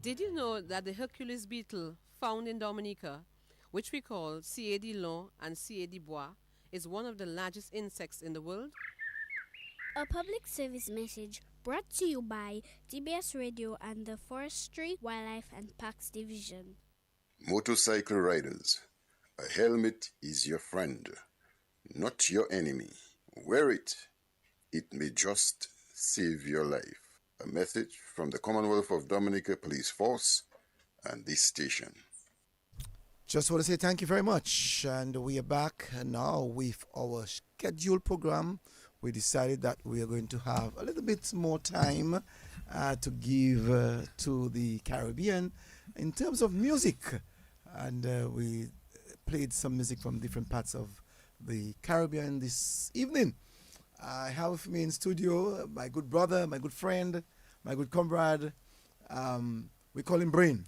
Did you know that the Hercules beetle found in Dominica, which we call C.A.D. long and C.A.D. bois, is one of the largest insects in the world? A public service message brought to you by TBS Radio and the Forestry, Wildlife and Parks Division. Motorcycle riders, a helmet is your friend, not your enemy. Wear it. It may just save your life. A message from the Commonwealth of Dominica Police Force and this station. Just want to say thank you very much. And we are back now with our scheduled program. We decided that we are going to have a little bit more time to give to the Caribbean in terms of music. And we played some music from different parts of the Caribbean this evening. I have with me in studio my good brother, my good friend, my good comrade. We call him Brain.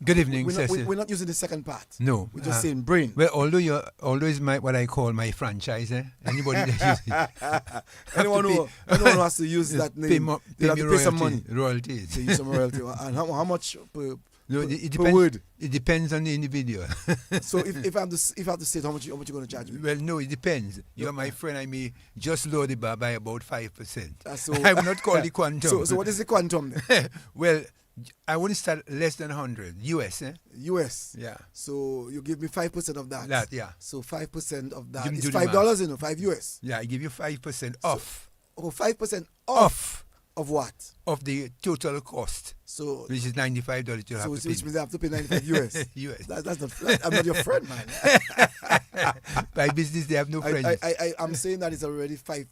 Good evening, we're not using the second part. No. We're just saying Brain. Well, although it's what I call my franchise, anybody that uses it. anyone who has to use that name, they have to pay some money. Royalties. To use some royalty. And how much per depends, word? It depends on the individual. So if I have to say how much you're going to charge me? Well, no, it depends. You're my friend. I may just lower the bar by about 5%. So, I will not call the quantum. So what is the quantum then? Well, I wouldn't start less than 100 US. US. Yeah. So you give me 5% of that. That, yeah. So 5% of that Give is me the $5, you know, 5 US. Yeah, I give you 5% off. Oh, 5% Off of what? of the total cost, So which is $95 you'll have so to which pay. means I have to pay 95 US. US. That's not. I'm not your friend, man. By business, they have no friends. I'm saying that it's already 5.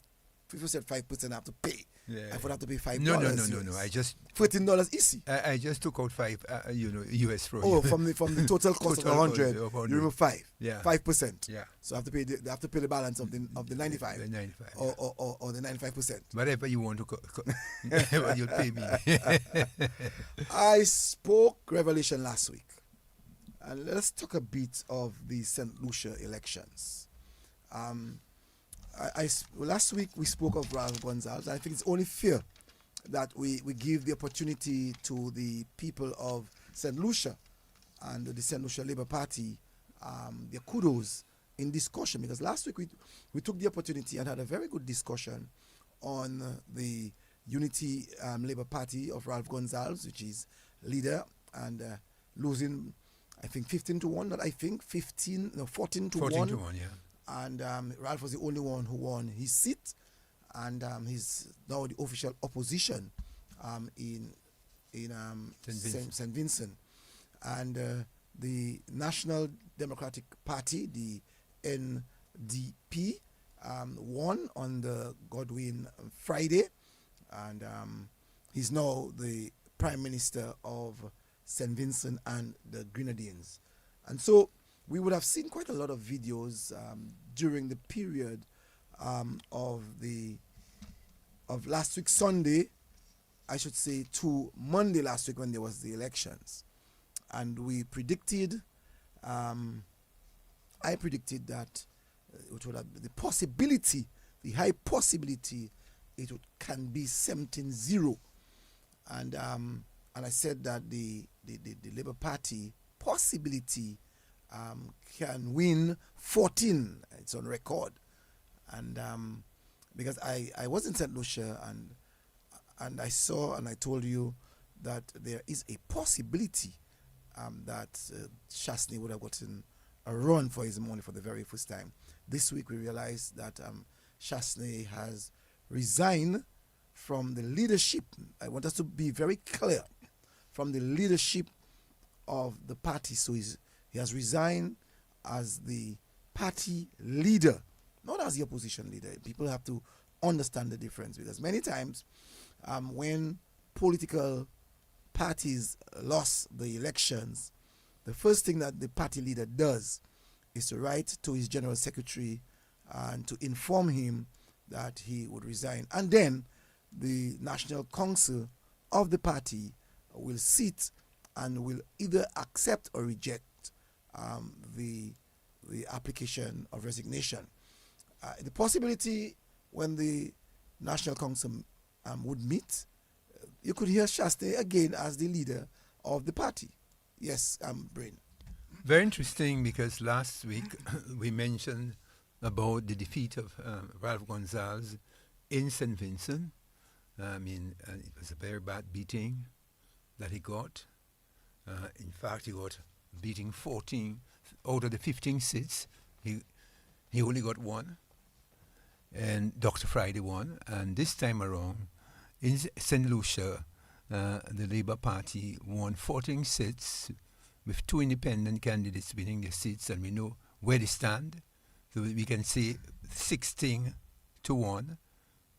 People said 5% I have to pay. Yeah. I would have to pay $5. No. I just $14 easy. I just took out 5, US from Oh, you. from the total cost Total of 100, of 100. you remove 5. Yeah. 5%. Yeah. So I have to pay. They have to pay the balance of the 95. The 95. Or the 95%. Whatever you want to you'll pay me. I spoke Revelation last week, and let's talk a bit of the St. Lucia elections. Last week we spoke of Ralph Gonzalez. I think it's only fair that we give the opportunity to the people of St. Lucia and the St. Lucia Labour Party their kudos in discussion, because last week we took the opportunity and had a very good discussion on the Unity Labour Party of Ralph Gonzalez, which is leader, and losing, I think, 15 to 1, not I think, 14 to 14 1. to 1, yeah. And Ralph was the only one who won his seat, and he's now the official opposition in St. Vincent. And the National Democratic Party, the NDP, won on the Godwin Friday, and he's now the Prime Minister of St. Vincent and the Grenadines. And so we would have seen quite a lot of videos during the period of last week Sunday, I should say, to Monday last week when there was the elections, and we predicted, I predicted that it would have the possibility, the high possibility, can be 17-0, and I said that the Labour Party possibility can win 14. It's on record, and because I was in St. Lucia and I saw and I told you that there is a possibility that Chasney would have gotten a run for his money for the very first time. This week we realized that Chasney has resigned from the leadership. I want us to be very clear, from the leadership of the party. So he has resigned as the party leader, not as the opposition leader. People have to understand the difference, because many times when political parties lost the elections, the first thing that the party leader does is to write to his general secretary and to inform him that he would resign. And then the National Council of the party will sit and will either accept or reject the application of resignation. The possibility when the National Council would meet, you could hear Shastey again as the leader of the party. Yes, Brain. Very interesting, because last week we mentioned about the defeat of Ralph Gonzalez in St. Vincent. It was a very bad beating that he got. In fact, he got beating 14 out of the 15 seats. He only got one, and Dr. Friday won. And this time around, in St. Lucia, the Labour Party won 14 seats, with 2 independent candidates winning their seats, and we know where they stand. So we can say 16-1,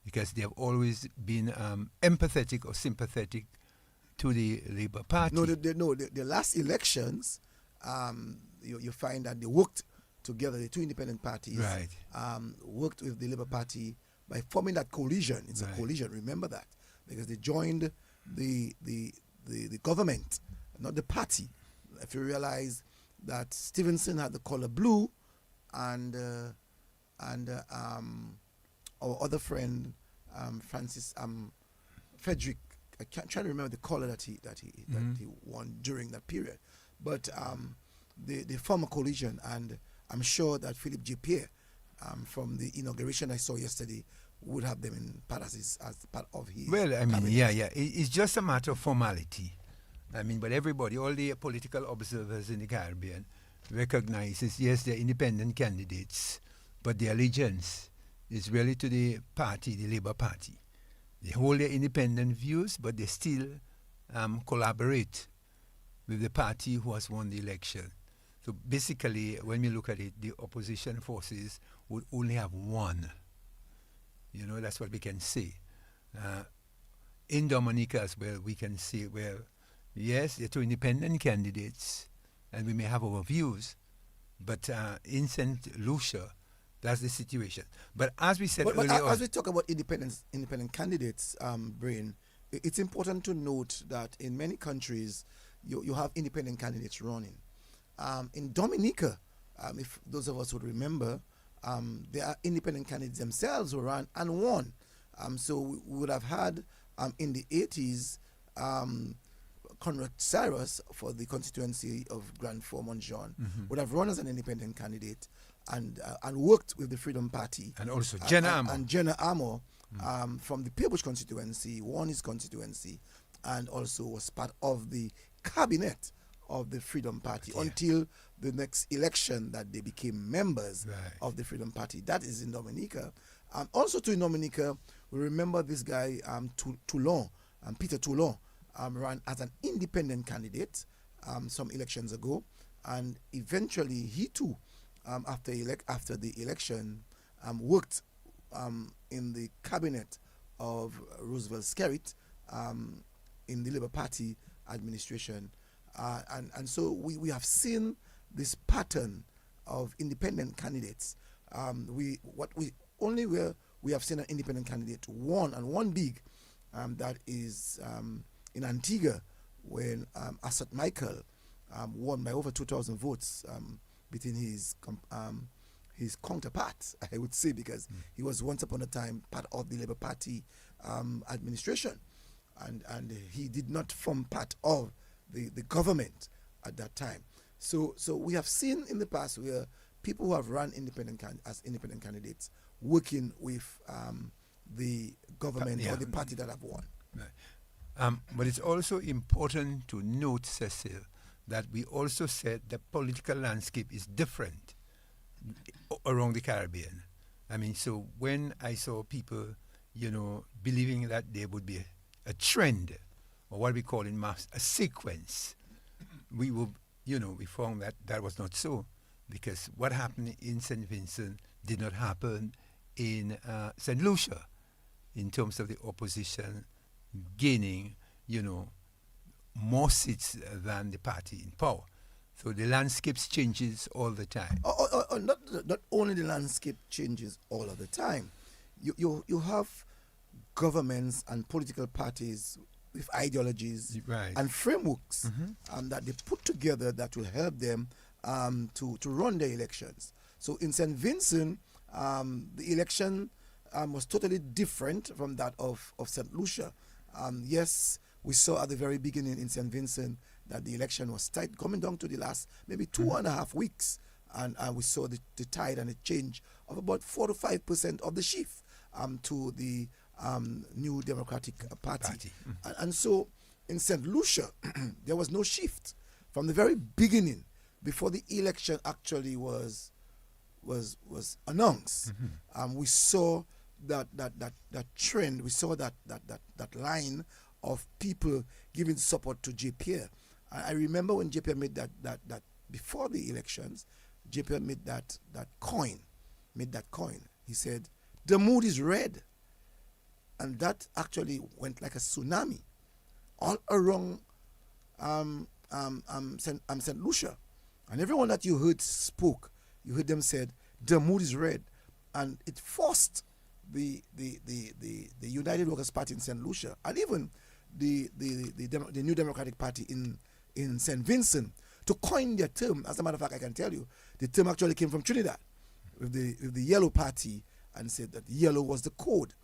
because they have always been empathetic or sympathetic to the Labour Party. No, the last elections, you find that they worked together, the two independent parties, Right. Worked with the Labour Party by forming that coalition. It's Right. a coalition, remember that, because they joined the government, not the party. If you realize that Stevenson had the color blue, and our other friend Francis Frederick, I can't try to remember the color that he won during that period, but they form a coalition, and I'm sure that Philip J. Pierre, from the inauguration I saw yesterday, would have them in part as part of his. Well, cabinet. It's just a matter of formality. But everybody, all the political observers in the Caribbean, recognizes, yes, they're independent candidates, but their allegiance is really to the party, the Labour Party. They hold their independent views, but they still collaborate with the party who has won the election. So basically, when we look at it, the opposition forces would only have one. That's what we can say. In Dominica as well, we can say, well, yes, they're two independent candidates, and we may have our views, but in St. Lucia, that's the situation. But as we said earlier as we talk about independent candidates, Brain, it's important to note that in many countries, you have independent candidates running. In Dominica, if those of us would remember, there are independent candidates themselves who ran and won. So we would have had in the 80s Conrad Cyrus for the constituency of Grand Fort Montjean would have run as an independent candidate and worked with the Freedom Party. And also Jenna Amo. And Jenna Amo from the Peebush constituency won his constituency and also was part of the cabinet of the Freedom Party until the next election that they became members of the Freedom Party. That is in Dominica. Also in Dominica, we remember this guy, Toulon, Peter Toulon, ran as an independent candidate some elections ago, and eventually he too, after the election, worked in the cabinet of Roosevelt Skerrit in the Labour Party administration, and so we have seen this pattern of independent candidates. We have seen an independent candidate one big, that is in Antigua, when Assad Michael won by over 2,000 votes, between his counterparts, I would say, because he was once upon a time part of the Labour Party administration, and he did not form part of the government at that time. So we have seen in the past where people who have run as independent candidates working with the government or the party that have won. Right. But it's also important to note, Cecil, that we also said the political landscape is different around the Caribbean. So when I saw people, believing that there would be a trend, or what we call in maths, a sequence, we found that was not so, because what happened in St. Vincent did not happen in St. Lucia, in terms of the opposition gaining, more seats than the party in power. So the landscape changes all the time. Not only the landscape changes all of the time. You have governments and political parties with ideologies and frameworks that they put together that will help them to run their elections. So in St. Vincent, the election was totally different from that of St. Lucia. Yes, we saw at the very beginning in St. Vincent that the election was tight, coming down to the last maybe 2.5 weeks. And we saw the tide and the change of about 4 to 5% of the shift to the New Democratic Party. And so in St. Lucia, there was no shift from the very beginning, before the election actually was announced. We saw that trend. We saw that line of people giving support to JPR. I remember when JPR made that before the elections, JPR made that coin. He said, the mood is red. And that actually went like a tsunami all around St. Lucia. And everyone that you heard spoke, you heard them said, the mood is red. And it forced the United Workers' Party in St. Lucia, and even the New Democratic Party in St. Vincent, to coin their term. As a matter of fact, I can tell you, the term actually came from Trinidad with the Yellow Party, and said that yellow was the code.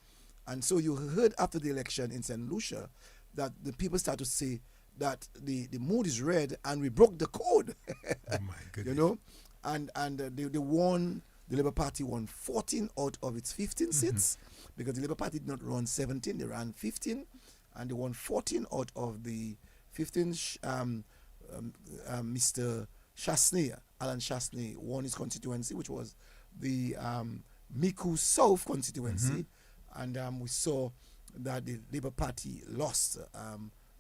And so you heard after the election in St. Lucia that the people started to say that the mood is red and we broke the code. Oh my goodness. You know, and they won. The Labour Party won 14 out of its 15 seats, because the Labour Party did not run 17, they ran 15, and they won 14 out of the 15. Mr. Chasney, Alan Chasney, won his constituency, which was the Miku South constituency, and we saw that the Labour Party lost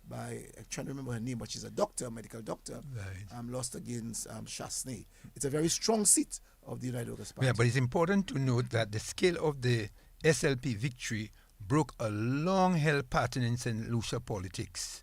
by, I'm trying to remember her name, but she's a doctor, a medical doctor, right. Lost against Chasney. It's a very strong seat of the United Workers' Party. Yeah, but it's important to note that the scale of the SLP victory broke a long-held pattern in St. Lucia politics.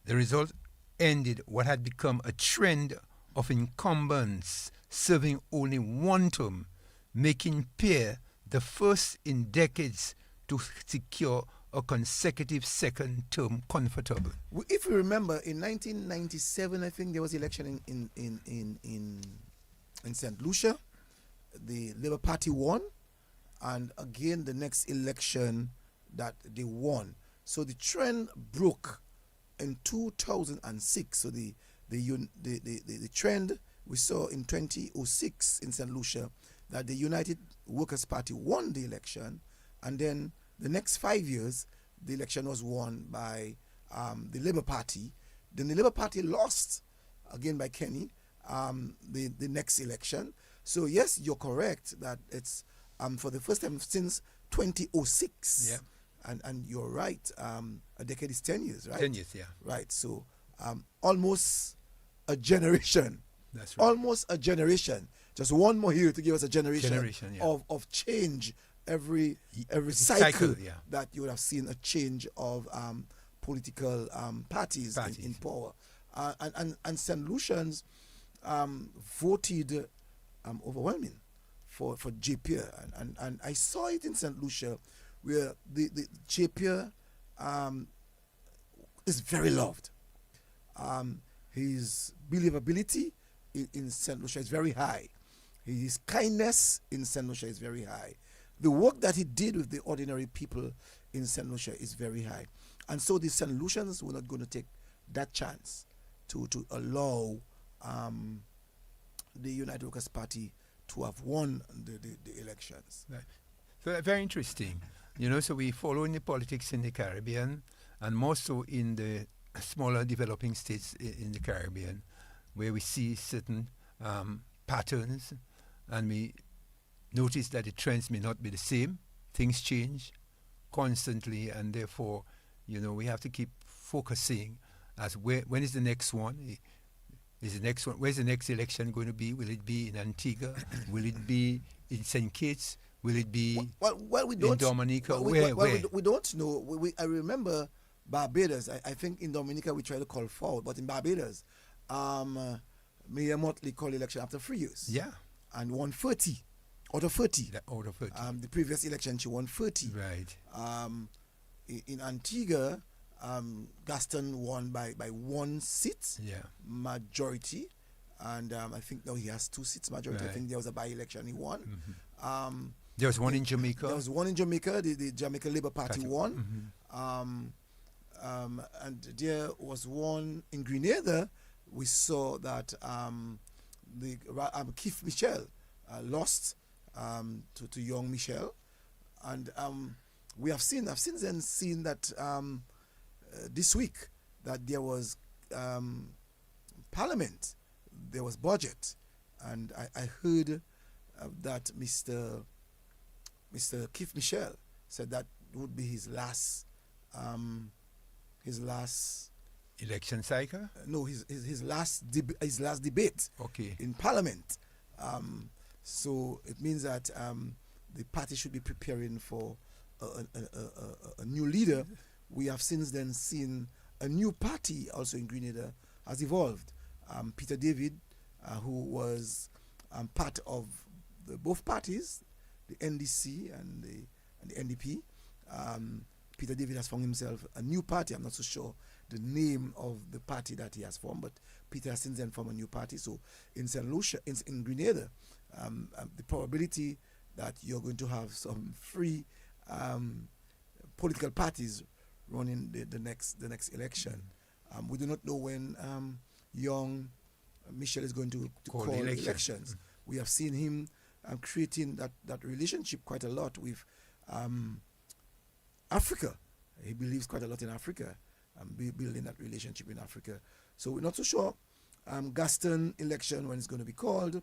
The result ended what had become a trend of incumbents serving only one term, making Pierre the first in decades to secure a consecutive second term comfortable. If you remember, in 1997, I think there was election in St. Lucia. The Labour Party won, and again the next election that they won. So the trend broke in 2006. So the trend we saw in 2006 in St. Lucia, that the United Workers' Party won the election, and then the next 5 years the election was won by the Labour Party. Then the Labour Party lost again by Kenny the next election. So yes, you're correct that it's for the first time since 2006. Yeah. And you're right. A decade is 10 years, right? 10 years, yeah. Right. So almost a generation. That's right. Almost a generation. Just one more year to give us a generation yeah. of change. Every cycle yeah. that you would have seen a change of political parties. In power. And St. Lucians voted overwhelming for JPR. And I saw it in St. Lucia, where the JPR is very loved. His believability in St. Lucia is very high. His kindness in St. Lucia is very high. The work that he did with the ordinary people in St. Lucia is very high. And so the St. Lucians were not going to take that chance to allow the United Workers' Party to have won the elections. Right. So very interesting. You know, so we follow in the politics in the Caribbean, and more so in the smaller developing states in the Caribbean, where we see certain patterns, and we notice that the trends may not be the same. Things change constantly, and therefore, you know, we have to keep focusing as when is the next one? Is the next one? Where's the next election going to be? Will it be in Antigua? Will it be in St. Kitts? Will it be we don't, in Dominica? Where? Where? We don't know. I remember Barbados. I think in Dominica we try to call forward, but in Barbados, Mayor Motley called election after 3 years. Yeah. And won 30 out of 30. Out of 30. The previous election she won 30. Right. In Antigua, Gaston won by 1 seat. Yeah. Majority. And I think now he has 2 seats majority. Right. I think there was a by-election he won. Mm-hmm. There was one in Jamaica. There was one in Jamaica. The Jamaica Labour Party won. And there was one in Grenada. We saw that Keith Michel lost to young Michel, and I've since then seen that this week that there was Parliament, there was budget, and I heard that Mr. Keith Michel said that would be his last Election cycle? No, his last debate in Parliament. So it means that the party should be preparing for a new leader. We have since then seen a new party also in Grenada has evolved. Peter David, who was part of both parties, the NDC and the NDP. Peter David has formed himself a new party. I'm not so sure the name of the party that he has formed, but Peter has since then formed a new party. So in St. Lucia, in Grenada, the probability that you're going to have some free political parties running the next election. We do not know when young Michel is going to call elections. We have seen him creating that relationship quite a lot with Africa. He believes quite a lot in Africa, building that relationship in Africa. So we're not so sure Gaston election when it's going to be called.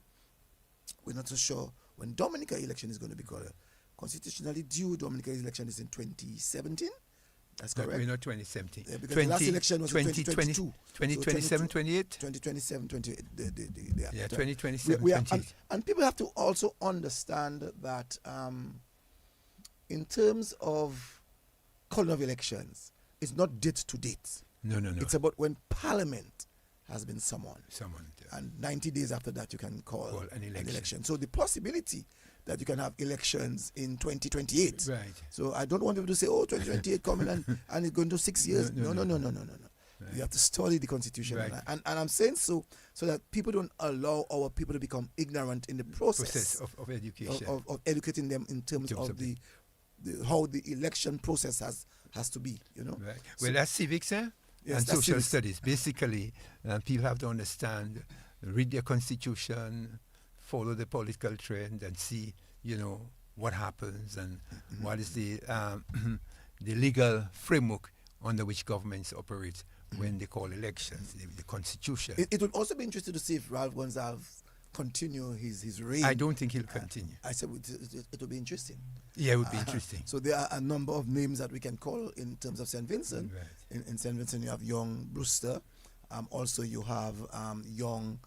We're not so sure when Dominica election is going to be called. Constitutionally due Dominica election is in 2017. That's correct. We're not 2017. Yeah, because the last election was in 2022. 2027, 28? 2027, 28. Yeah, 2027, 28. And people have to also understand that in terms of calling of elections, it's not date to date. No. It's about when Parliament has been summoned. Yeah. And 90 days after that, you can call an election. So the possibility that you can have elections in 2028. Right. So I don't want people to say, 2028 coming and it's going to 6 years. No. Right. You have to study the Constitution. Right. And I'm saying so that people don't allow our people to become ignorant in the process of education. Of educating them in terms of the how the election process has to be, Right. So, Well, that's civics, eh? Yes, and that's social civics. studies. Basically, people have to understand, read their constitution, follow the political trend, and see, what happens and what is the the legal framework under which governments operate when they call elections, the constitution. It would also be interesting to see if Ralph Gonsalves continue his reign. I don't think he'll continue. I said it would be interesting. Yeah, it would be interesting. So there are a number of names that we can call in terms of St. Vincent. Right. In St. Vincent, you have young Brewster. Also, you have young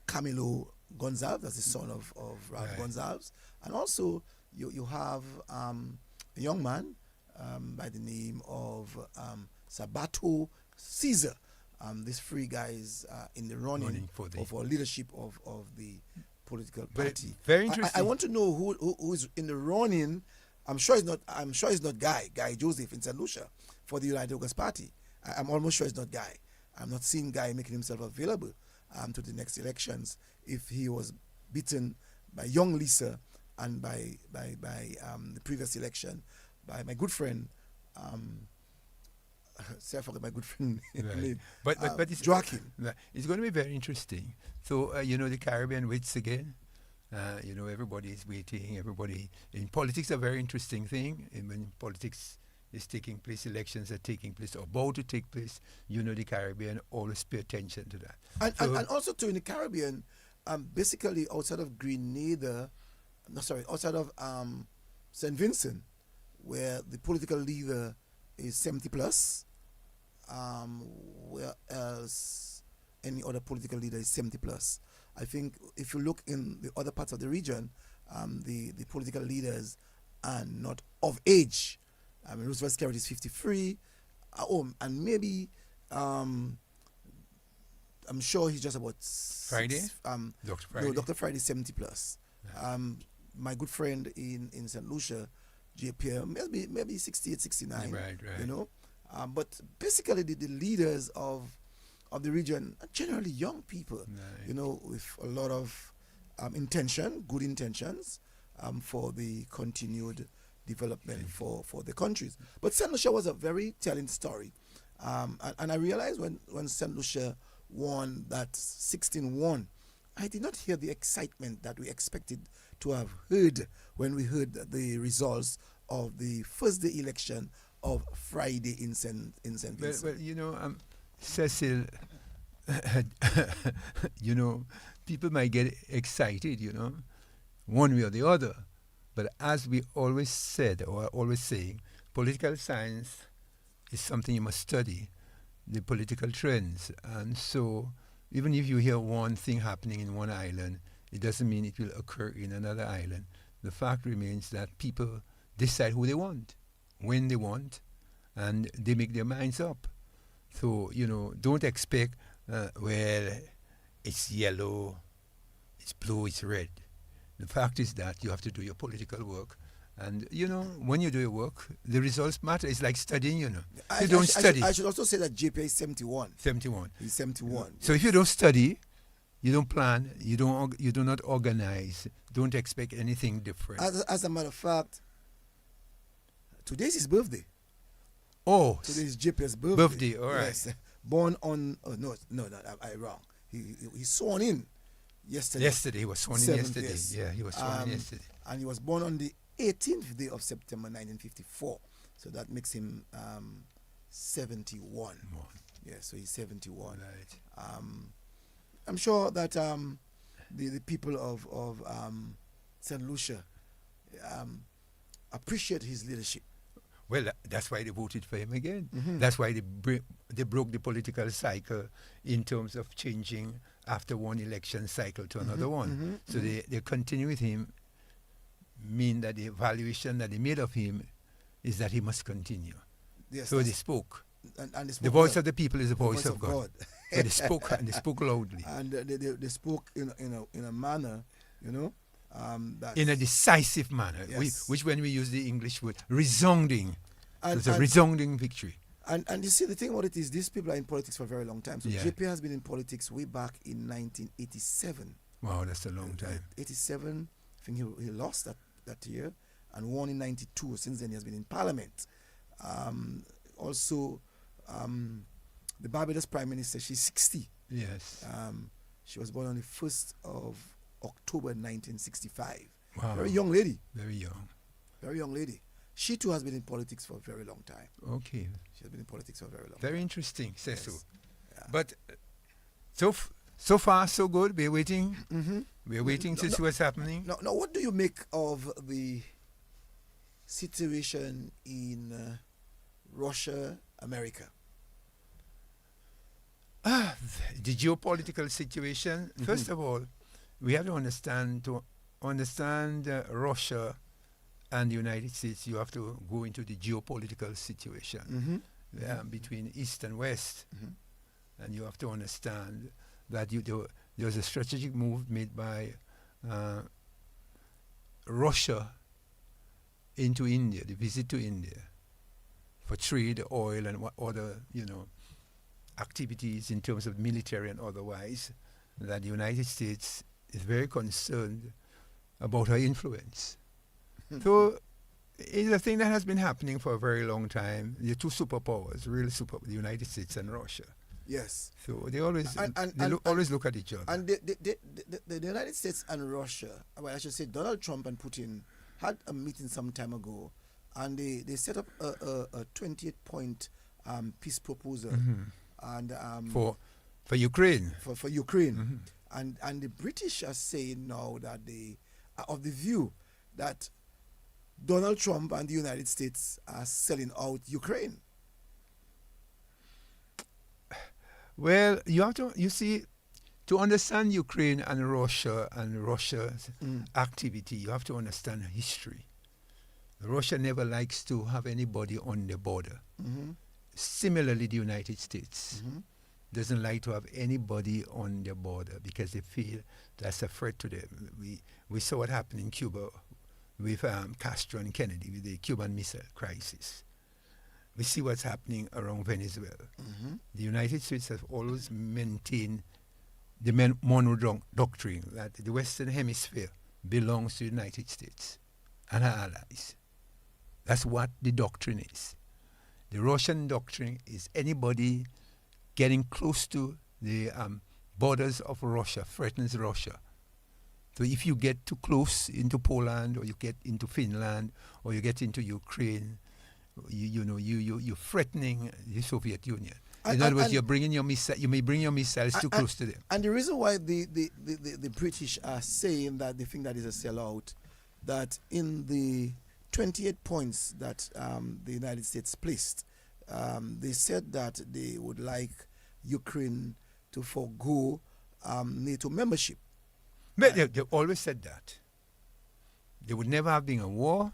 Camilo Gonsalves, that's the son of Ralph Right. Gonsalves. And also, you have a young man by the name of Sabato Caesar. These three guys in the running for leadership of the political party. Very interesting. I want to know who is in the running. I'm sure it's not Guy Joseph in St. Lucia for the United August Party. I'm almost sure it's not Guy. I'm not seeing Guy making himself available to the next elections if he was beaten by young Lisa and by the previous election by my good friend. Say I forgot my good friend name. But it's Joaquin. It's going to be very interesting. So the Caribbean waits again. Everybody is waiting. Everybody in politics a very interesting thing. And when politics is taking place, elections are taking place or about to take place. The Caribbean always pay attention to that. And also too in the Caribbean, basically outside of outside of St. Vincent, where the political leader is 70 plus, where else any other political leader is 70 plus. I think if you look in the other parts of the region, the political leaders are not of age. Roosevelt Skerritt is 53, and maybe I'm sure he's just about Friday. Dr. Friday. No, Dr. Friday is 70 plus. My good friend in St. Lucia, JP, maybe 68, 69. Right. But basically the leaders of the region are generally young people, right. With a lot of good intentions for the continued development for the countries. But St. Lucia was a very telling story. And I realized when St. Lucia won that 16-1, I did not hear the excitement that we expected to have heard when we heard the results of the first day election of Friday in St. Vincent. Well, Cecil, people might get excited, one way or the other. But as we always said, or always saying, political science is something you must study, the political trends. And so even if you hear one thing happening in one island, it doesn't mean it will occur in another island. The fact remains that people decide who they want, when they want, and they make their minds up. So, don't expect, it's yellow, it's blue, it's red. The fact is that you have to do your political work. And, when you do your work, the results matter. It's like studying, You don't study. I should also say that JPA is 71. 71. He's 71. So if you don't study, you don't plan, you do not organize, don't expect anything different. As a matter of fact, today's his birthday. Oh. Today's JPA's birthday. Birthday, all right. Yes. Born on, no, I'm wrong. He's sworn in yesterday. Yesterday, he was sworn in yesterday. Yes. Yeah, he was sworn in yesterday. And he was born on the 18th day of September 1954. So that makes him 71. Yeah, so he's 71. Right. I'm sure that the people of St. Lucia appreciate his leadership. Well, that's why they voted for him again. Mm-hmm. That's why they broke the political cycle in terms of changing after one election cycle to another one. Mm-hmm. So they continue with him, mean that the evaluation that they made of him is that he must continue. Yes, so they spoke. And they spoke the voice well. of the people is the voice of God. So they spoke and they spoke loudly. And they spoke in a manner, that in a decisive manner, yes. which when we use the English word, resounding. And, it's a resounding victory. And you see, the thing about it is these people are in politics for a very long time. So Yeah. JP has been in politics way back in 1987. Wow, that's a long time. 87, I think he lost that year and won in 92. Since then he has been in parliament. Also, the Barbados Prime Minister, she's 60. Yes. She was born on the 1st of October 1965. Wow. Very young lady. Very young. Very young lady. She too has been in politics for a very long time. Okay. She has been in politics for a very long time. Very interesting, Cecil. Yes. Yeah. But so far, so good. We're waiting. Mm-hmm. We're waiting to see what's happening. Now, what do you make of the situation in Russia, America? The geopolitical situation. Mm-hmm. First of all, we have to understand Russia and the United States. You have to go into the geopolitical situation between East and West, and you have to understand that there was a strategic move made by Russia into India, the visit to India, for trade, oil, and what other activities in terms of military and otherwise, that the United States is very concerned about her influence. So it's a thing that has been happening for a very long time. The two superpowers, the United States and Russia. Yes. So they always always look at each other. And the United States and Russia, well, I should say Donald Trump and Putin had a meeting some time ago, and they set up a 28-point peace proposal. And for Ukraine. For Ukraine. And the British are saying now that they are of the view that Donald Trump and the United States are selling out Ukraine. Well, to understand Ukraine and Russia's activity, you have to understand history. Russia never likes to have anybody on the border. Similarly, the United States doesn't like to have anybody on their border because they feel that's a threat to them. We saw what happened in Cuba with Castro and Kennedy with the Cuban Missile Crisis. We see what's happening around Venezuela. The United States has always maintained the Monroe Doctrine that the Western Hemisphere belongs to the United States and her allies. That's what the doctrine is. The Russian doctrine is anybody getting close to the borders of Russia threatens Russia. So if you get too close into Poland, or you get into Finland, or you get into Ukraine, you're threatening the Soviet Union. In other words, you may bring your missiles too close to them. And the reason why the British are saying that they think that is a sellout, that in the 28 points that the United States placed, they said that they would like Ukraine to forego NATO membership. But they always said that. There would never have been a war,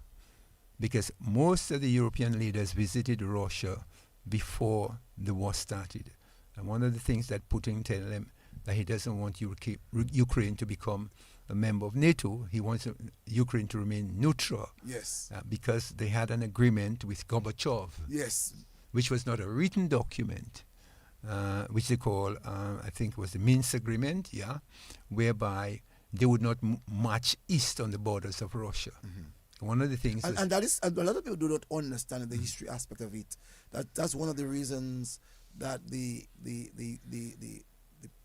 because most of the European leaders visited Russia before the war started. And one of the things that Putin told them, that he doesn't want Ukraine to become a member of NATO. He wants Ukraine to remain neutral. Yes. Because they had an agreement with Gorbachev. Yes. Which was not a written document, which they call, I think it was the Minsk Agreement, whereby they would not march east on the borders of Russia. Mm-hmm. One of the things, and that is, a lot of people do not understand the history aspect of it. That's one of the reasons that the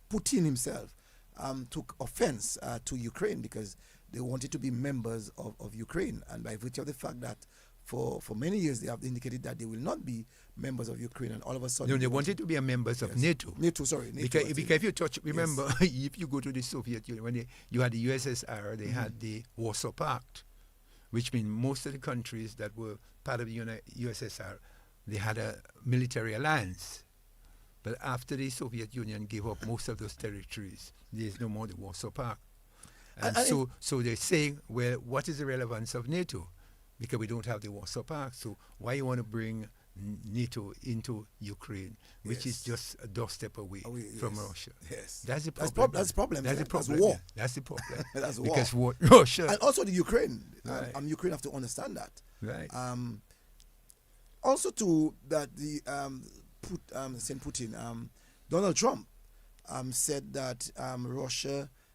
Putin himself took offense to Ukraine, because they wanted to be members of Ukraine, and by virtue of the fact that for many years they have indicated that they will not be members of Ukraine, and all of a sudden no, they wanted to be members of NATO. NATO, sorry. Because if you touch, remember, if you go to the Soviet Union, when you had the USSR, they had the Warsaw Pact, which means most of the countries that were part of the USSR, they had a military alliance. But after the Soviet Union gave up most of those territories, there's no more the Warsaw Pact. And so they're saying, well, what is the relevance of NATO? Because we don't have the Warsaw Pact. So why you want to bring NATO into Ukraine, which is just a doorstep away from Russia? Yes. That's the problem. That's the problem. That's the problem. That's war. That's the problem. That's war. Because Russia. And also the Ukraine. Right. Ukraine have to understand that. Right. Also to that Saint Putin, Donald Trump said that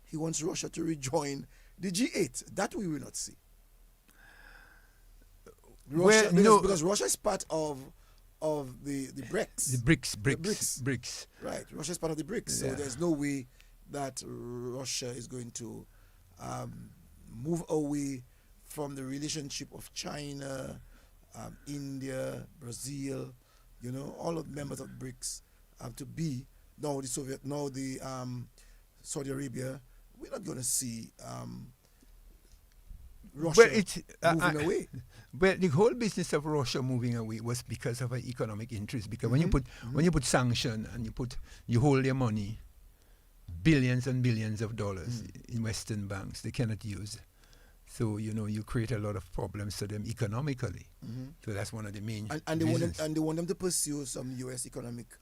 he wants Russia to rejoin the G8. That we will not see. Russia, because Russia is part of the BRICS. The BRICS. Right. Russia is part of the BRICS. So there's no way that Russia is going to move away from the relationship of China, India, Brazil, all of the members of BRICS have to be now the Saudi Arabia. We're not going to see Russia moving away. Well, the whole business of Russia moving away was because of an economic interest. Because when you put sanction and you hold their money, billions and billions of dollars in Western banks, they cannot use. So you create a lot of problems to them economically. So that's one of the main and they want them to pursue some U.S. economic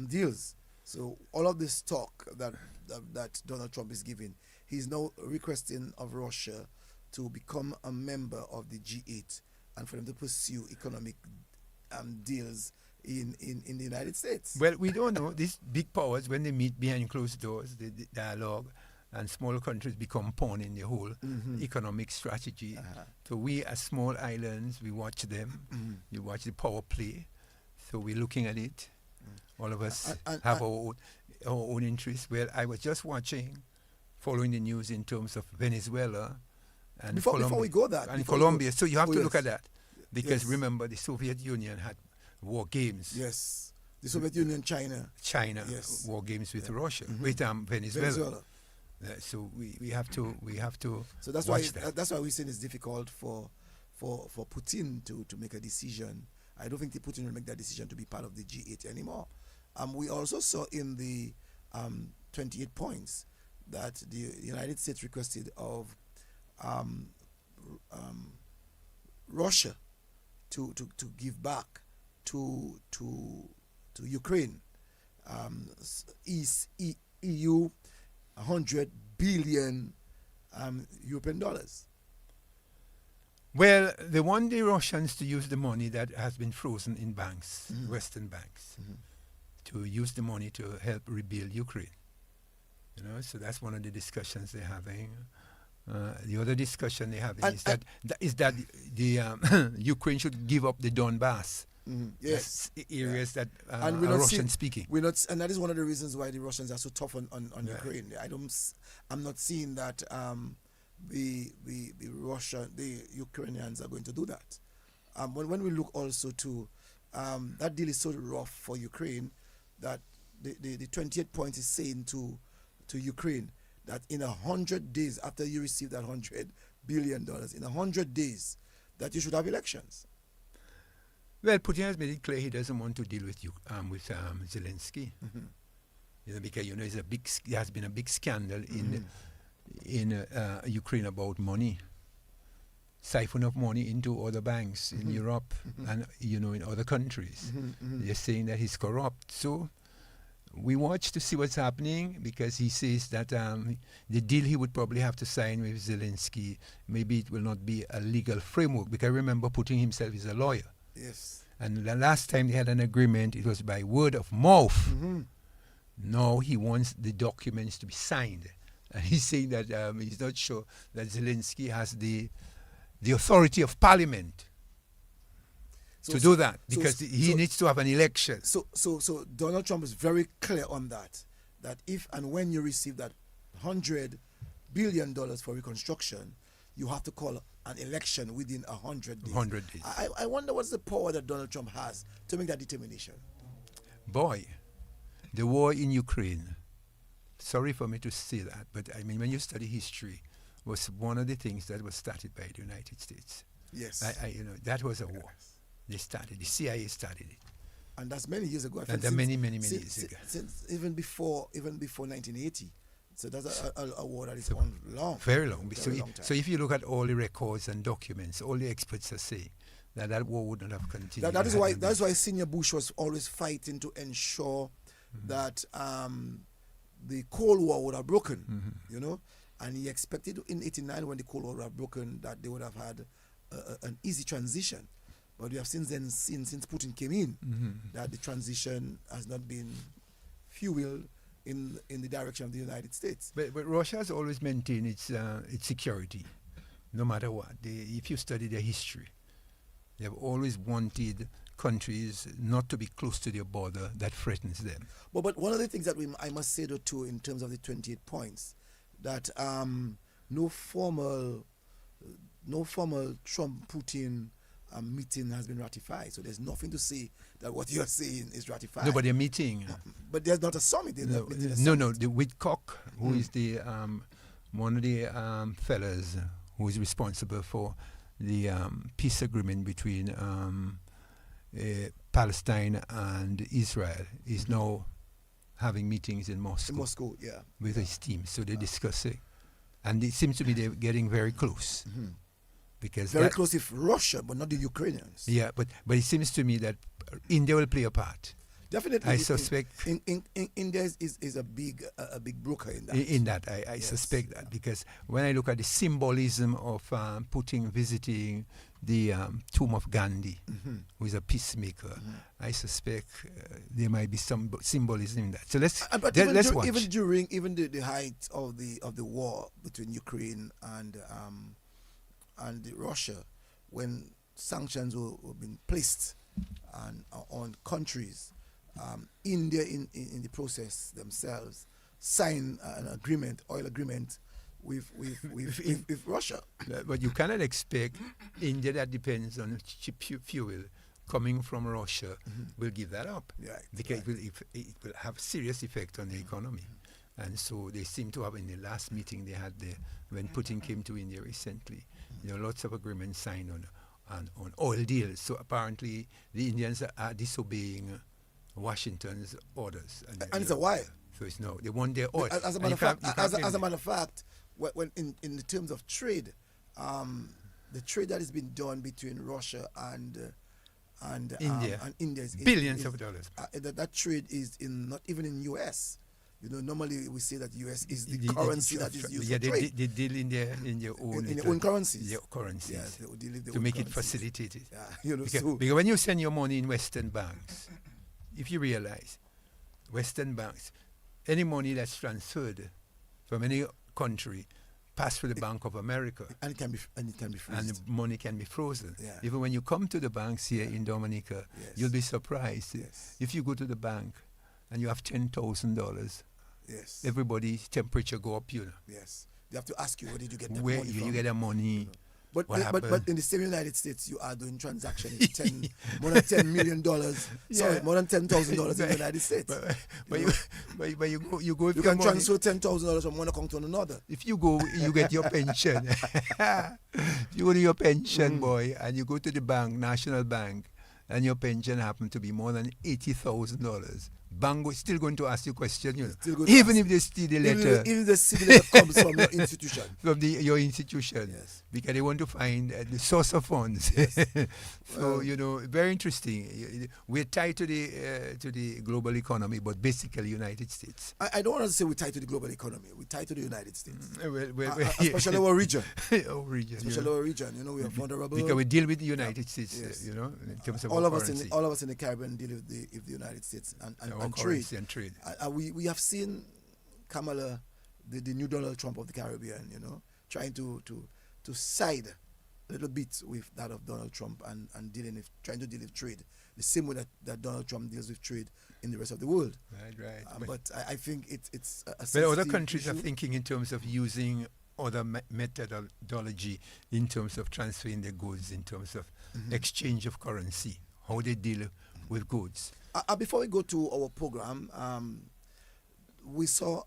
deals. So all of this talk that Donald Trump is giving, he's now requesting of Russia to become a member of the G8 and for them to pursue economic deals in the United States. Well, we don't know. These big powers, when they meet behind closed doors, the dialogue, and small countries become pawn in the whole economic strategy. So we, as small islands, we watch them. We watch the power play. So we're looking at it. All of us have our own interests. Well, I was just following the news in terms of Venezuela and before we go that and Colombia. So you have to look at that, because remember the Soviet Union had war games. Yes, the Soviet Union, China, war games with Russia, with Venezuela. So we have to. So that's why we're saying it's difficult for Putin to make a decision. I don't think Putin will make that decision to be part of the G8 anymore. We also saw in the 28 points that the United States requested of Russia to give back to Ukraine EU 100 billion European dollars. Well, they want the Russians to use the money that has been frozen in banks, Western banks, to use the money to help rebuild Ukraine. So that's one of the discussions they're having. The other discussion they have And- is that the Ukraine should give up the Donbass. Yes. Areas that And we're are not Russian seeing- speaking. We're not, and that is one of the reasons why the Russians are so tough on Ukraine. I'm not seeing that the Ukrainians are going to do that. When we look also to that deal is so rough for Ukraine that the 28 points is saying to Ukraine that in 100 days after you receive that $100 billion, in 100 days that you should have elections. Well, Putin has made it clear he doesn't want to deal with Zelensky. Because there has been a big scandal in Ukraine about money, siphon of money into other banks in Europe and in other countries. They're saying that he's corrupt. So we watch to see what's happening, because he says that the deal he would probably have to sign with Zelensky, maybe it will not be a legal framework, because remember, Putin himself is a lawyer. Yes. And the last time they had an agreement, it was by word of mouth. Now he wants the documents to be signed. And he's saying that he's not sure that Zelensky has the authority of parliament to do that, because he needs to have an election. So Donald Trump is very clear on that if and when you receive that $100 billion for reconstruction, you have to call an election within 100 days. 100 days. I wonder what's the power that Donald Trump has to make that determination. Boy, the war in Ukraine, sorry for me to say that, but I mean, when you study history, was one of the things that was started by the United States. Yes. That was a war. They started, the CIA started it. And that's many years ago. Many years ago. Since even before 1980. So that's a war that is on long. Very long. Very long time. So if you look at all the records and documents, all the experts are saying that war would not have continued. That is why Senior Bush was always fighting to ensure that the Cold War would have broken, and he expected in '89, when the Cold War would have broken, that they would have had an easy transition. But we have since Putin came in, that the transition has not been fueled in the direction of the United States. But Russia has always maintained its security, no matter what. If you study their history, they have always wanted countries not to be close to their border that threatens them. But one of the things that I must say though too, in terms of the 28 points, that no formal Trump-Putin meeting has been ratified. So there's nothing to say that what you're saying is ratified. No, but they're meeting. But there's not a summit. No, the Whitcock, who is the one of the fellas who is responsible for the peace agreement between Palestine and Israel, is now having meetings in Moscow. In Moscow, yeah. With his team. So they're discussing. And it seems to me they're getting very close. Because very close with Russia, but not the Ukrainians. Yeah, but it seems to me that India will play a part. Definitely. I suspect India is a big broker in that. In that, I suspect that, because when I look at the symbolism of Putin visiting the tomb of Gandhi, who is a peacemaker, I suspect there might be some symbolism in that. So let's watch. Even during the height of the war between Ukraine and Russia, when sanctions were being placed on countries, India in the process themselves signed an oil agreement with Russia. But you cannot expect India, that depends on cheap fuel coming from Russia, will give that up. Yeah, because it will have serious effect on the economy. And so they seem to have, in the last meeting they had there, when Putin came to India recently, lots of agreements signed on oil deals. So apparently the Indians are disobeying Washington's orders. And it's a while. So it's no, they want their oil. As a matter of fact, when in the terms of trade, the trade that has been done between Russia and India is billions of dollars. That trade is not even in US. Normally we say that US is the currency that is used for trade. They deal in their own currencies. Their currencies. Yes, they deal in their to own make currencies. it facilitated. Yeah, because when you send your money in Western banks, if you realize, Western banks, any money that's transferred from any country pass through the Bank of America. And it can be And frozen. the money can be frozen. Yeah. Even when you come to the banks here in Dominica, Yes. you'll be surprised. Yes. If you go to the bank and you have $10,000, Yes. everybody's temperature go up, you know. Yes. They have to ask you, where did you get that Where money you from? get the money? But, What but happened? in the same United States, you are doing transactions more than $10 million. Sorry, Yeah. more than $10,000 in the United States. But you go if You your can money- transfer $10,000 from one account to another. If you go, you get your pension. You go to your pension, boy, and you go to the bank, National Bank, and your pension happen to be more than $80,000. Bank is still going to ask you question, you Still know, going to even ask. if they see the letter Even the city letter comes from your institution. from your institution, Yes. because they want to find the source of funds. So you know, very interesting. We're tied to the global economy, but basically United States. I don't want to say we're tied to the global economy. We're tied to the United States. Especially Especially our region. our region. Especially Yeah. our region. You know, we are vulnerable. Because we deal with the United States, Yes. you know, in terms of all our of us currency. all of us in the Caribbean deal with the United States and Our trade. currency and trade. We have seen Kamala, the new Donald Trump of the Caribbean, you know, trying to side a little bit with that of Donald Trump and trying to deal with trade the same way that Donald Trump deals with trade in the rest of the world. Right. But I think it's a But other sensitive countries are issue. thinking in terms of using other methodology in terms of transferring their goods, in terms of exchange of currency, how they deal with goods. Before we go to our program, we saw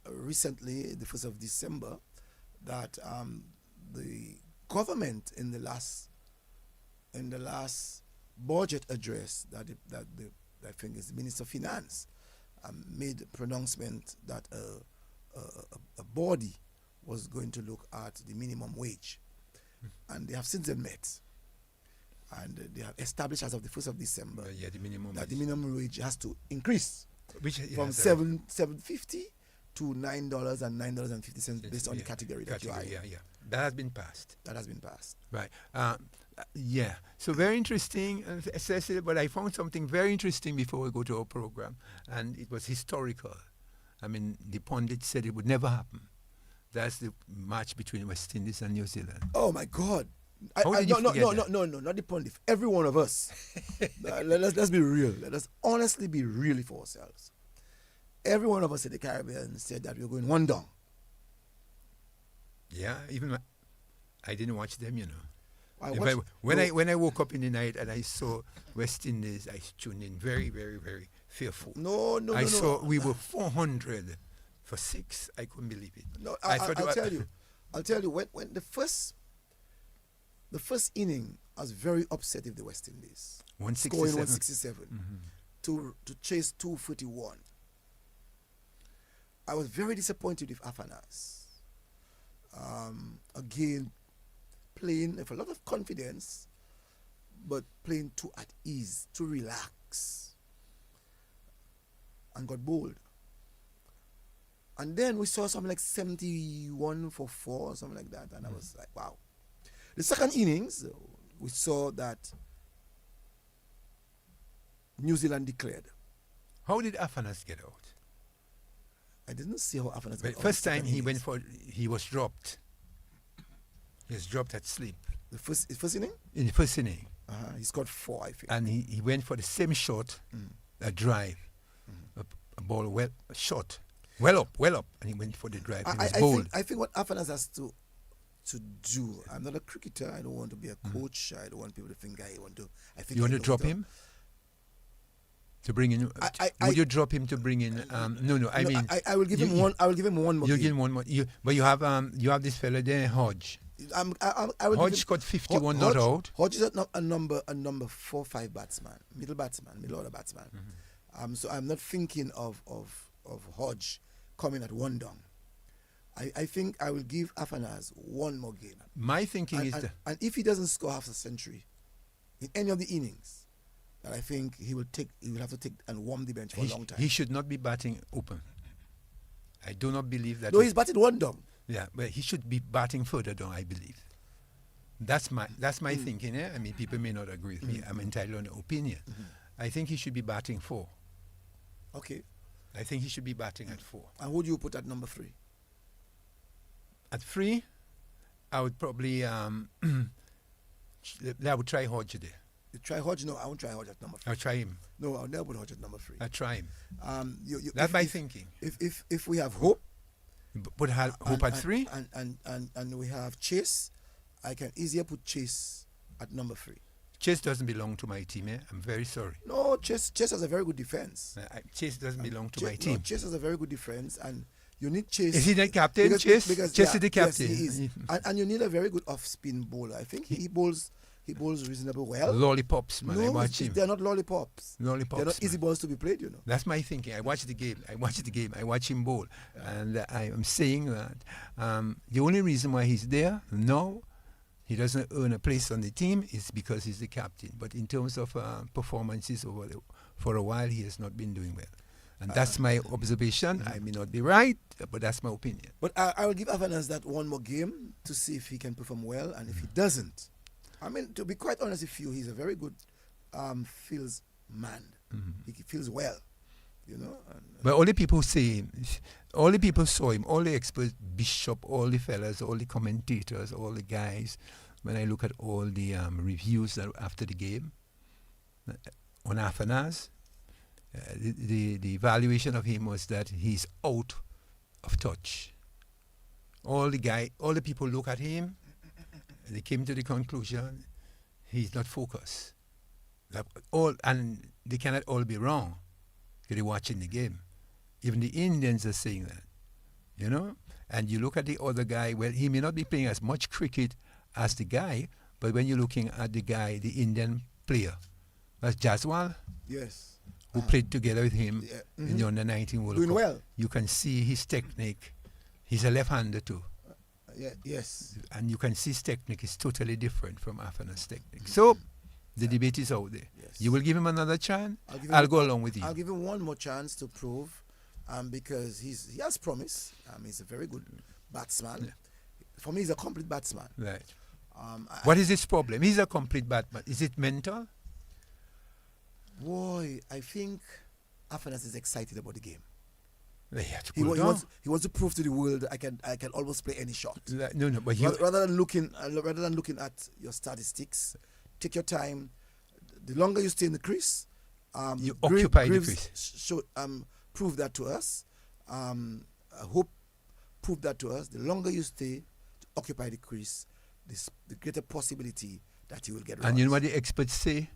recently, the 1st of December, that the government in the last budget address that I think is the Minister of Finance made a pronouncement that a body was going to look at the minimum wage, and they have since then met. And they have established as of the 1st of December The minimum that wage. the minimum wage has to increase from sorry. $7.50 to $9.50 based on the category that you are in. Yeah. That has been passed. That has been passed. Right. Yeah. So very interesting. But I found something very interesting before we go to our program, and it was historical. I mean, the pundit said it would never happen. That's the match between West Indies and New Zealand. Oh my God! How did you forget that? No, not the pundit. Every one of us. Let's be real. Let us honestly be real for ourselves. Every one of us in the Caribbean said that we were going one down. Yeah. Even I didn't watch them, you know. When When I woke up in the night and I saw West Indies, I tuned in very, very, very fearful. I saw we were 400 for 6. I couldn't believe it. No, thought I'll tell you when the first inning, I was very upset with the West Indies. 167. Scoring 167 to chase 241. I was very disappointed with Afanas. Again, playing with a lot of confidence, but playing too at ease, too relaxed, and got bold. And then we saw something like 71 for 4, something like that, and I was like, wow. The second innings, we saw that New Zealand declared. How did Afanas get out? I didn't see how Afanas got out. First the time second he innings. he was dropped. He was dropped at sleep The first inning? in the first inning, He scored 4, I think. and he went for the same shot, a drive, a ball well up, and he went for the drive. He was bold. I think what Afanas has to do. I'm not a cricketer. I don't want to be a coach. I don't want people to think I want to. I think You want I to know drop better. him? To bring in, would you drop him to bring in? No. I mean, I will give him one. I will give him one more. You game. give him one more. But you have this fella there, Hodge. I will give Hodge him, scored 51 not out. Hodge is a number 4-5 batsman, middle order batsman. So I'm not thinking of Hodge coming at one down. I think I will give Afanas one more game. My thinking is that and if he doesn't score half a century in any of the innings, then I think he will have to take and warm the bench for a long time. he should not be batting open. I do not believe that. No, he's batted one down. Yeah, but he should be batting further down, I believe. That's my thinking. I mean, people may not agree with me. I'm entitled to an opinion. I think he should be batting 4. Okay. I think he should be batting at 4. And who do you put at number 3? At 3, I would probably I would try Hodge there. You try Hodge? No, I won't try Hodge at number 3. I'll try him. No, I'll never put Hodge at number 3. I'll try him. If, That's my thinking. If we have Hope, Put Hope at 3? and we have Chase, I can easier put Chase at number 3. Chase doesn't belong to my team, eh? I'm very sorry. No, Chase has a very good defense. Chase doesn't belong to my team. No, Chase has a very good defense, and you need Chase. Is he the captain, Chase? Chase is the captain. Yes, he is. and you need a very good off-spin bowler. I think he bowls reasonably well. Lollipops, man. No, I watch him. They're not lollipops. Lollipops. They're not easy balls to be played, you know. That's my thinking. I watch the game. I watch him bowl. And I am saying that the only reason why he's there now, he doesn't earn a place on the team, is because he's the captain. But in terms of performances for a while, he has not been doing well. And that's my observation. I may not be right, but that's my opinion. But I will give Avanas that one more game to see if he can perform well. And if he doesn't, I mean, to be quite honest with you, he's a very good feels man. He feels well, you know. And, but all the people say, all the people saw him, all the experts, Bishop, all the fellas, all the commentators, all the guys, when I look at all the reviews that after the game on Afanas, the evaluation of him was that he's out of touch. All the people look at him, they came to the conclusion he's not focused. And they cannot all be wrong because they're watching the game. Even the Indians are saying that, you know. And you look at the other guy, well, he may not be playing as much cricket as the guy, but when you're looking at the guy, the Indian player, that's Jaswal. Yes. Who played together with him in the under-19 World Cup. Doing well. You can see his technique. He's a left-hander too. Yes. And you can see his technique is totally different from Afana's technique. So the debate is out there. Yes. You will give him another chance? I'll go along with you. I'll give him one more chance to prove, because he has promise. He's a very good batsman. Yeah. For me, he's a complete batsman. Right. What is his problem? He's a complete batsman. Is it mental? Boy, I think Afanas is excited about the game. He wants to prove to the world that I can almost play any shot. No, but rather than looking at your statistics, take your time. The longer you stay in the crease, you occupy the crease. Should prove that to us. Hope prove that to us. The longer you stay to occupy the crease, the greater possibility that you will get runs. And you know what the experts say?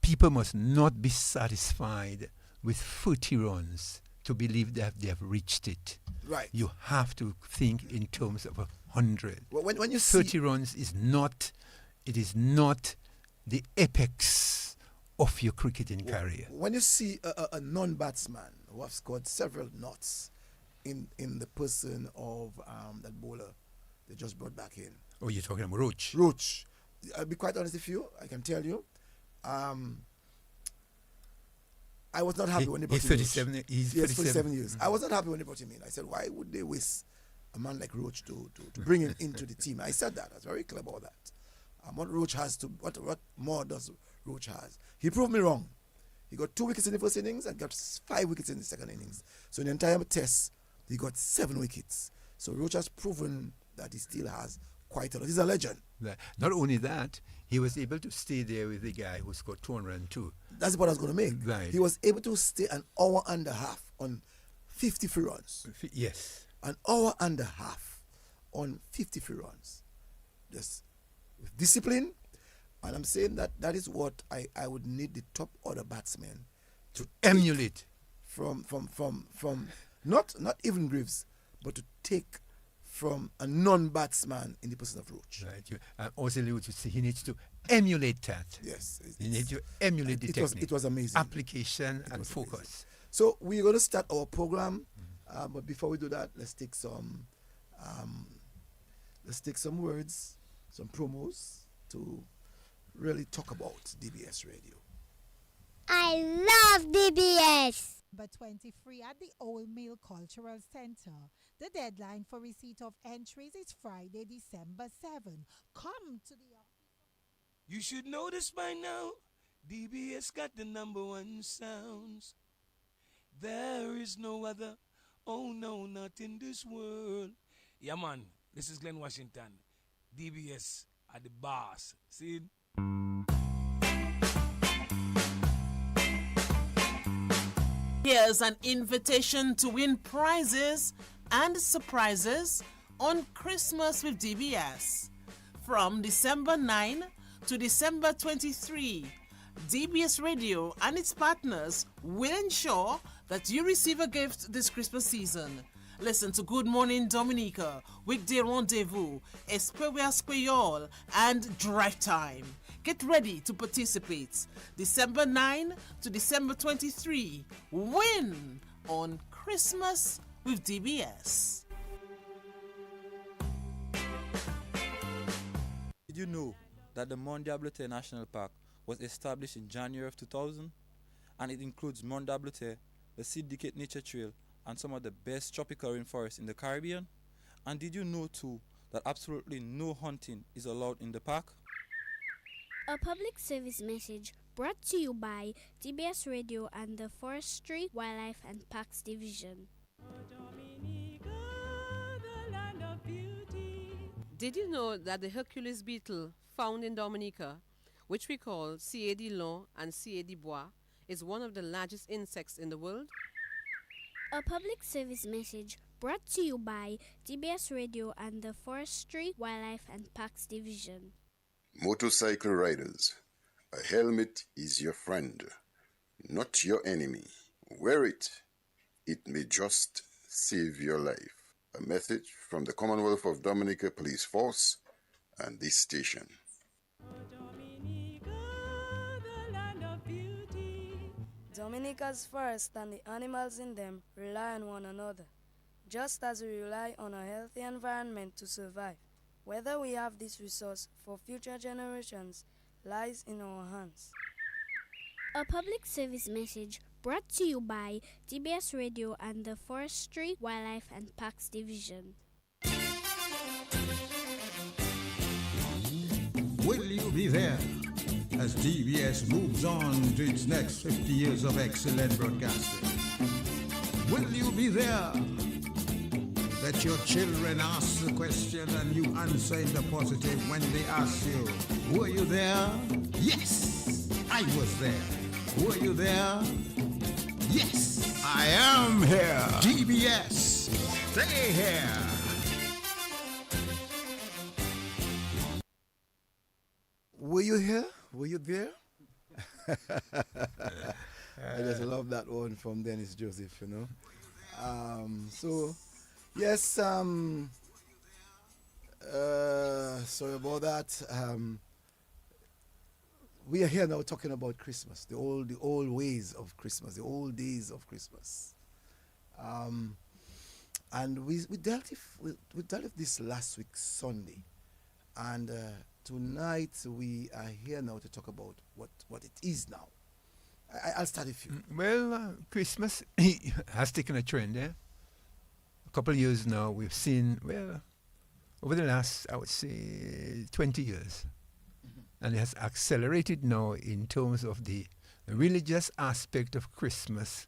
People must not be satisfied with 40 runs to believe that they have reached it. Right. You have to think in terms of 100. Well, when you 30 runs is not the apex of your cricketing career. When you see a non-batsman who has scored several knots in the person of that bowler they just brought back in. Oh, you're talking about Roach? Roach. I'll be quite honest with you. I can tell you. I was not happy when they brought him in. He's 37 years. I was not happy when they brought him in. I said, why would they waste a man like Roach to bring him into the team? I said that. I was very clear about that. What Roach has to, what more does Roach has? He proved me wrong. He got 2 wickets in the first innings and got 5 wickets in the second innings. So in the entire test, he got 7 wickets. So Roach has proven that he still has quite a lot. He's a legend. Not only that, he was able to stay there with the guy who scored 202. That's what I was going to make. Right. He was able to stay an hour and a half on 50 free runs. Yes. An hour and a half on 50 free runs. Just with discipline. And I'm saying that is what I would need the top order batsmen to emulate from not even Greaves, but to take from a non-batsman in the person of Roach. Right. Also, he needs to emulate that. Yes. He needs to emulate the technique. It was amazing. Application and focus. Amazing. So we're going to start our program, but before we do that, let's take some words, some promos to really talk about DBS Radio. I love DBS. Number 23 at the Old Mill Cultural Center. The deadline for receipt of entries is Friday, December 7. Come to the office. You should know this by now. DBS got the #1 sounds. There is no other. Oh no, not in this world. Yeah, man. This is Glenn Washington. DBS at the bars. See? Here's an invitation to win prizes and surprises on Christmas with DBS. From December 9 to December 23, DBS Radio and its partners will ensure that you receive a gift this Christmas season. Listen to Good Morning Dominica, Weekday Rendezvous, Esquire Squayol, and Drive Time. Get ready to participate. December 9 to December 23. Win on Christmas with DBS. Did you know that the Mont Diablotin National Park was established in January of 2000? And it includes Mont Diablotin, the Syndicate Nature Trail, and some of the best tropical rainforests in the Caribbean? And did you know too that absolutely no hunting is allowed in the park? A public service message brought to you by TBS Radio and the Forestry, Wildlife and Parks Division. Did you know that the Hercules beetle found in Dominica, which we call C.A.D. long and C.A.D. bois, is one of the largest insects in the world? A public service message brought to you by TBS Radio and the Forestry, Wildlife and Parks Division. Motorcycle riders, a helmet is your friend, not your enemy. Wear it. It may just save your life. A message from the Commonwealth of Dominica Police Force and this station. Dominica's forests and the animals in them rely on one another, just as we rely on a healthy environment to survive. Whether we have this resource for future generations lies in our hands. A public service message brought to you by TBS Radio and the Forestry, Wildlife and Parks Division. Will you be there as TBS moves on to its next 50 years of excellent broadcasting? Will you be there? Let your children ask the question and you answer in the positive when they ask you, were you there? Yes, I was there. Were you there? Yes, I am here. TBS, stay here. Were you here? Were you there? I just love that one from Dennis Joseph, you know. Yes, sorry about that. We are here now talking about Christmas, the old ways of Christmas, the old days of Christmas. And we dealt with this last week, Sunday. And tonight we are here now to talk about what it is now. I'll start with you. Well, Christmas has taken a trend, eh? A couple of years now, we've seen, well, over the last, I would say, 20 years. And it has accelerated now in terms of the religious aspect of Christmas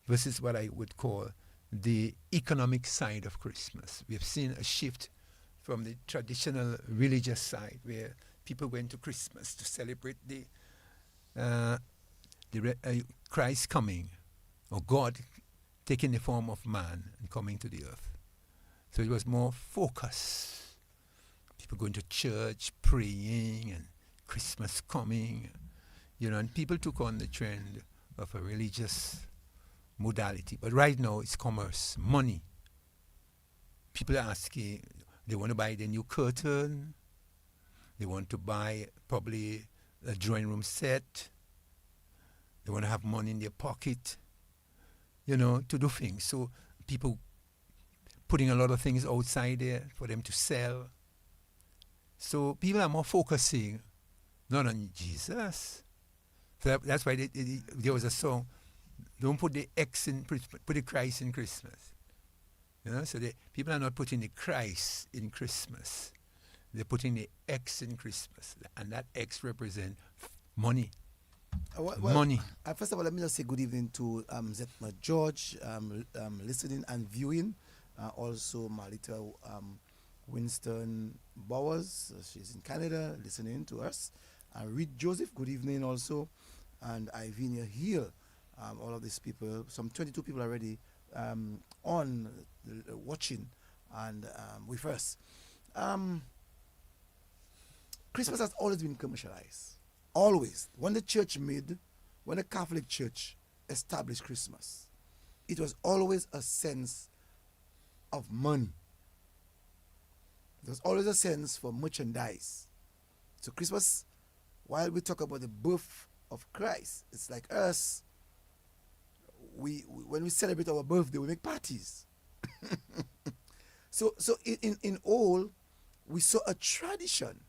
versus what I would call the economic side of Christmas. We have seen a shift from the traditional religious side, where people went to Christmas to celebrate the Christ coming, or God taking the form of man and coming to the earth. So it was more focus. People going to church, praying, and Christmas coming, you know, and people took on the trend of a religious modality. But right now it's commerce, money. People are asking, they want to buy the new curtain, they want to buy probably a drawing room set, they want to have money in their pocket, you know, to do things. So people putting a lot of things outside there for them to sell. So people are more focusing not on Jesus. So that's why there was a song, don't put the X in, put the Christ in Christmas. You know, so people are not putting the Christ in Christmas. They're putting the X in Christmas. And that X represents money. Money. First of all, let me just say good evening to Zetma George, listening and viewing. Also Malita Winston Bowers, she's in Canada listening to us. Reed Joseph, good evening also. And Ivinia Hill, all of these people, some 22 people already on watching and with us. Christmas has always been commercialized. Always. When the Catholic Church established Christmas, it was always a sense of money. There's always a sense for merchandise. So Christmas, while we talk about the birth of Christ, it's like us. When we celebrate our birthday, we make parties. So in all, we saw a tradition.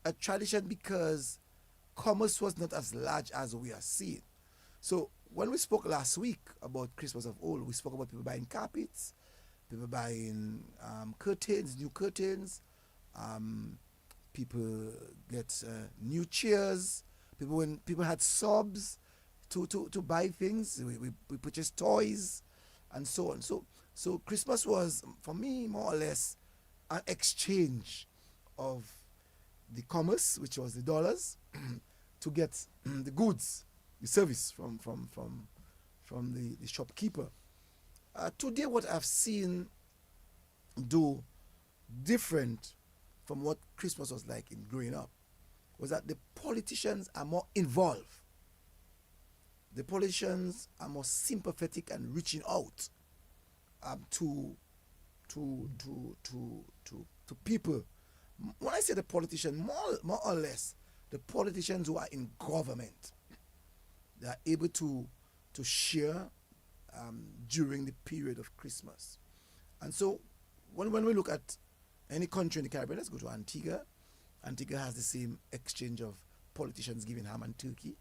A tradition because commerce was not as large as we are seeing. So when we spoke last week about Christmas of old, we spoke about people buying carpets, people buying curtains, new curtains. People get new chairs. When people had subs to buy things, we purchased toys and so on. So Christmas was, for me, more or less an exchange of the commerce, which was the dollars, to get the goods, the service from the shopkeeper. Today, what I've seen do different from what Christmas was like in growing up was that the politicians are more involved. The politicians are more sympathetic and reaching out to people. When I say the politician, more or less, the politicians who are in government, they are able to share during the period of Christmas. And so when we look at any country in the Caribbean, let's go to Antigua. Antigua has the same exchange of politicians giving ham and turkey.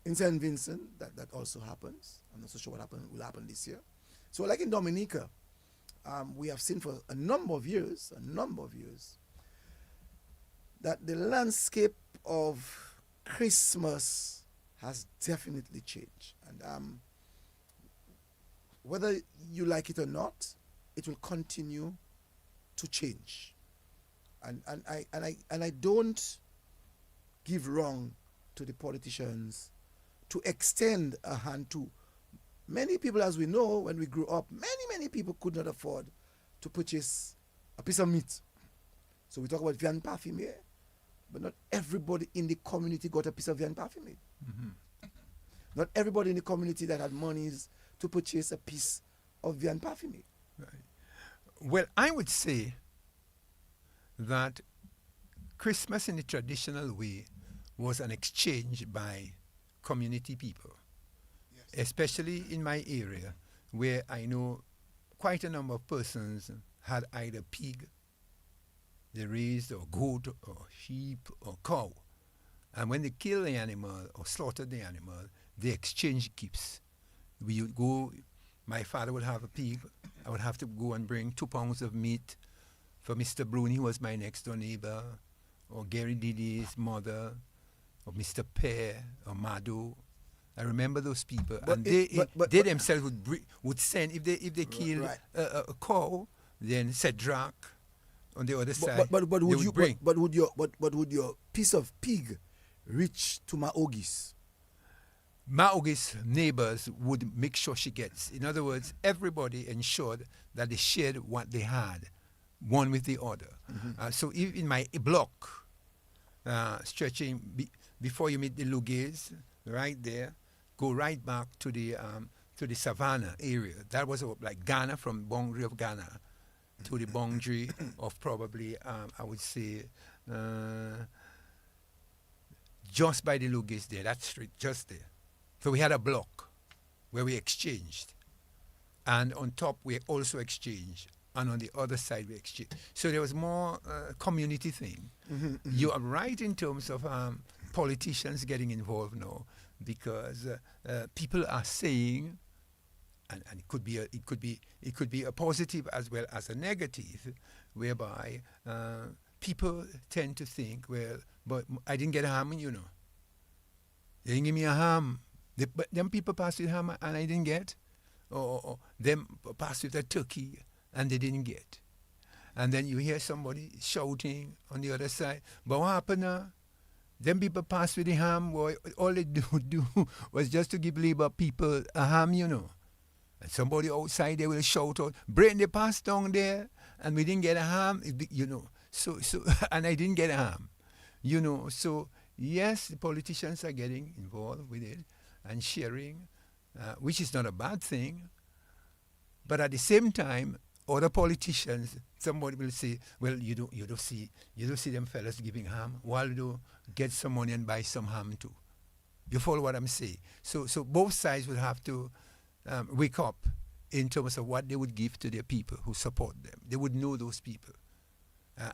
In St. Vincent, that also happens. I'm not so sure what will happen this year. So like in Dominica, we have seen for a number of years, that the landscape of Christmas has definitely changed. And whether you like it or not, it will continue to change. And I don't give wrong to the politicians to extend a hand to many people. As we know, when we grew up, many people could not afford to purchase a piece of meat. So we talk about viande parfumée, but not everybody in the community got a piece of viande parfumée. Mm-hmm. Not everybody in the community that had monies to purchase a piece of viande parfumée. Right. Well, I would say that Christmas in the traditional way was an exchange by community people, yes. Especially in my area, where I know quite a number of persons had either pig, they raised, or goat, or sheep, or cow. And when they kill the animal or slaughter the animal, they exchange gifts. We would go, my father would have a pig, I would have to go and bring 2 pounds of meat for Mr. Bruni, who was my next door neighbor, or Gary Didi's mother, or Mr. Pear, or Mado. I remember those people, and they themselves would send, if they killed a cow, then Cedric on the other side. But would your piece of pig reach to Maogis? Maogis neighbors would make sure she gets. In other words, everybody ensured that they shared what they had, one with the other. Mm-hmm. So if in my block, stretching before you meet the Lugays, right there, go right back to the savannah area. That was like Ghana, from boundary of Ghana to the boundary of probably, I would say, just by the Lugays there, that street, just there. So we had a block where we exchanged. And on top, we also exchanged. And on the other side, we exchanged. So there was more community thing. Mm-hmm, mm-hmm. You are right in terms of politicians getting involved now, because people are saying, and it could be a positive as well as a negative, whereby people tend to think, well, but I didn't get a ham, you know. They didn't give me a ham. But them people passed with ham and I didn't get. or them pass with a turkey and they didn't get. And then you hear somebody shouting on the other side, but what happened now? Them people pass with the ham, boy, all they do was just to give Labour people a ham, you know. And somebody outside they will shout out, bring the pass down there, and we didn't get a ham, you know. So and I didn't get a ham, you know. So yes, the politicians are getting involved with it and sharing, which is not a bad thing. But at the same time, other politicians, somebody will say, well, you don't see them fellas giving ham. Waldo, get some money and buy some ham too. You follow what I'm saying? So both sides will have to wake up in terms of what they would give to their people who support them. They would know those people.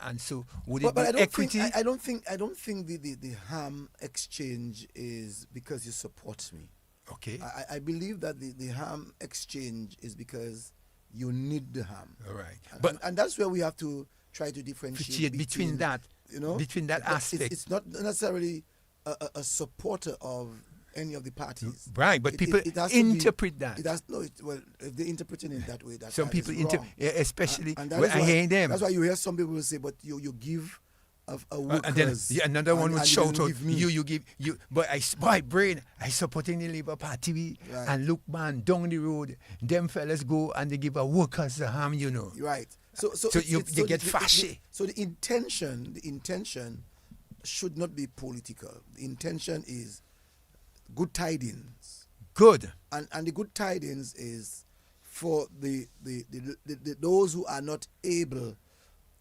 And so would it be equity? I don't think the ham exchange is because you support me. Okay. I believe that the ham exchange is because you need the ham. All right. And that's where we have to try to differentiate between that, between that aspect. It's not necessarily a supporter of any of the parties. Right, but people interpret that. Well, if they're interpreting it that way, that's some people especially and I hear them. That's why you hear some people will say, but you give a workers. And then another one would shout out, you give. But my brain, I supporting the Labour Party, right. And look, man, down the road, them fellas go and they give a workers a ham, you know. Right. So you get fashy. So the intention should not be political. The intention is good tidings. Good. And the good tidings is for the those who are not able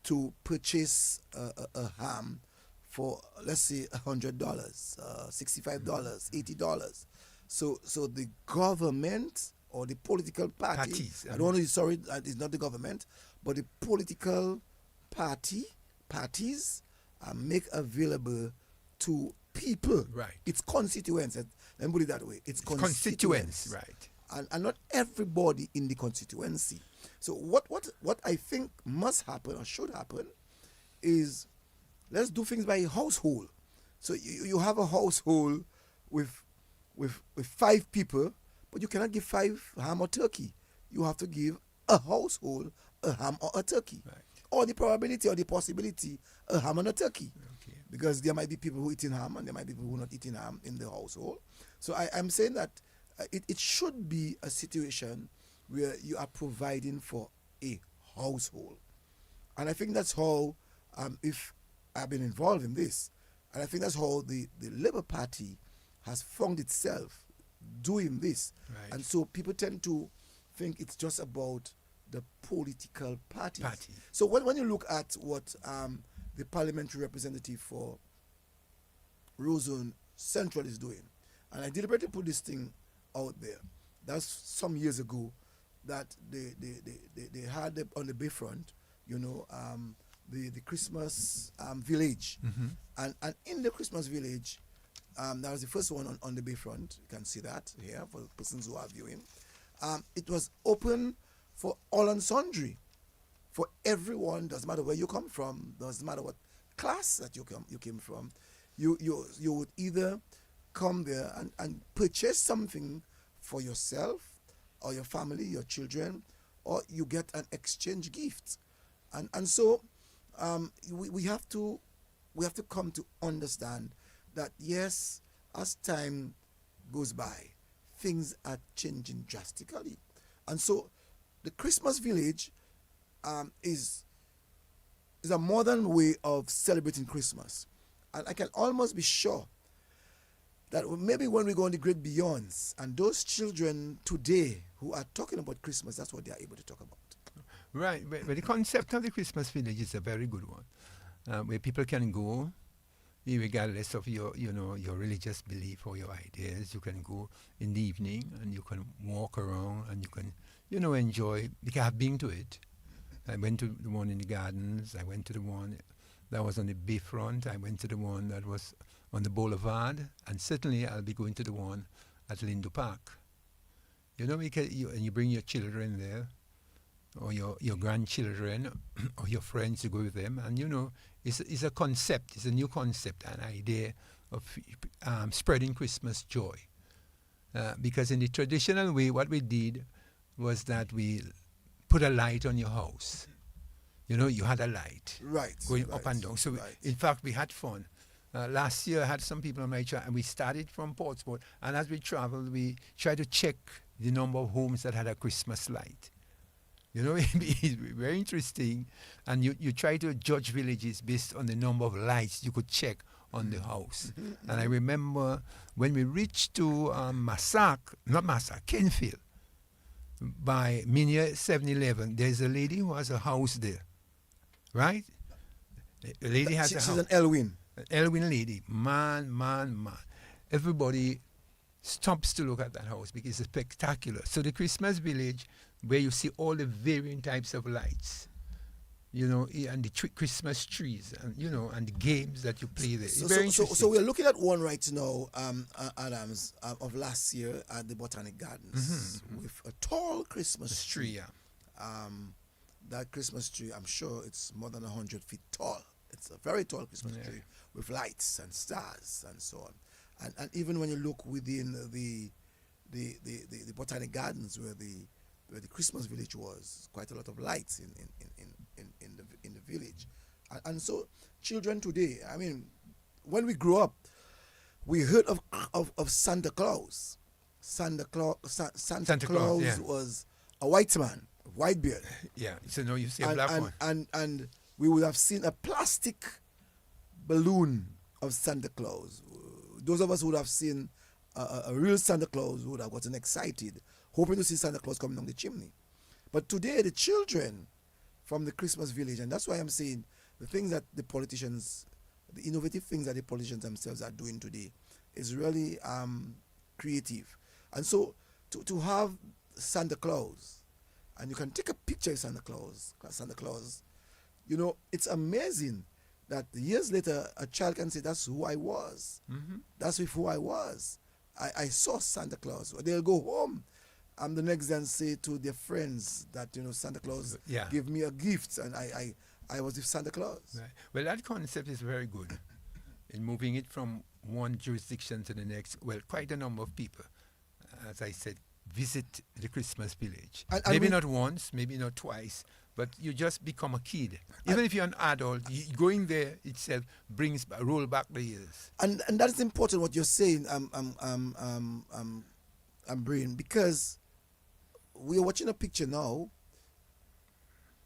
to purchase a ham for, let's say, $100, $65, $80. So the government or the political parties, I don't want to be sorry, it's not the government, but the political parties make available to people. Right. It's constituents. Let me put it that way. It's constituents. Right. And not everybody in the constituency. So what I think must happen or should happen is, let's do things by household. So you have a household with 5 people, but you cannot give 5 ham or turkey. You have to give a household a ham or a turkey. Right. Or the probability or the possibility a ham and a turkey. Okay. Because there might be people who eating ham and there might be people who not eating ham in the household. So I'm saying that it should be a situation where you are providing for a household. And I think that's how, if I've been involved in this, and I think that's how the Labour Party has found itself doing this. Right. And so people tend to think it's just about the political parties. So when you look at what the parliamentary representative for Rose Central is doing, and I deliberately put this thing out there, that's some years ago, that they had on the Bayfront, the Christmas village. Mm-hmm. And in the Christmas village, that was the first one on the Bayfront. You can see that here for persons who are viewing. It was open for all and sundry, for everyone. Doesn't matter where you come from, doesn't matter what class that you came from. You would either come there and purchase something for yourself or your family, your children, or you get an exchange gift. And so we have to come to understand that, yes, as time goes by, things are changing drastically. And so the Christmas village is a modern way of celebrating Christmas. And I can almost be sure that maybe when we go on the great beyonds, and those children today who are talking about Christmas, that's what they are able to talk about. Right, but the concept of the Christmas village is a very good one, where people can go, regardless of your religious belief or your ideas. You can go in the evening and you can walk around and you can, enjoy, because I've been to it. I went to the one in the gardens, I went to the one that was on the bayfront, I went to the one that was on the boulevard, and certainly I'll be going to the one at Lindo Park. Because you bring your children there, or your grandchildren, or your friends to go with them, and it's a concept, it's a new concept, an idea of spreading Christmas joy. Because in the traditional way, what we did, was that we put a light on your house. You know, you had a light going up and down. So, in fact, we had fun. Last year, I had some people on my track, and we started from Portsmouth. And as we traveled, we tried to check the number of homes that had a Christmas light. You know, it's very interesting. And you try to judge villages based on the number of lights you could check on the house. And I remember when we reached to Kenfield, by Minia 7-Eleven, there's a lady who has a house there, right? The lady has a house. She's an Elwin. Elwin lady, man. Everybody stops to look at that house because it's spectacular. So the Christmas village, where you see all the varying types of lights, you know, and the Christmas trees, and you know, and the games that you play there. So we're looking at one right now, Adams, of last year at the Botanic Gardens with a tall Christmas tree. That Christmas tree, I'm sure it's more than 100 feet tall. It's a very tall Christmas tree with lights and stars and so on. And even when you look within the Botanic Gardens where the Christmas village was, quite a lot of lights in the village. And so children today, I mean, when we grew up, we heard of Santa Claus. Santa Claus was a white man, white beard. Yeah, so now you see a black one. And we would have seen a plastic balloon of Santa Claus. Those of us who would have seen a real Santa Claus would have gotten excited, hoping to see Santa Claus coming down the chimney. But today, the children from the Christmas village, and that's why I'm saying the things that the politicians, the innovative things that the politicians themselves are doing today is really creative. And so to have Santa Claus, and you can take a picture of Santa Claus, you know, it's amazing that years later a child can say, that's who I was. That's with who I was. I saw Santa Claus. They'll go home and the next day and say to their friends that, you know, Santa Claus gave me a gift and I was with Santa Claus. Right. Well, that concept is very good in moving it from one jurisdiction to the next. Well, quite a number of people, as I said, visit the Christmas village. And maybe not once, maybe not twice, but you just become a kid. Even if you're an adult, going there itself roll back the years. And that is important what you're saying, Brian, because we are watching a picture now.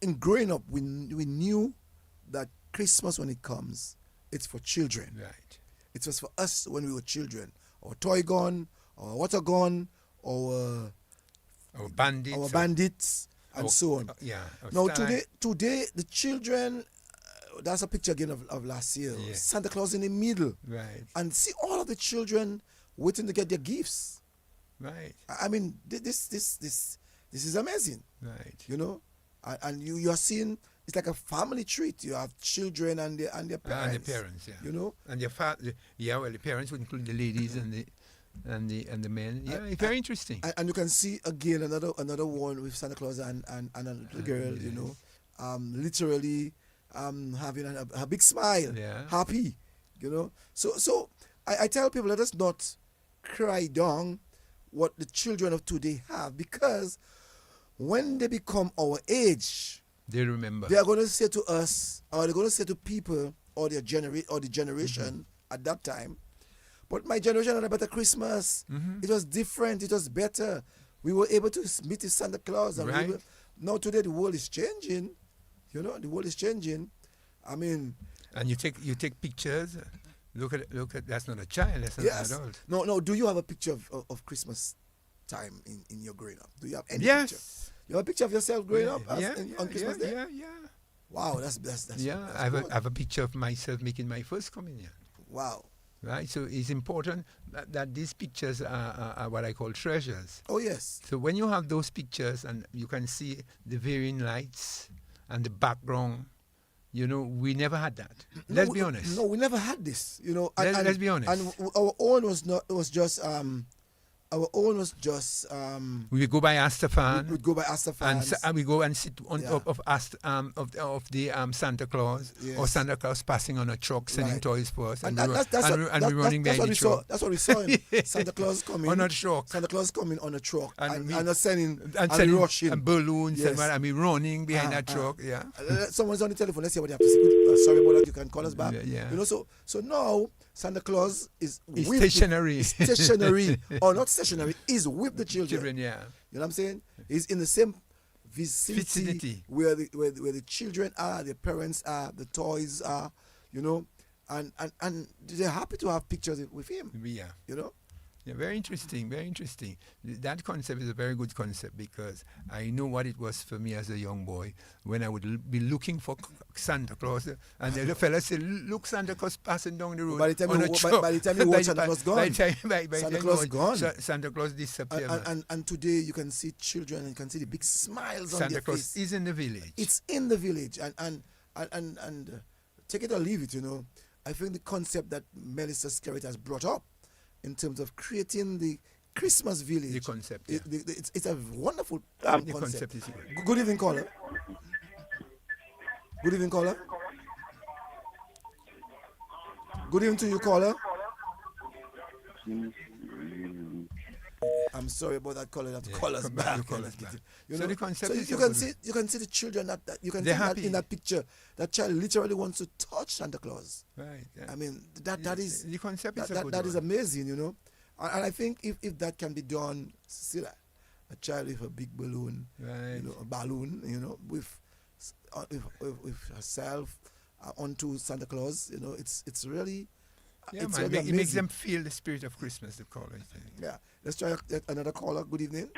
In growing up, we knew that Christmas, when it comes, it's for children. Right. It was for us when we were children. Our toy gun, our water gun, our bandits, and so on. Now today the children, that's a picture again of last year. Yeah. Santa Claus in the middle. Right. And see all of the children waiting to get their gifts. Right. I mean, this is amazing. Right. You know, and you are seeing it's like a family treat. You have children and their parents. And the parents, yeah. You know, and their the parents would include the ladies and the men. Yeah, it's very interesting. And you can see again another one with Santa Claus and a little girl. You know, literally having a big smile, happy. You know, so I tell people, let us not cry down what the children of today have, because when they become our age, they remember. They are going to say to us, or they're going to say to people, or the generation at that time, but my generation had a better Christmas. It was different. It was better. We were able to meet Santa Claus. And now today the world is changing. You know, the world is changing. I mean, and you take pictures. Look at that's not a child. That's not an adult. No. Do you have a picture of Christmas time in your growing up? Do you have any picture? You have a picture of yourself growing up on Christmas Day? Yeah. Wow, that's I have a picture of myself making my first communion. Wow. Right, so it's important that these pictures are what I call treasures. Oh, yes. So when you have those pictures and you can see the varying lights and the background, you know, we never had that. Let's be honest. No, we never had this. You know, let's be honest. And our own was just our own was just we go by Astafan. we'd go by Astafan. And we go and sit on Yeah. top of the Santa Claus, or Yes. Santa Claus passing on a truck selling Right. toys for us, And and, we're running that's behind what the we saw. truck. That's what we saw. In Santa Claus coming On a truck. Santa Claus coming on a truck And we- and us sending and and selling rushing and balloons Yes. and we running behind that Uh-huh. truck. Yeah. Someone's on the telephone. Let's see what you have to say. Sorry about that. You can call us back. Yeah. You know, so now Santa Claus is It's with stationary. stationary or not stationary. Is with the children. Children, yeah. You know what I'm saying? He's in the same vicinity, Vicinity. where the children are, the parents are, the toys are. You know, and they're happy to have pictures with him. Yeah. You know. Yeah, very interesting, very interesting. That concept is a very good concept because I know what it was for me as a young boy when I would be looking for Santa Claus, and the fella said, "Look, Santa Claus passing down the road." By the time on you a wa- truck." by the time you watch Santa Claus gone. By Santa Santa Claus gone. Santa Claus disappeared. And today you can see children and you can see the big smiles on Santa their Claus face. is in the village. It's in the village, and take it or leave it. You know, I think the concept that Melissa Skerritt has brought up in terms of creating the Christmas village. The concept, yeah. It's a wonderful the concept. concept is good. Good evening, caller. Good evening, caller. Good evening to you, caller. I'm sorry about that caller. That call us come back, back. you call us back. You So know? the concept So is you a can good see one. you can see the children that you can They're see that happy. in that picture. That child literally wants to touch Santa Claus. Right. Yeah. I mean that is the concept is a good that is one. amazing, you know. And I think if that can be done, see that a child with a big balloon, Right. you know, a balloon, you know, with herself onto Santa Claus, you know, it's really Yeah, it's man. really It makes amazing. them feel the spirit of Christmas, the call it. Yeah. Let's try another caller. Good evening.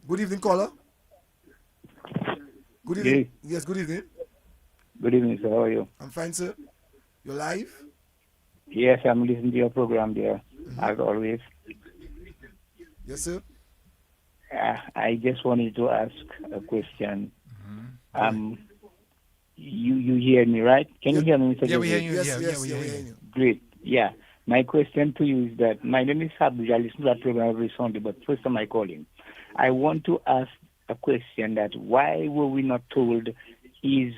Good evening, caller. Good evening. Yes, good evening. Good evening, sir. How are you? I'm fine, sir. You're live? Yes, I'm listening to your program there, as always. Yes, sir. I just wanted to ask a question. You hear me, right? Can you hear me, Mr. Yeah, we hear Joseph? you. Yes, yeah, yes, we yeah, hear we you. hear you. Great. Yeah. My question to you is that my name is Habib. I listen to that program every Sunday, but first time I call in. I want to ask a question that why were we not told is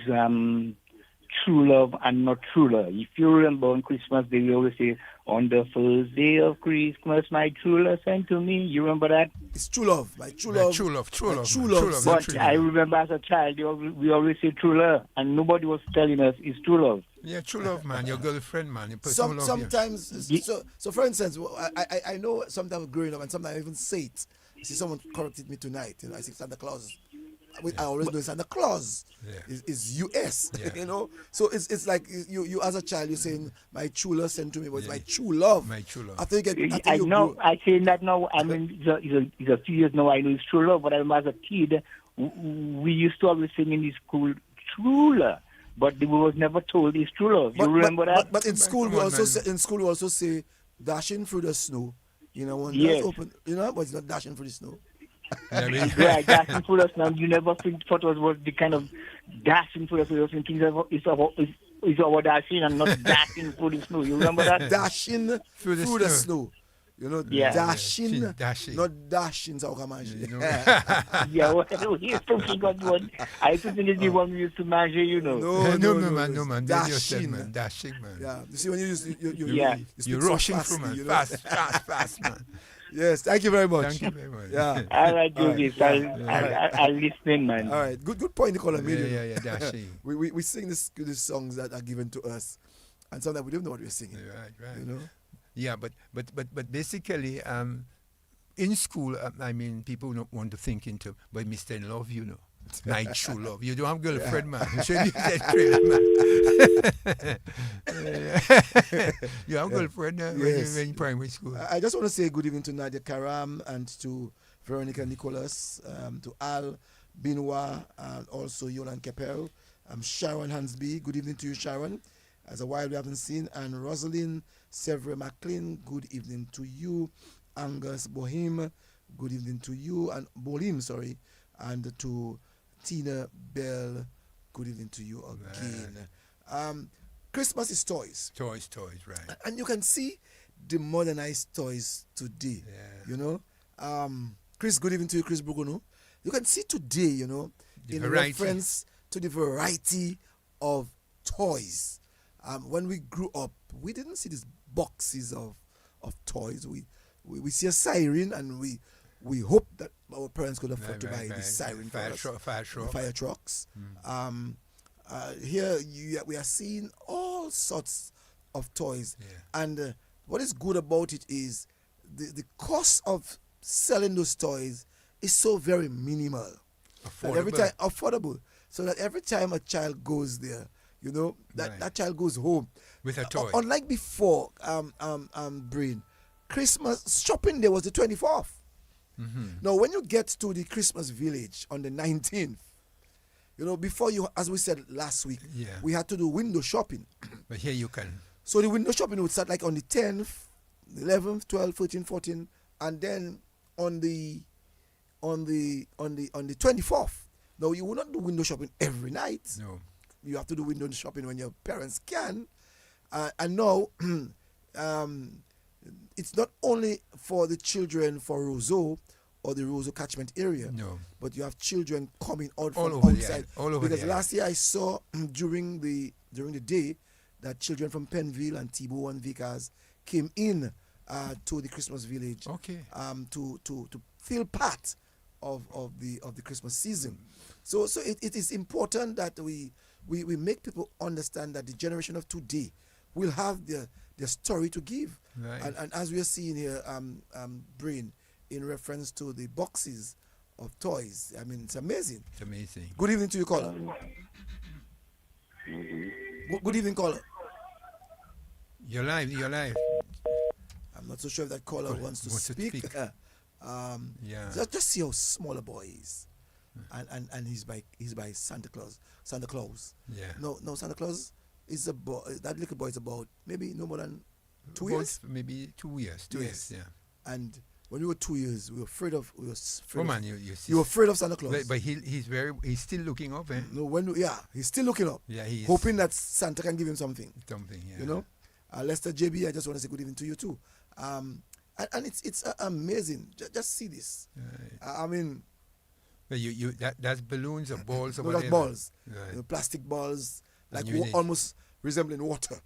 true love and not true love? If you remember on Christmas Day, we always say, on the first day of Christmas, my true love sent to me. You remember that? It's true love. My true Right, love. true love, true my love, true man, love. true love. sent But true I love. remember as a child, we always say true love, and nobody was telling us it's true love. Yeah, true love, man. Your girlfriend, man. Your person who love you. Sometimes, so for instance, I know sometimes growing up, and sometimes I even say it. See, someone corrected me tonight. You know, I say Santa Claus. I always know Santa Claus Yeah. is US. Yeah. You know, so it's like you as a child, you're saying my true love sent to me, but it's my true love. My true love. After you get, after I you know. grow- I say that now. I mean, it's a few years now. I know it's true love. But I remember as a kid, we used to always sing in the school true love, but we was never told it's true love. You remember that? But in school we Come on, also man. say dashing through the snow. You know, when Yes. that's open, you know, but it's not dashing through the snow. Yeah, we- Right, dashing through the snow. You never thought it was the kind of dashing through the snow. You're thinking it's about dashing and not dashing through the snow. You remember that? Dashing Through through the the snow. snow. You know, Yeah. dashing, Yeah, dashing. not dashing. So come on, You know? Yeah, well, we used to think of one. I used to think it's the one we used to measure, you know. no, man, it's no, man. They just said, Dashing. man. Dashing, man. Yeah, you see when you use you Yeah. speak You're so rushing fastly, through, man. you know? Fast, man. Yes, thank you very much. Thank you very much. Yeah. All right, All right. Joseph. Yeah. I'll listen, man. All right, good point, Nicola. Yeah, dashing. we sing these songs that are given to us, and sometimes we don't know what we're singing. Right. You know. Yeah, but basically, in school, I mean, people don't want to think into, but Mr. In Love, you know. My true love. You don't have girlfriend, man. You should use that trailer, man. You have girlfriend when Yes. you're in primary school. I just want to say good evening to Nadia Karam and to Veronica Nicholas, to Al Binois, and also Yolan Keppel, Sharon Hansby. Good evening to you, Sharon. As a while we haven't seen, and Rosalind Sevre McLean. Good evening to you, Angus Bohim. Good evening to you, and Bohim, sorry, and to Tina Bell. Good evening to you again. Christmas is toys. Toys, right. And you can see the modernized toys today. Yeah. You know, Chris, good evening to you, Chris Brugono. You can see today, you know, The in variety. reference to the variety of toys. When we grew up, we didn't see these boxes of toys. We see a siren, and we hope that our parents could afford to buy the siren for us. Fire trucks. Here we are seeing all sorts of toys, and what is good about it is the cost of selling those toys is so very minimal. Affordable, so that every time a child goes there, you know, that child goes home with a toy. Unlike before, Brain, Christmas shopping day was the 24th. Now, when you get to the Christmas village on the 19th, you know, before you, as we said last week, we had to do window shopping. But here you can. So the window shopping would start like on the 10th, 11th, 12th, 13th, 14th, and then on the 24th. Now, you will not do window shopping every night. No. You have to do window shopping when your parents can. And now, it's not only for the children for Roseau or the Roseau catchment area, but you have children coming out from outside. Because last year I saw during the day that children from Penville and Thibault and Vickers came in to the Christmas village to feel part of the Christmas season. So it is important that we make people understand that the generation of today will have their story to give. Right. And as we are seeing here, Brain, in reference to the boxes of toys, I mean, it's amazing. It's amazing. Good evening to you, caller. Good evening, caller. You're live. I'm not so sure if that caller wants to speak. Just see how small a boy is. And he's by Santa Claus. Yeah. No, Santa Claus is a boy. That little boy is about maybe no more than 2 years. Maybe 2 years. 2 years. Yeah. And when we were 2 years, we were afraid of. You see. You were afraid of Santa Claus. But he's still looking up. Eh? No, he's still looking up. Yeah, he's hoping that Santa can give him something. Yeah. You know, Lester JB, I just want to say good evening to you too. And it's amazing. Just see this. Right. I mean. But that's balloons or balls or no, whatever. That's balls. Right. You know, plastic balls, like almost resembling water.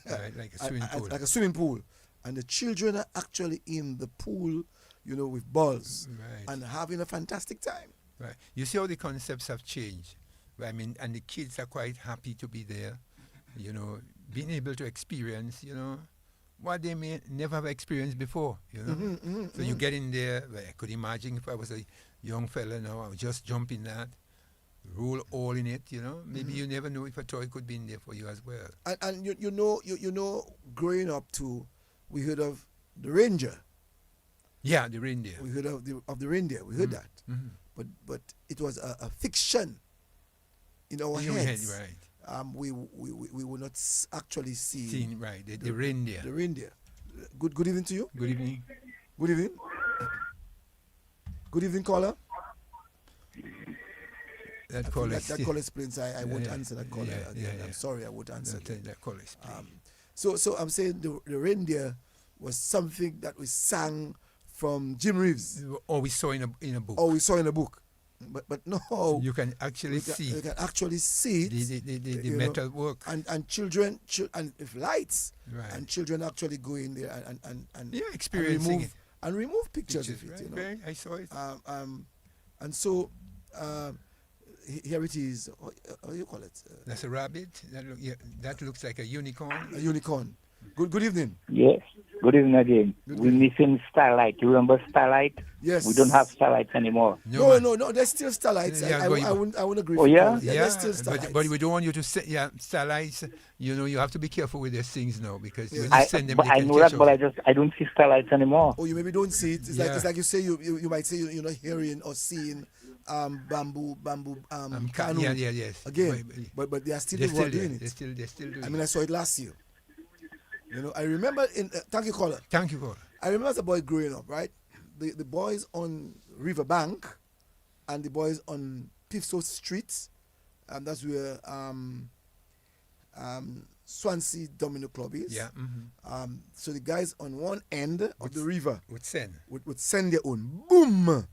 Right, like a swimming pool. Like a swimming pool. And the children are actually in the pool, you know, with balls and having a fantastic time. Right. You see how the concepts have changed. I mean, and the kids are quite happy to be there, you know, being able to experience, you know, what they may never have experienced before, you know. So you get in there, I could imagine if I was a young fella now, I would just jump in that, roll all in it, you know. Maybe you never know if a toy could be in there for you as well. And you know, growing up too, we heard of the Ranger. Yeah, the reindeer. We heard of the reindeer. We heard that. But it was a fiction in our heads. Right. We will not actually see the reindeer. The reindeer. Good evening to you. Good evening. Good evening. Good evening, caller. That caller explains I won't answer that caller again. I'm sorry, I won't answer. That caller So I'm saying the reindeer was something that we sang from Jim Reeves. Or we saw in a book. Or we saw in a book. But no. You can actually see. You can actually see it. The metal work. And children and with lights. Right. And children actually go in there and experiencing and remove pictures of it. Right, you know? right. I saw it. And so here it is. How do you call it? That's a rabbit. That looks like a unicorn. A unicorn. Good evening. Yes. Good evening again. We're missing Starlight. You remember Starlight? Yes. We don't have Starlights anymore. No. There's still Starlights. I wouldn't agree. Oh, yeah? There's still Starlights. But we don't want you to say, Starlights, you know, you have to be careful with these things now because when you send them, I know that, but I don't see Starlights anymore. Oh, you maybe don't see it. It's like you say you might say you're not hearing or seeing bamboo canoe. Yes. Again, but they are still doing it. They're still doing it. I mean, I saw it last year. You know, I remember thank you, caller. Thank you, caller. I remember as a boy growing up, right? The boys on Riverbank and the boys on Pifso Street, and that's where Swansea Domino Club is. Yeah. So the guys on one end of the river would send their own. Boom!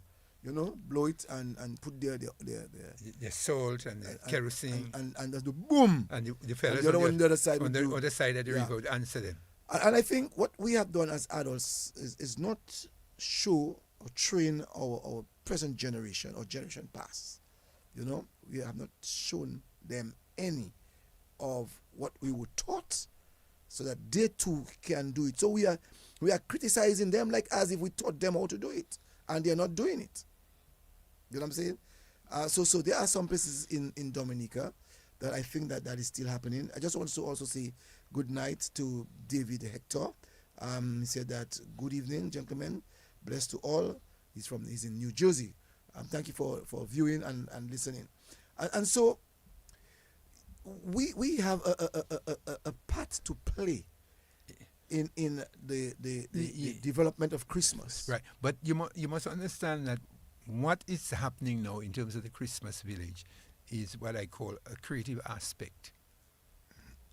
Blow it and put their the salt and the kerosene. And the boom! And the fellas on the other side. On the other side of the river would answer them. And I think what we have done as adults is not show or train our present generation or generation past. We have not shown them any of what we were taught so that they too can do it. So we are criticizing them like as if we taught them how to do it, and they're not doing it. You know what I'm saying? So there are some places in Dominica that I think that is still happening. I just want to also say good night to David Hector. He said that, good evening, gentlemen. Blessed to all. He's in New Jersey. Thank you for viewing and listening. And so we have a part to play in the development of Christmas. Right. But you must understand that what is happening now in terms of the Christmas village is what I call a creative aspect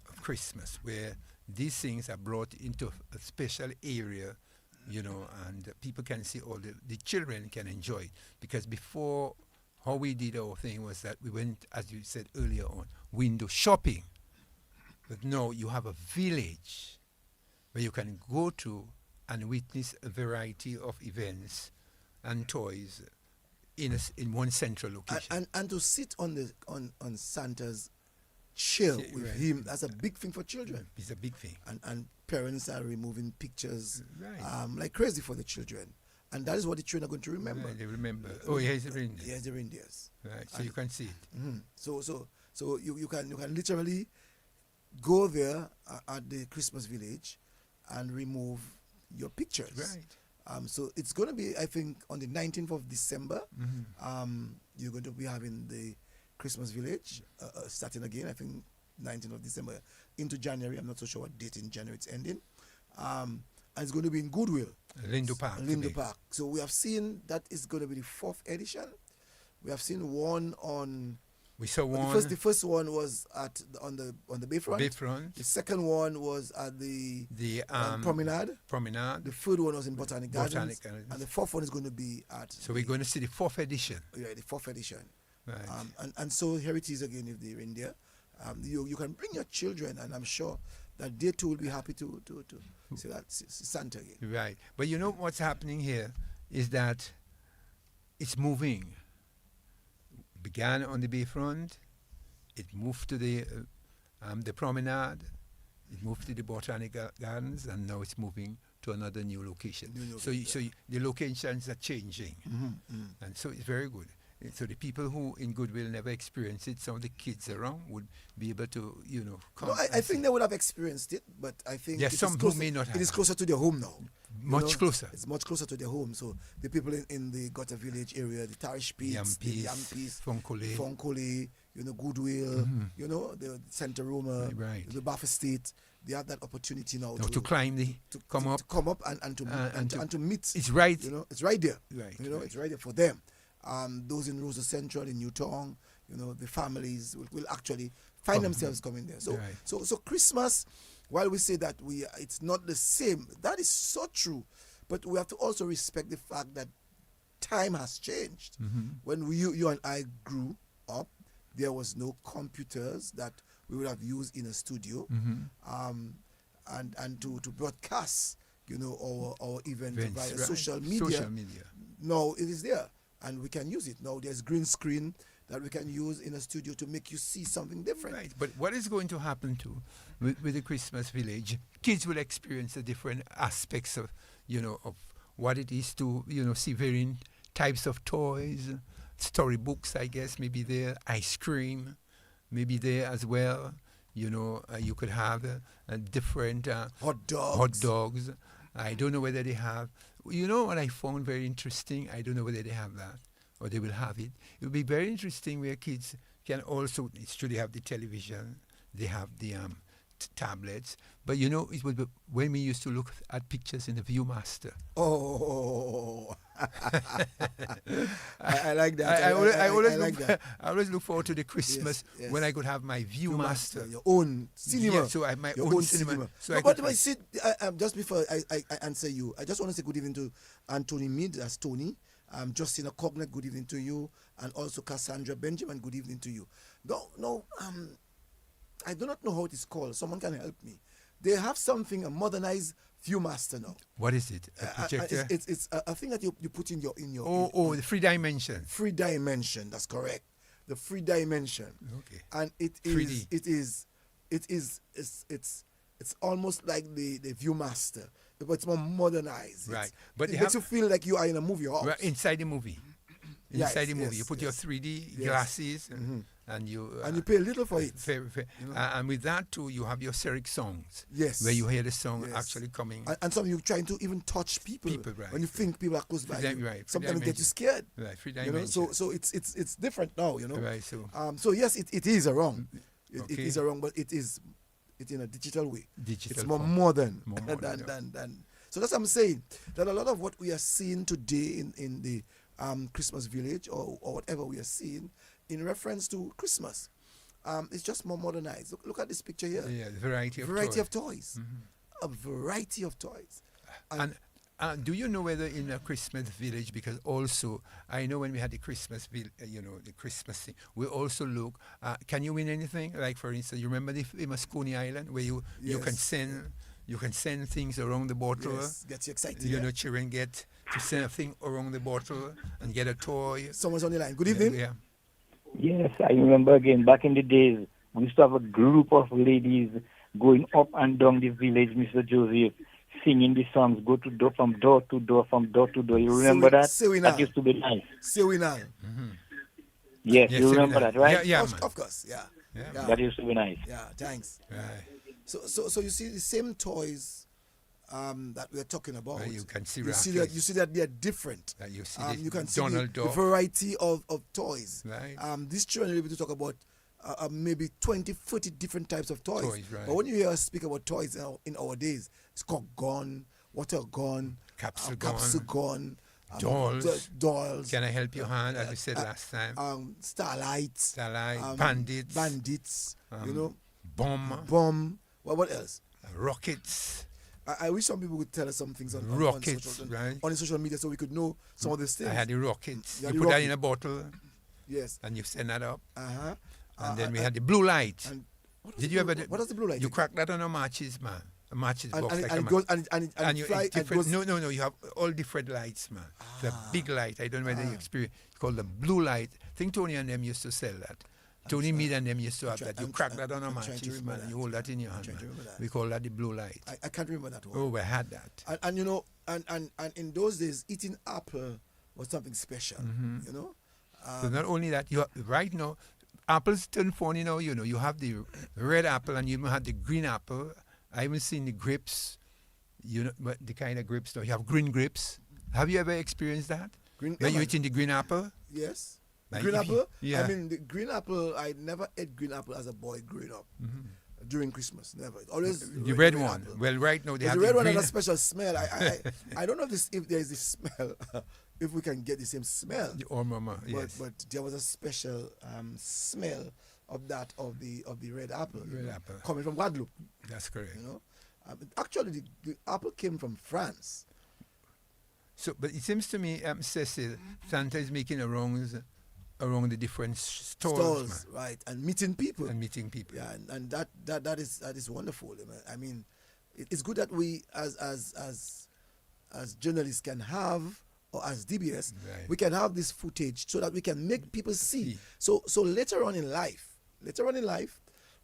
of Christmas, where these things are brought into a special area, and people can see all the children can enjoy it. Because before, how we did our thing was that we went, as you said earlier on, window shopping. But now you have a village where you can go to and witness a variety of events and toys in one central location. And to sit on Santa's chair with him, that's a big thing for children. It's a big thing. And parents are removing pictures like crazy for the children. And that is what the children are going to remember. Right, they remember. Oh, here's the reindeer. Here's the reindeers. Right, so you can see it. Mm-hmm. So you can literally go there at the Christmas village and remove your pictures. Right. So it's going to be, I think, on the 19th of December. You're going to be having the Christmas village starting again, I think 19th of December into January. I'm not so sure what date in January it's ending. And it's going to be in Goodwill. Lindo Park. Lindo Park. So we have seen that is going to be the 4th edition. We have seen one on... We saw one. The first one was on the Bayfront. Bayfront. The second one was at the Promenade. Promenade. The third one was in Botanic Gardens. And the fourth one is going to be at... So we're going to see the 4th edition. Yeah, the 4th edition. Right. And so here it is again with the reindeer. You can bring your children, and I'm sure that they too will be happy to see that Santa again. Right. But you know what's happening here is that it's moving. Began on the Bayfront, it moved to the Promenade, it moved to the Botanic Gardens, and now it's moving to another new location. So the locations are changing, and so it's very good. So the people who in Goodwill never experienced it, some of the kids around would be able to, come. No, I think they would have experienced it, but I think some who may not have. It is closer to their home now. Much closer. It's much closer to their home. So the people in the Gutter Village area, the Tarish Peaks, the Yampis, Fonkole, Goodwill, the Santa Roma, the Bath Estate, they have that opportunity now to climb come up and to meet. It's right. It's right there. Right. It's right there for them. Those in Rosa Central, in Newtown, the families will actually find themselves coming there. So Christmas, while we say that it's not the same, that is so true. But we have to also respect the fact that time has changed. When you and I grew up, there was no computers that we would have used in a studio, and to broadcast, our event via social media. No, it is there. And we can use it. Now there's green screen that we can use in a studio to make you see something different. Right. But what is going to happen with the Christmas village? Kids will experience the different aspects of what it is to see varying types of toys, storybooks, I guess, maybe there, ice cream, maybe there as well. You could have different hot dogs. I don't know whether they have. What I found very interesting? I don't know whether they have that or they will have it. It would be very interesting where kids can also, they have the television, they have the tablets. But you know, it was when we used to look at pictures in the ViewMaster. Oh, I like that. I always look forward to the Christmas when I could have my ViewMaster. Your own cinema. Yeah, so I have my own cinema. So no, but I said, just before I answer you, I just want to say good evening to Anthony Mead, that's Tony. Justina Cognet, good evening to you. And also Cassandra Benjamin, good evening to you. No, I do not know how it is called. Someone can help me. They have something, a modernized ViewMaster now. What is it? A projector? It's a thing that you put in your the 3 dimension. 3 dimension, that's correct. The 3 dimension. Okay. And it's almost like the ViewMaster, but it's more modernized. Right. But it makes you feel like you are in a movie hall. Right, inside the movie. You put your 3D glasses and you pay a little for it. Fair. You know? And with that too, you have your seric songs. Yes. Where you hear the song actually coming. And some you're trying to even touch people. Right. When you think people are close by you. Right. Sometimes it gets you scared. Right. 3 dimension. You know? So it's different now. You know. Right. So yes, it is a wrong. It is a wrong, but it's in a digital way. It's more modern than. So that's what I'm saying. That a lot of what we are seeing today in the Christmas village or whatever we are seeing in reference to Christmas, it's just more modernized. Look at this picture here. Yeah, the variety of toys. Mm-hmm. A variety of toys. And do you know whether in a Christmas village, because also I know when we had the Christmas, the Christmas thing, we also look. Can you win anything? Like for instance, you remember the famous Coney Island where you can send. You can send things around the bottle. Yes, gets you excited. You know, children get to send a thing around the bottle and get a toy. Someone's on the line. Good evening. Yeah. Yes, I remember again, back in the days, we used to have a group of ladies going up and down the village, Mr. Joseph, singing the songs, go to door, from door to door, from door to door. You remember that? That used to be nice. Sewinal. Mm-hmm. Yes, you remember that, right? Yeah, of course, yeah. That used to be nice. Yeah, thanks. Right. So you see the same toys that we're talking about. Right, you can see you see that they are different. You see you can see Donald the variety of toys. Right. These children are able to talk about maybe 20, 40 different types of toys. Right. But when you hear us speak about toys in our days, it's called gun, water gun, capsule gun, dolls. Can I help your hand, as we said last time? Starlight, bandits, bomb. Well, what else? Rockets. I wish some people would tell us some things on the social media so we could know some of these things. I had the rockets. You put that in a bottle. Yes. And you send that up. Uh-huh. And then we had the blue light. Did you ever? What is the blue light? You crack that on a matches, man. A matches box. And it fly. No. You have all different lights, man. The big light. I don't know whether you experience. It's called the blue light. I think Tony and them used to sell that. Tony Mead and them used to have that. You crack that on a matches, man. You hold that in your hand, man. We call that the blue light. I can't remember that one. Oh, we had that. And you know, and in those days, eating apple was something special. Mm-hmm. You know. So not only that, you right now, apples turn funny now. You know, you have the red apple and you even have the green apple. I haven't seen the grapes. You know, but the kind of grapes now. You have green grapes. Have you ever experienced that? When you eating the green apple? Yes. Like green apple? Yeah. I mean, the green apple, I never ate green apple as a boy growing up. Mm-hmm. During Christmas, never. Always the red one. Apple. Well, right now they have the red the one green. has a special smell. I don't know if there is this smell, if we can get the same smell. Yes. But there was a special smell of the red apple. Red apple. Coming from Guadeloupe. That's correct. You know, actually the apple came from France. So, but it seems to me, Cecil, Santa is making around the different stores, right, and meeting people. Yeah, and that is wonderful. I mean, it's good that we as journalists can have, or as DBS, we can have this footage so that we can make people see. So later on in life,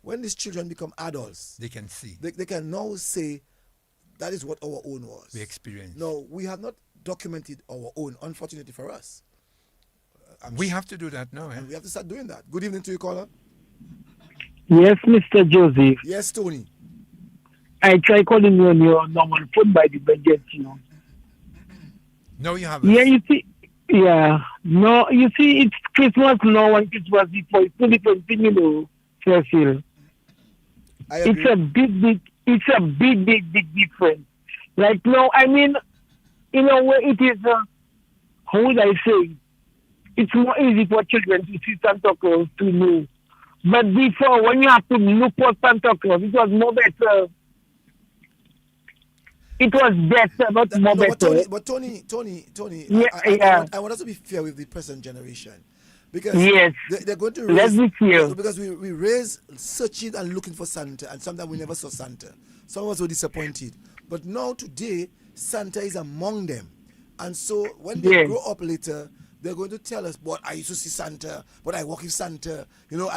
when these children become adults, they can see. They can now say, that is what our own was. We experienced. No, we have not documented our own, unfortunately for us. We have to do that now. And we have to start doing that. Good evening to you, caller. Yes, Mr. Joseph. Yes, Tony. I try calling you on your normal phone by the budget, you know. No, you haven't. Yeah, you see. Yeah. No, you see, it's Christmas now and Christmas before. It's two different things, you know, Cecil. It's a big difference. Like now, I mean, in a way, it is. How would I say? It's more easy for children to see Santa Claus to know. But before, when you have to look for Santa Claus, it was more better. It was better, not more better. But Tony, Yeah, I want us to be fair with the present generation. Because yes, they're going to let's raise, be fair. because we raise searching and looking for Santa, and sometimes we never saw Santa. Some of us were disappointed. But now today, Santa is among them. And so when they grow up later, they're going to tell us, but I used to see Santa, but I walk with Santa. You know,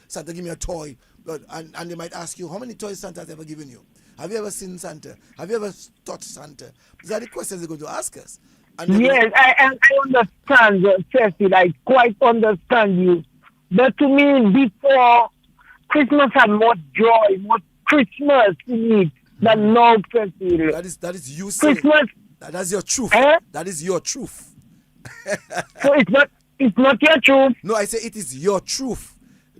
Santa give me a toy. But, and they might ask you, how many toys Santa has ever given you? Have you ever seen Santa? Have you ever touched Santa? These are the questions they're going to ask us. Yes, I understand, Cecil. I quite understand you. But to me, before, Christmas had more joy, more Christmas in it than now, Cecil. That is you saying. Christmas. That's your truth. That is your truth. So it's not your truth. No, I say it is your truth.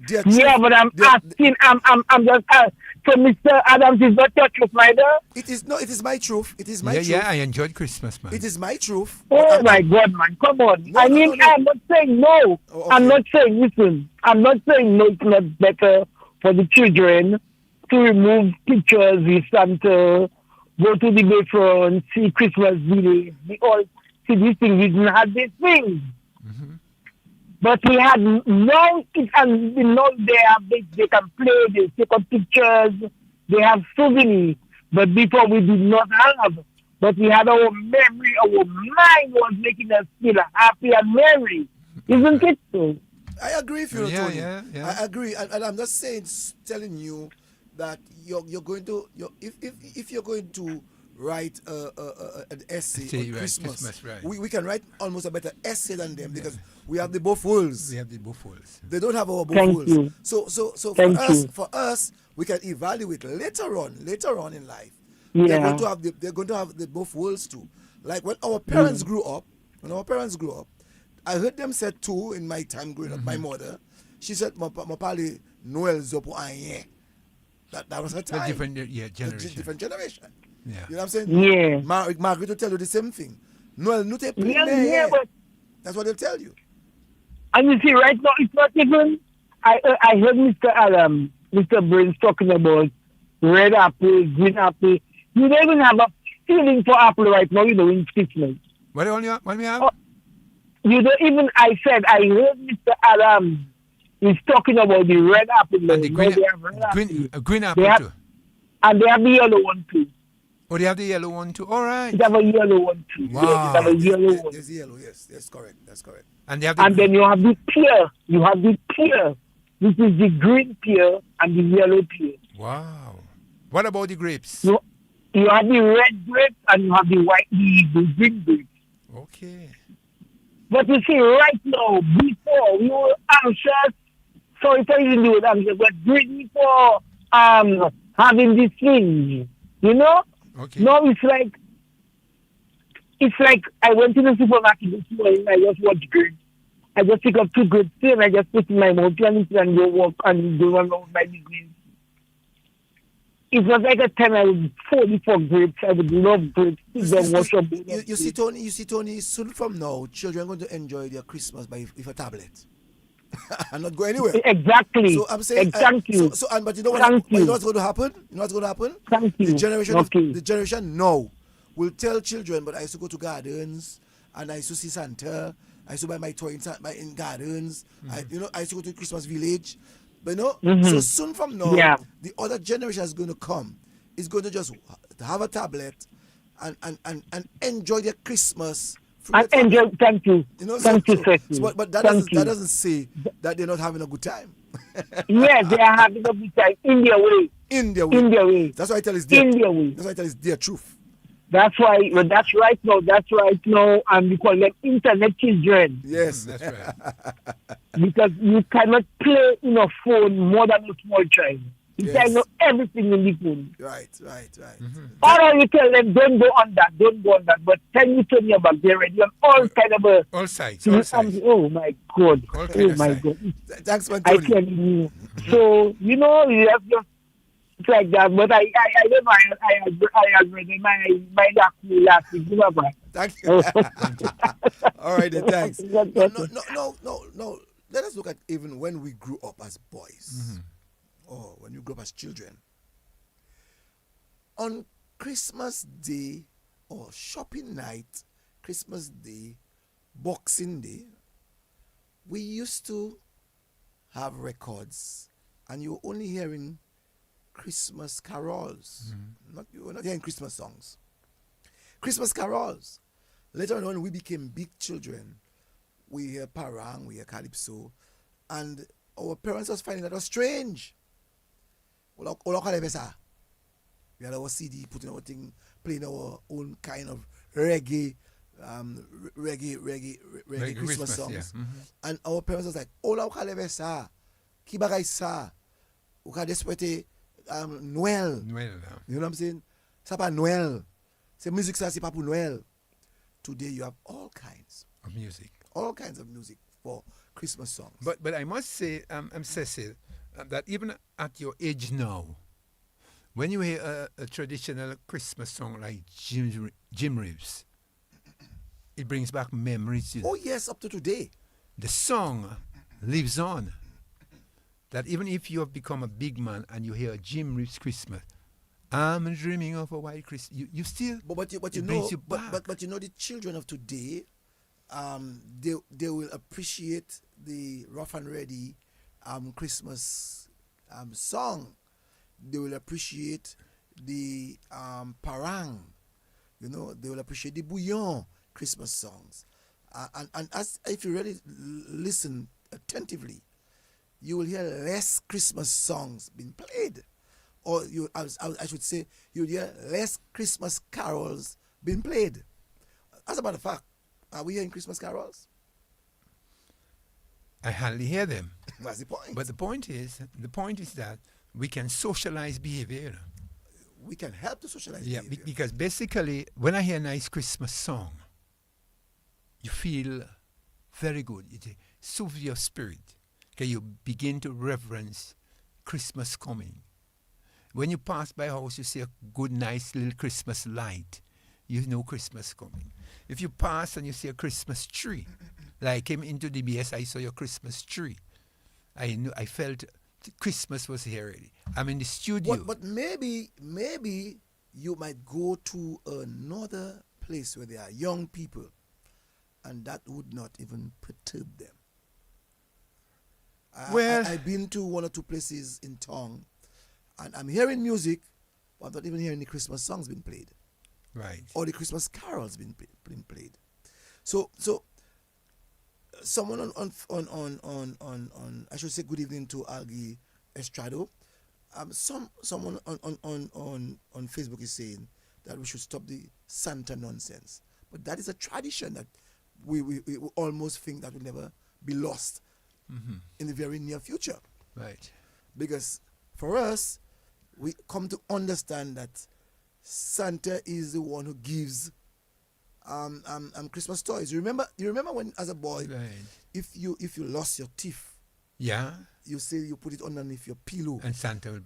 Dear yeah, truth. but I'm asking. I'm just asking. So, Mr. Adams, is not your truth, my dear? It is my truth. It is my truth. Yeah, I enjoyed Christmas, man. It is my truth. Oh, my God, man. Come on. No, I'm not saying no. Oh, okay. I'm not saying, listen, I'm not saying no, it's not better for the children to remove pictures with Santa, go to the Bayfront, see Christmas village, we all see these things. We didn't have these things. Mm-hmm. But we had now, and now they can play, they take up pictures, they have souvenirs. But before we did not have. But we had our memory, our mind was making us feel happy and merry. Isn't it so? I agree with you, Tony. Yeah. I agree. And I'm just telling you that you're going to, if you're going to write an essay on Christmas, right. we can write almost a better essay than them because we have the both worlds. They don't have our both worlds. So for us, we can evaluate later on in life. Yeah. They're going to have the both worlds too. Like when our parents grew up, I heard them say too in my time growing up. My mother, she said, "My pali Noel zopo anye." That was her time. A different generation. Different generation. Yeah. You know what I'm saying? Yeah. Margaret will tell you the same thing. Noel, no te but that's what they'll tell you. And you see, right now, it's not even. I heard Mr. Brains talking about red apple, green apple. You don't even have a feeling for apple right now, in Christmas. What do we have? You don't even, I heard Mr. Adams is talking about the red apple. And the green apple too. And they have the yellow one too. Oh, they have the yellow one too. All right. They have a yellow one too. Wow. Yes, they have a yellow one. There's yellow, yes. That's correct. And they have then you have the pear. This is the green pear and the yellow pear. Wow. What about the grapes? You have the red grapes and you have the green grapes. Okay. But you see, right now, before we were anxious, sorry for even doing anxious, but greedy for having these things, Okay. Now it's like I went to the supermarket this morning and I just watched grapes. I just pick up 2 grapes and I just put in my mouth and go walk and go around my business. It was like a time I would 44 grapes. I would love grapes. You see, Tony, soon from now, children are going to enjoy their Christmas with a tablet. And not go anywhere. Exactly. So I'm saying, thank you. But you know what's going to happen? Thank you. The generation now will tell children, but I used to go to gardens and I used to see Santa. I used to buy my toy in gardens. Mm-hmm. I used to go to Christmas village. But so soon from now, the other generation is going to come. Is going to just have a tablet and enjoy their Christmas. And enjoy. Thank you. Thank you. But that doesn't say that they're not having a good time. Yes, they are having a good time in their way. In their way. That's why I tell it's their truth. That's why. That's right now. And we call them internet children. Yes, that's right. Because you cannot play in a phone more than a small child. You can know everything in the phone. Right. Mm-hmm. Or you tell them, don't go on that. But can you turn your back? They're ready on all kind of all sides. Oh my God. God. Thanks, man. I tell you. So, you have just It's like that, but I don't know. I had read my Lakou last week, remember? Thank you. All right, then, thanks. No. Let us look at even when we grew up as boys, or when you grew up as children. On Christmas Day or shopping night, Christmas Day, Boxing Day, we used to have records, and you were only hearing Christmas carols. You were not hearing Christmas songs. Christmas carols. Later on, when we became big children, we hear parang, we hear calypso, and our parents was finding that was strange. We had our CD, putting our thing, playing our own kind of reggae Christmas songs. Yeah. And our parents was like, Ola ukalebe sa, kibagay sa, ukadespete Noel. Noel. You know what I'm saying? Sapa Noel. C'est musique ça, c'est pas pour Noel. Today you have all kinds of music. All kinds of music for Christmas songs. But I must say, Cecil, that even at your age now, when you hear a traditional Christmas song like Jim Reeves, it brings back memories. Oh yes, up to today. The song lives on. That even if you have become a big man and you hear Jim Reeves Christmas, I'm dreaming of a white Christmas, you still, but you brings know, you back. But you know, the children of today, they will appreciate the rough and ready Christmas song. They will appreciate the parang. You know, they will appreciate the bouillon Christmas songs. And as if you really listen attentively, you will hear less Christmas songs being played. Or I should say, you'll hear less Christmas carols being played. As a matter of fact, are we hearing Christmas carols? I hardly hear them. That's the point. But the point is that we can socialize behavior. We can help to socialize behavior. Because basically, when I hear a nice Christmas song, you feel very good. It soothes your spirit. Okay, you begin to reverence Christmas coming. When you pass by a house, you see a good, nice little Christmas light. You know Christmas coming. If you pass and you see a Christmas tree, like I came into DBS, I saw your Christmas tree. I felt Christmas was here already. I'm in the studio. But maybe you might go to another place where there are young people, and that would not even perturb them. I've been to one or two places in town, and I'm hearing music, but I'm not even hearing the Christmas songs being played. Right. Or the Christmas carols being played. So someone on I should say good evening to Algie Estrado. Someone on Facebook is saying that we should stop the Santa nonsense. But that is a tradition that we almost think that will never be lost in the very near future. Right. Because for us, we come to understand that Santa is the one who gives Christmas toys. You remember when as a boy, right, if you lost your teeth, yeah, you say you put it underneath your pillow, and Santa will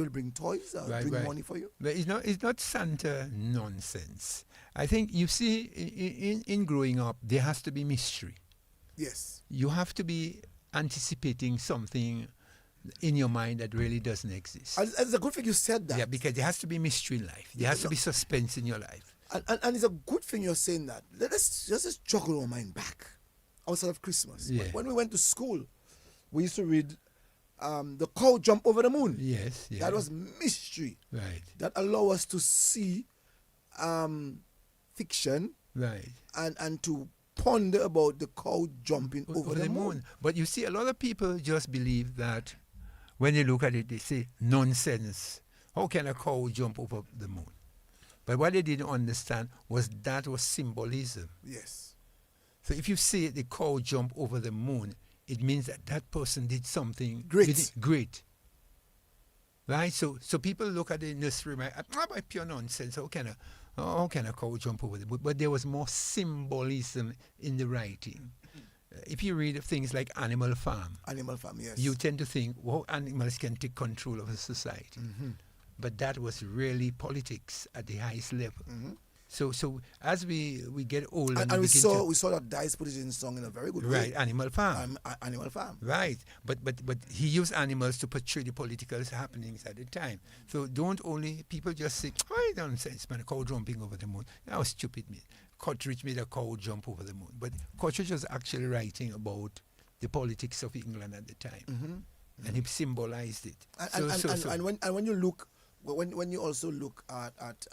bring toys or bring money for you. But it's not Santa nonsense. I think you see in growing up there has to be mystery. Yes. You have to be anticipating something in your mind that really doesn't exist. And it's a good thing you said that. Yeah, because there has to be mystery in life. There has to be suspense in your life. And it's a good thing you're saying that. Let's just juggle our mind back outside of Christmas. Yeah. When we went to school, we used to read The Cow Jump Over the Moon. Yes, yeah. That was mystery. Right. That allow us to see fiction. Right. And to ponder about the cow jumping over the moon. But you see, a lot of people just believe that when they look at it, they say, nonsense. How can a cow jump over the moon? But what they didn't understand was that was symbolism. Yes. So if you see the cow jump over the moon, it means that that person did something great. Right? So people look at the nursery, about pure nonsense. How can a cow jump over the moon? But there was more symbolism in the writing. if you read things like Animal Farm, yes, you tend to think, well, animals can take control of a society. But that was really politics at the highest level. So as we get older, and we saw that Dice put it in song in a very good way. Right, Animal Farm. Animal Farm. Right, but he used animals to portray the political happenings at the time. So don't only people just say, "Oh, nonsense, man! A cow jumping over the moon." That was stupid, man. Cottridge made a cow jump over the moon, but Cottridge was actually writing about the politics of England at the time, and he symbolized it. And when you look, when you also look at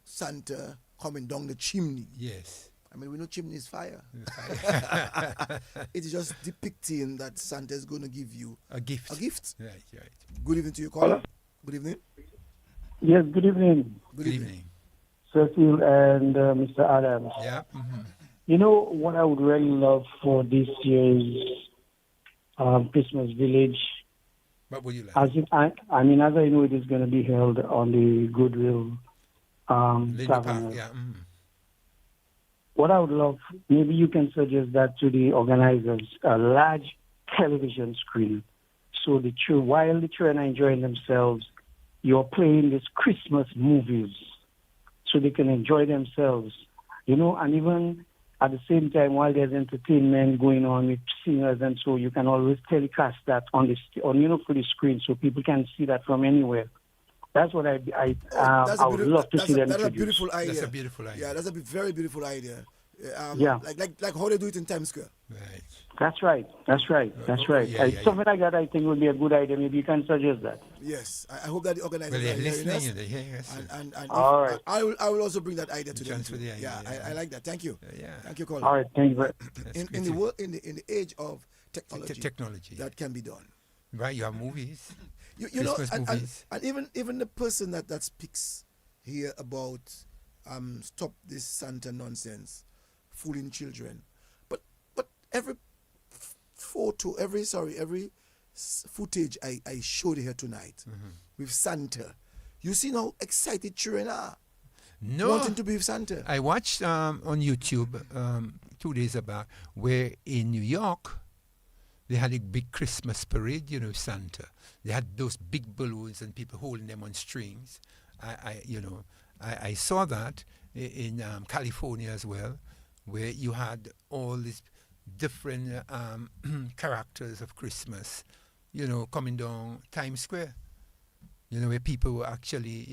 Santa coming down the chimney. Yes. I mean, we know chimney is fire. It's just depicting that Santa is going to give you a gift. Right. Good evening to you, caller. Good evening. Yes, good evening. Good evening. Cecil and Mr. Adams. Yeah. You know what I would really love for this year's Christmas Village? What would you like? As I know it is going to be held on the Goodwill Tavern. Yeah. What I would love, maybe you can suggest that to the organizers, a large television screen. So while the children are enjoying themselves, you're playing these Christmas movies so they can enjoy themselves, and even at the same time, while there's entertainment going on with singers and so, you can always telecast that for the screen so people can see that from anywhere. That's what I would love to see them That's introduce. a beautiful idea. That's a beautiful idea. Yeah, that's a very beautiful idea. Yeah. Like how they do it in Times Square. Right. That's right. Yeah. Something like that I think would be a good idea. Maybe you can suggest that. Yes. I hope that the organizers Well, they're are hearing us. listening. Yes. And all right. I will also bring that idea to them. Transfer the idea, Yeah, I like that. Thank you. Yeah. Thank you, caller. All right. Thank you very in the world, in the age of technology, that can be done. Right. You have movies. You know, movies. and even the person that speaks here about stop this Santa nonsense, fooling children, but every footage I showed here tonight with Santa, you see how excited children are. No, wanting to be with Santa. I watched on YouTube 2 days back where in New York they had a big Christmas parade, Santa. They had those big balloons and people holding them on strings. I saw that in California as well, where you had all these different characters of Christmas, coming down Times Square. Where people were actually,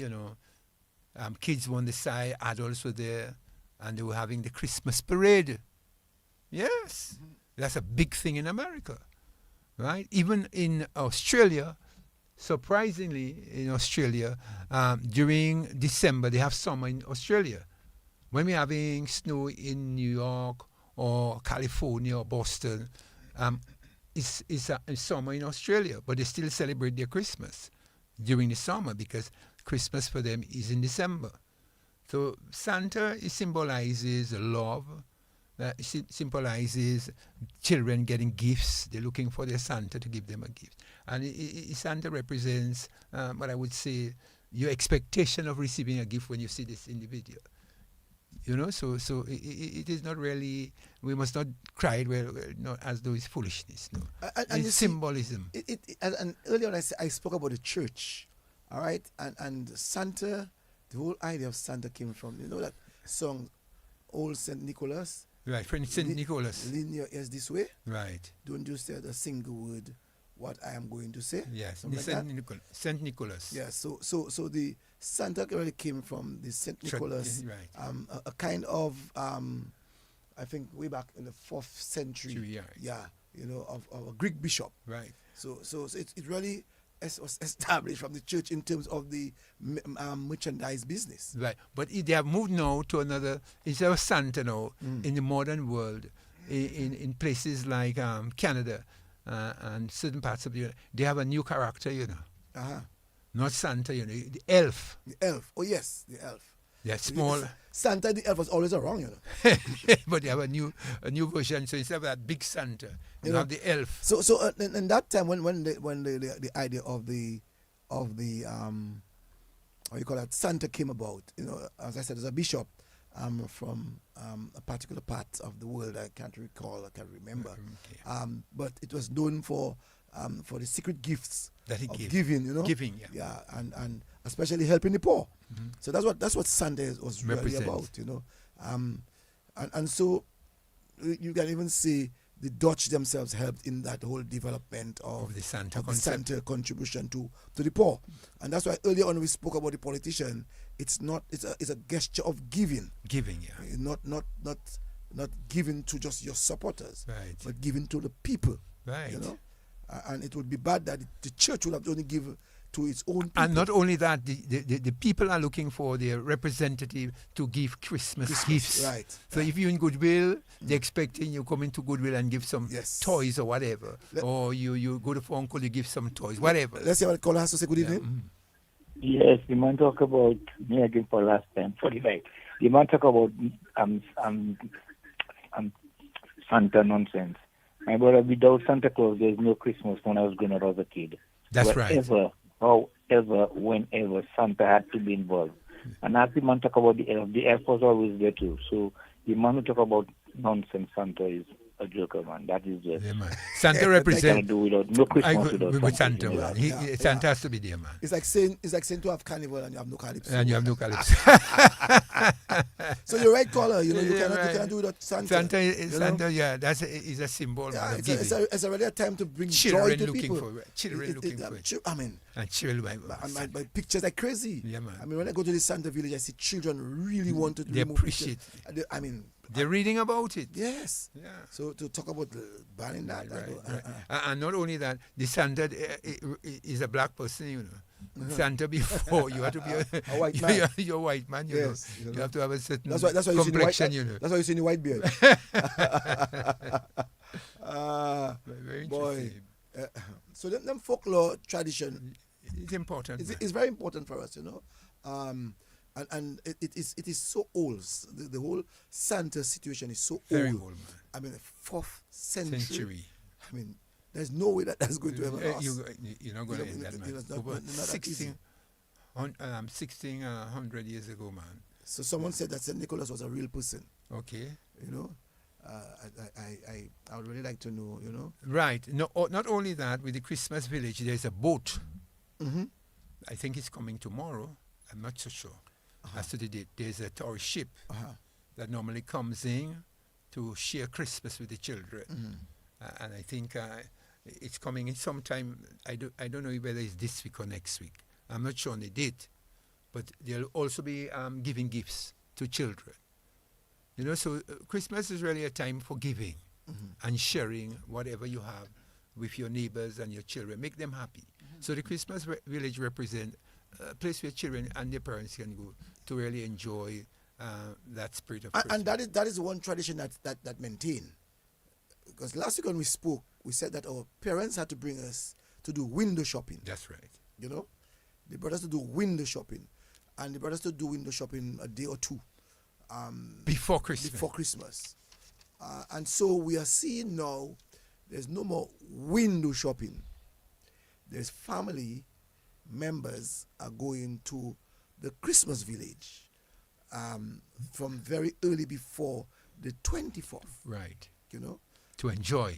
kids were on the side, adults were there, and they were having the Christmas parade. Yes, that's a big thing in America, right? Even in Australia, surprisingly, during December, they have summer in Australia. When we're having snow in New York or California or Boston, it's summer in Australia, but they still celebrate their Christmas during the summer because Christmas for them is in December. So Santa, it symbolizes love. It symbolizes children getting gifts. They're looking for their Santa to give them a gift. And Santa represents what I would say your expectation of receiving a gift when you see this individual. So it is not really, we must not cry it not as though it's foolishness. No, it's symbolism. And earlier on I spoke about the church, all right? And Santa, the whole idea of Santa came from, that song, Old St. Nicholas? Right, Friend St. Nicholas. Lean your ears this way. Right. Don't you say a single word what I am going to say. Yes, St. Nicholas. Yes, so the Santa really came from the St. Nicholas, right. A kind of, I think way back in the 4th century, of a Greek bishop. Right. So it really was established from the church in terms of the merchandise business. Right, but they have moved now to another, instead of Santa now, in the modern world, in places like Canada, and certain parts of the United, they have a new character, Not Santa, the elf. The elf. Oh, yes, the elf. They're small. Santa, the elf was always around, But they have a new version. So instead of that big Santa, you have the elf. So in that time when the idea of the how you call that, Santa came about, as I said, as a bishop, from a particular part of the world. I can't recall, I can't remember. Okay. But it was known for the secret gifts that he of gave. giving, you know. Giving, yeah. Yeah, and especially helping the poor. Mhm. So that's what Sunday was really Represents. about, you know. And so you can even see the Dutch themselves helped in that whole development of the Santa the concept. Santa contribution to the poor. And that's why earlier on we spoke about the politician. It's a gesture of giving. Giving, yeah. Not giving to just your supporters, Right. but giving to the people. Right. You know? And it would be bad that the church would have only give to its own people. And not only that, the people are looking for their representative to give Christmas gifts. Right. So if you're in Goodwill, they're expecting you come into Goodwill and give some toys or whatever. Or you go to Uncle, you give some toys, whatever. Let's see what the caller has to say. Good evening. Mm-hmm. Yes, the man talk about me again for last time, 45. The man talk about Santa nonsense. My brother, without Santa Claus, there's no Christmas when I was growing up as a kid. That's right. However, whenever Santa had to be involved. And as the man talk about the elf was always there too. So the man who talk about nonsense Santa is a joker, man. That is just... Yeah, man. Santa represents... No Christmas without Santa, man. Santa has to be there, man. It's like saying to have carnival and you have no calypso. And you have no calypso. So you're right, caller. You know, you Yeah, cannot do without Santa. Santa, you yeah, is a symbol, Yeah, man, of it's giving. a really a time to bring Children joy to looking people. for it. Children looking for it. I mean, And children, my pictures are crazy. Yeah, man. I mean, when I go to the Santa village, I see children really want to They remove appreciate pictures. I mean, they're reading about it. Yes. Yeah. So to talk about banning that, Right. And not only that, the Santa is a black person, you know. Santa before you have to be a white man. You're a white man, you Yes, know. You have to have a certain that's why complexion, you know. That's why you see the white beard. Very boy. interesting. So them folklore tradition, it's important. It's very important for us, you know. And it is so old. The whole Santa situation is so Very old. old, man. I mean, 4th century. I mean, there's no way that's going to ever last. You're not going to end that, man. Over not that easy. 1600 years ago, man. So someone said that St. Nicholas was a real person. Okay. You know, I would really like to know, you know. Right. No, not only that, with the Christmas village, there's a boat. Mm-hmm. I think it's coming tomorrow. I'm not so sure. As to the date, there's a tourist ship that normally comes in to share Christmas with the children. Mm-hmm. And I think it's coming in sometime. I don't know whether it's this week or next week. I'm not sure on the date. But they'll also be giving gifts to children. You know, so Christmas is really a time for giving and sharing whatever you have with your neighbors and your children. Make them happy. So the Christmas village represents a place where children and their parents can go to really enjoy that spirit of Christmas. And that is one tradition that maintained. Because last week when we spoke, we said that our parents had to bring us to do window shopping. That's right. You know, they brought us to do window shopping, and they brought us to do window shopping a day or two before Christmas. Before Christmas, and so we are seeing now there's no more window shopping. There's family members are going to the Christmas village from very early before the 24th. Right. You know, to enjoy.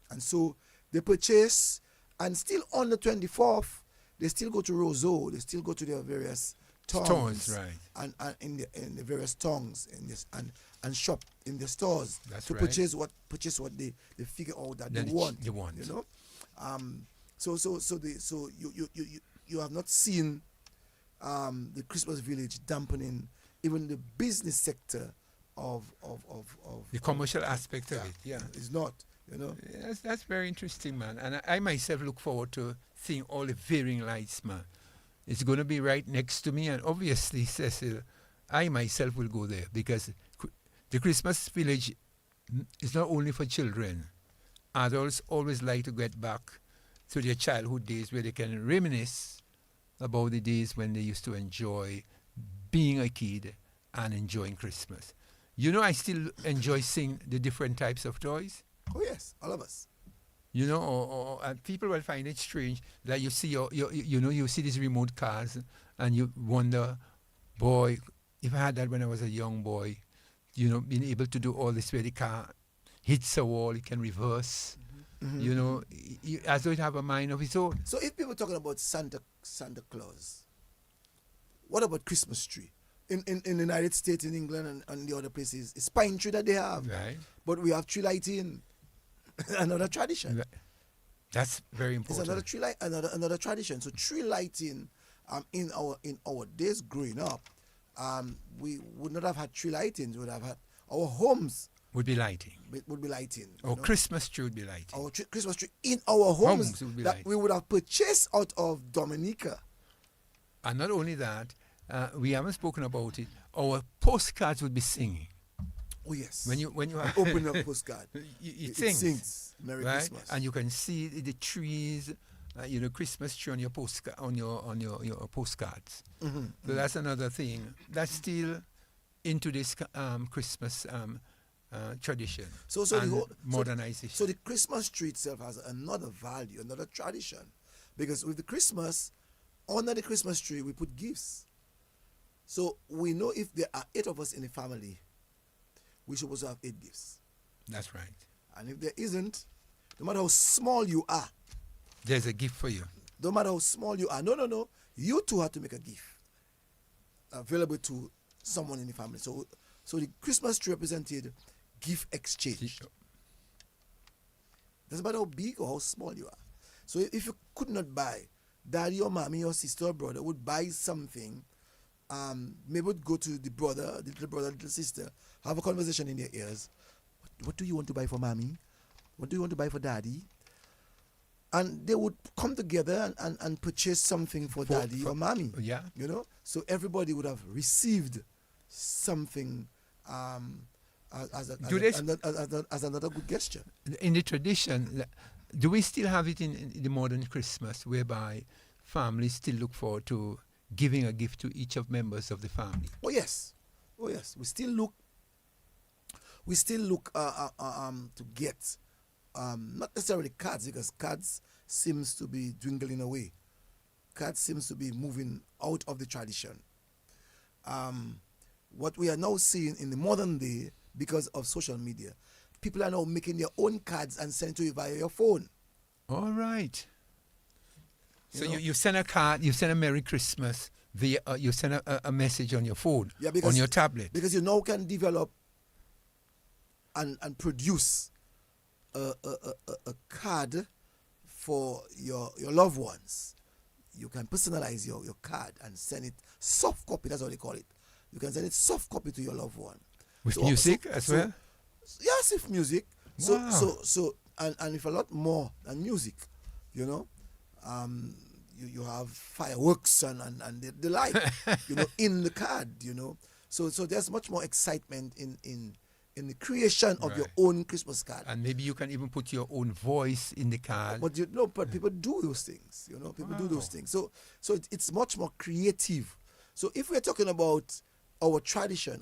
And so they purchase, and still on the 24th, they still go to Roseau, they still go to their various towns, right. And in the various towns in this and shop in the stores. That's to right. purchase what they figure out that they want. You know, so you have not seen the Christmas village dampening even the business sector of the commercial aspect of it. Yeah, it's not. You know, yes, that's very interesting, man. And I myself look forward to seeing all the varying lights, man. It's going to be right next to me, and obviously, Cecil, I myself will go there because the Christmas village is not only for children. Adults always like to get back to their childhood days where they can reminisce about the days when they used to enjoy being a kid and enjoying Christmas. You know, I still enjoy seeing the different types of toys. Oh yes, all of us. You know, or people will find it strange that you see you see these remote cars and you wonder, boy, if I had that when I was a young boy, you know, being able to do all this where the car hits a wall, it can reverse. You know, as though it have a mind of its own. So if people talking about Santa Claus, what about Christmas tree? In the United States, in England, and the other places, it's pine tree that they have. Right. But we have tree lighting, another tradition. Right. That's very important. It's another tree light, another tradition. So tree lighting, in our days growing up, we would not have had tree lighting. We would have had our homes would be lighting. Would be lighting. Our Christmas tree would be lighting. Our Christmas tree in our homes would be that lighting. we would have purchased out of Dominica. And not only that, we haven't spoken about it. Our postcards would be singing. Oh yes. When you open a postcard, it sings Merry right? Christmas, and you can see the trees, Christmas tree on your postcard on your postcards. So that's another thing. That's still into this Christmas tradition. So modernization. So the Christmas tree itself has another value, another tradition, because with the Christmas, under the Christmas tree we put gifts. So we know if there are 8 of us in the family, we should also have 8 gifts. That's right. And if there isn't, no matter how small you are, there's a gift for you. No matter how small you are, no, you too have to make a gift available to someone in the family. So the Christmas tree represented gift exchange. Doesn't matter how big or how small you are. So if you could not buy, daddy or mommy or sister or brother would buy something, maybe would go to the little brother, little sister, have a conversation in their ears. What do you want to buy for mommy? What do you want to buy for daddy? And they would come together and purchase something for daddy or mommy. Yeah. You know? So everybody would have received something as another good gesture. In the tradition, do we still have it in the modern Christmas, whereby families still look forward to giving a gift to each of members of the family? Oh yes. We still look to get not necessarily cards, because cards seems to be dwindling away. Cards seems to be moving out of the tradition. What we are now seeing in the modern day, because of social media, people are now making their own cards and sending to you via your phone. All right. So you send a card, you send a Merry Christmas, you send a message on your phone, on your tablet. Because you now can develop and produce a card for your loved ones. You can personalize your card and send it soft copy, that's what they call it. You can send it soft copy to your loved one. With music as well? Yes, with music. Wow. So and with a lot more than music, you have fireworks and the like, in the card, So there's much more excitement in the creation of your own Christmas card. And maybe you can even put your own voice in the card. But people do those things, People do those things. So it's much more creative. So if we're talking about our tradition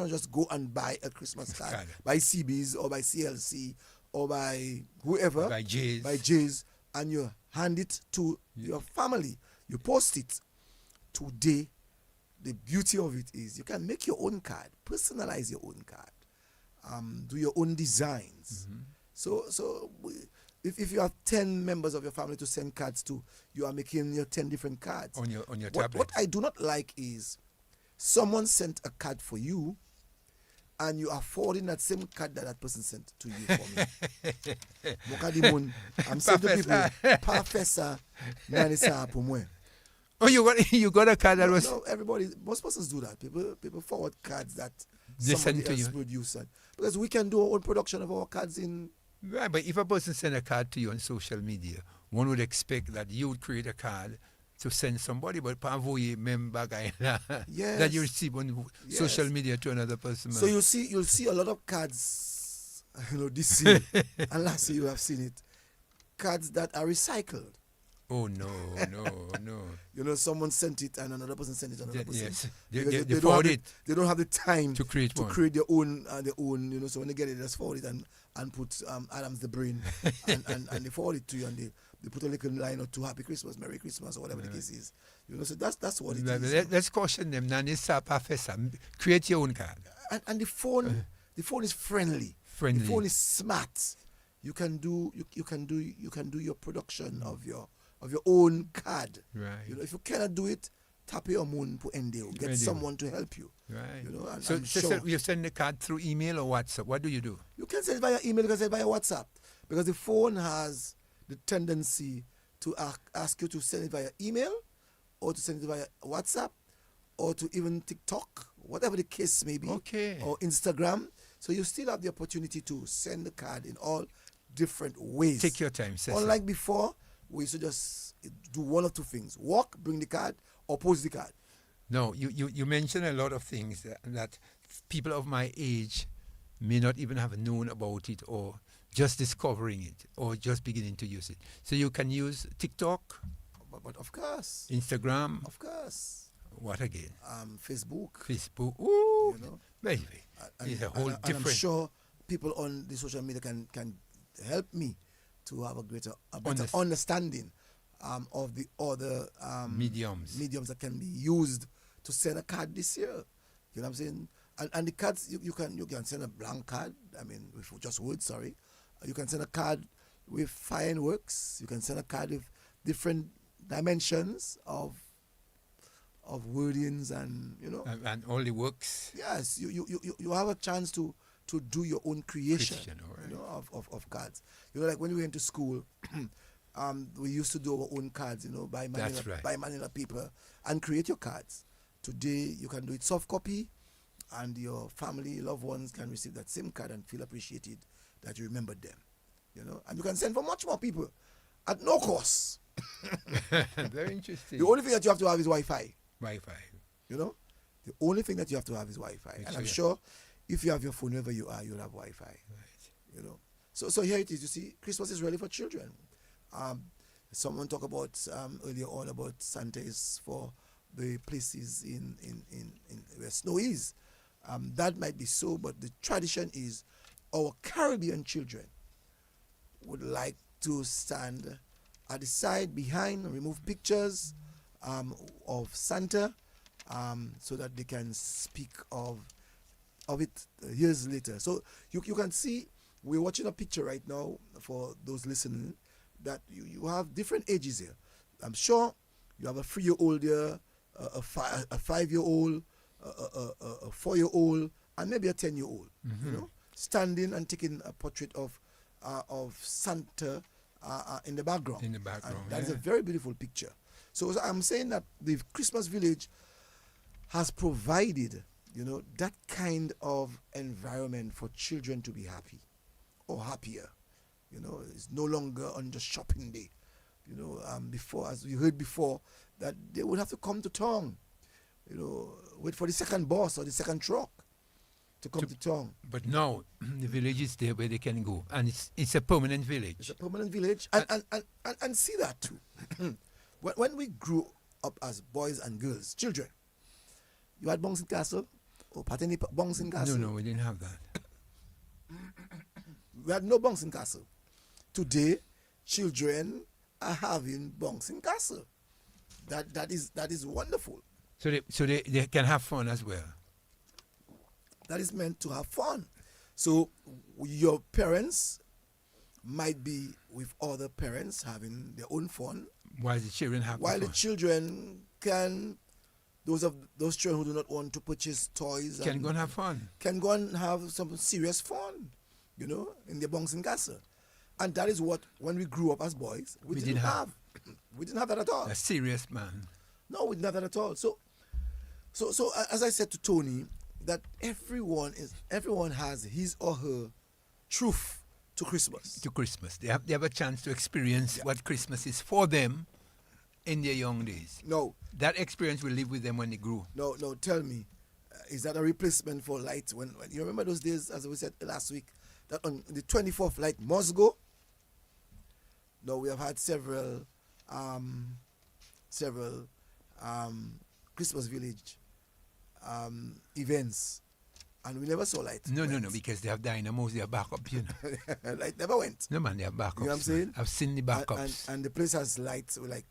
just go and buy a Christmas card by CBs or by CLC or by whoever, by J's, and you hand it to your family. You post it. Today, the beauty of it is you can make your own card, personalize your own card, do your own designs. So if you have 10 members of your family to send cards to, you are making your 10 different cards on your tablet. What I do not like is someone sent a card for you and you are forwarding that same card that person sent to you for me. I'm saying to people, Professor Nanisa Pumwe. Oh, you got a card that was... No, most persons do that. People forward cards that they somebody send to else you. produced. Because we can do our own production of our cards in... Right, but if a person send a card to you on social media, one would expect that you would create a card to send somebody, but yes. that you receive on social media to another person. So you'll see a lot of cards, this year, and last year you have seen it, cards that are recycled. Oh no, no, no. You know, someone sent it and another person sent it to another person. Yes, Because they forward it. They don't have the time to create their own, you know. So when they get it, they just forward it and put Adam's the brain, and they forward it to you, and they put a little line or two, Happy Christmas, Merry Christmas, or whatever the case is. You know, so that's what it is. Let's caution them. Create your own card. And the phone is friendly. The phone is smart. You can do your production of your own card. Right. You know, if you cannot do it, tap your moon for NDO. Get someone to help you. Right. You know, and, so sure. you send the card through email or WhatsApp. What do you do? You can send it via email, you can send it via WhatsApp. Because the phone has the tendency to ask you to send it via email, or to send it via WhatsApp, or to even TikTok, whatever the case may be. Okay. Or Instagram. So you still have the opportunity to send the card in all different ways. Take your time, Cecil. Unlike before, we used to just do one of two things: walk, bring the card, or post the card. No, you mentioned a lot of things that people of my age may not even have known about it, or just discovering it, or just beginning to use it. So you can use TikTok, but of course, Instagram, of course. What again? Facebook. Facebook. Ooh, you know, baby, it's a whole different. And I'm sure people on the social media can help me to have a better understanding of the other mediums that can be used to send a card this year. You know what I'm saying? And the cards you can send a blank card. I mean, with just words. Sorry, you can send a card with fireworks. You can send a card with different dimensions of wordings, and you know, and all the works. Yes, you have a chance to do your own creation, right. you know, of cards. You know, like when we went to school, we used to do our own cards, you know, by manila paper, and create your cards. Today, you can do it soft copy, and your family, loved ones can receive that same card and feel appreciated that you remembered them. You know, and you can send for much more people at no cost. Very interesting. The only thing that you have to have is Wi-Fi. Wi-Fi. You know, the only thing that you have to have is Wi-Fi. And I'm sure if you have your phone wherever you are, you'll have Wi-Fi. Right. You know, so here it is. You see, Christmas is really for children. Someone talked about earlier on about Santa is for the places in where snow is. That might be so, but the tradition is our Caribbean children would like to stand at the side behind and remove pictures of Santa so that they can speak of it years later. So you can see, we're watching a picture right now for those listening, that you have different ages here. I'm sure you have a 3-year-old here, a 5-year-old, a 4-year-old, and maybe a 10-year-old. Mm-hmm. You know, standing and taking a portrait of Santa in the background. In the background, and that is a very beautiful picture. So I'm saying that the Christmas village has provided, you know, that kind of environment for children to be happy or happier. You know, it's no longer on just shopping day. You know, before, as we heard before, that they would have to come to town. You know, wait for the second bus or the second truck to come to town. But now the village is there where they can go, and it's a permanent village. It's a permanent village, and see that too. When we grew up as boys and girls, children, you had Bouncing Castle or Pateni Bouncing Castle. No, we didn't have that. We had no Bouncing Castle. Today, children are having Bouncing Castle. That is wonderful. So they can have fun as well. That is meant to have fun. So your parents might be with other parents having their own fun. While the children have While fun. the children can, those children who do not want to purchase toys can go and have fun. Can go and have some serious fun, you know, in the Bouncing Castle. And that is what, when we grew up as boys, we didn't have. We didn't have that at all. A serious man. No, we didn't have that at all. So as I said to Tony, that everyone has his or her truth to Christmas. To Christmas. They have a chance to experience what Christmas is for them in their young days. No. That experience will live with them when they grow. No, tell me, is that a replacement for light? When you remember those days, as we said last week, that on the 24th light must go? No, we have had several several Christmas village events, and we never saw light. No, because they have dynamos, they have backup, you know. Light never went. No, man, they have backups. You know what I'm saying? I've seen the backups. And the place has lights like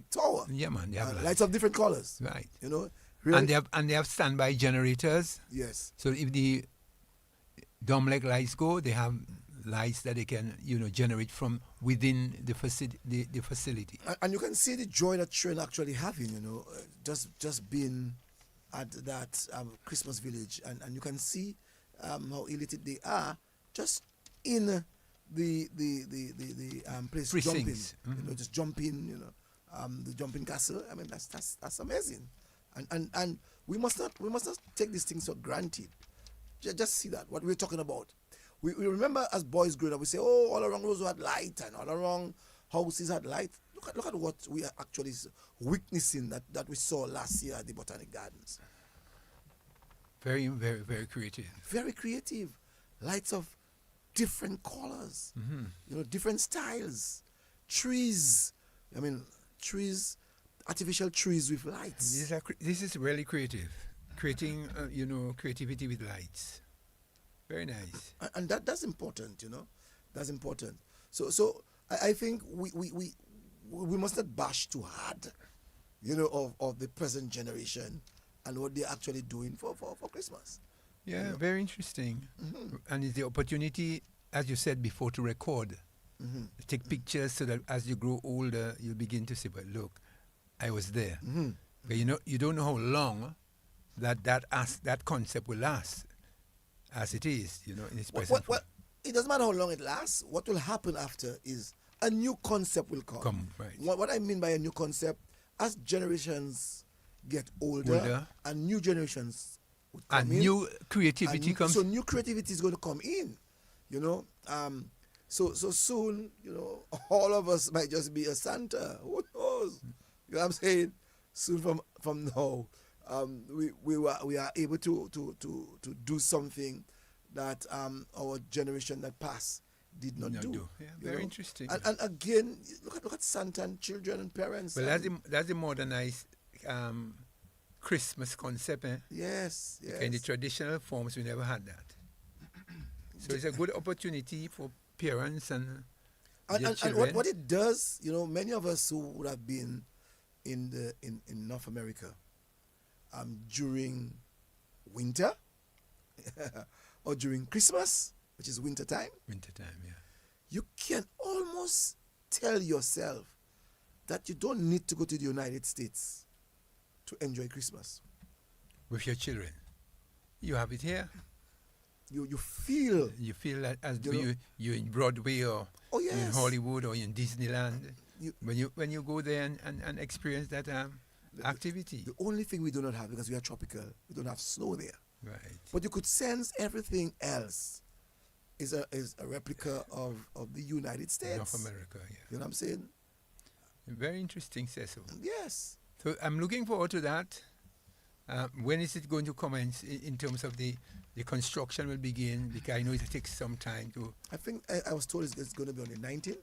tower. Yeah, man, they have lights of different colors. Right. You know. Really? And they have standby generators. Yes. So if the Domlec lights go, they have lights that they can, generate from within the facility. And you can see the joy that children actually having, just being at that Christmas village, and you can see how elated they are just in the place Precincts. jumping, just jumping, the jumping castle. I mean, that's amazing, and we must not take these things for granted. Just see that what we're talking about. We remember as boys growing up, we say, oh, all around those who had light and all around houses had light. Look at what we are actually witnessing that we saw last year at the Botanic Gardens. Very, very, very creative. Very creative. Lights of different colors, different styles. Trees. I mean, trees, artificial trees with lights. This is really creative. Creating, creativity with lights. Very nice. And that's important, That's important. So I think we must not bash too hard, of the present generation and what they're actually doing for Christmas. Yeah, very interesting. And it's the opportunity, as you said before, to record. Take pictures so that as you grow older, you'll begin to say, but look, I was there. But you don't know how long that concept will last. As it is, in its present form. It doesn't matter how long it lasts. What will happen after is a new concept will come. Right. What I mean by a new concept, as generations get older and new generations would come in. New creativity comes. So new creativity is going to come in, So soon, all of us might just be a Santa. Who knows? You know what I'm saying? Soon from now. We are able to do something that our generation that passed did not do. Yeah, very interesting. And again, look at Santa and children and parents. Well, that's the modernized Christmas concept. Yes. In the traditional forms, we never had that. So it's a good opportunity for parents and children. And what it does, many of us who would have been in North America. During winter or during Christmas, which is winter time. Wintertime, yeah. You can almost tell yourself that you don't need to go to the United States to enjoy Christmas. With your children. You have it here. You feel. You feel that as though you're in Broadway or you're in Hollywood or in Disneyland. When you go there and experience that activity. The only thing we do not have, because we are tropical, we don't have snow there. Right. But you could sense everything else is a replica of the United States. North America, yeah. You know what I'm saying? Very interesting, Cecil. Yes. So I'm looking forward to that. When is it going to commence in terms of the construction will begin? Because I know it takes some time to... I think I was told it's going to be on the 19th.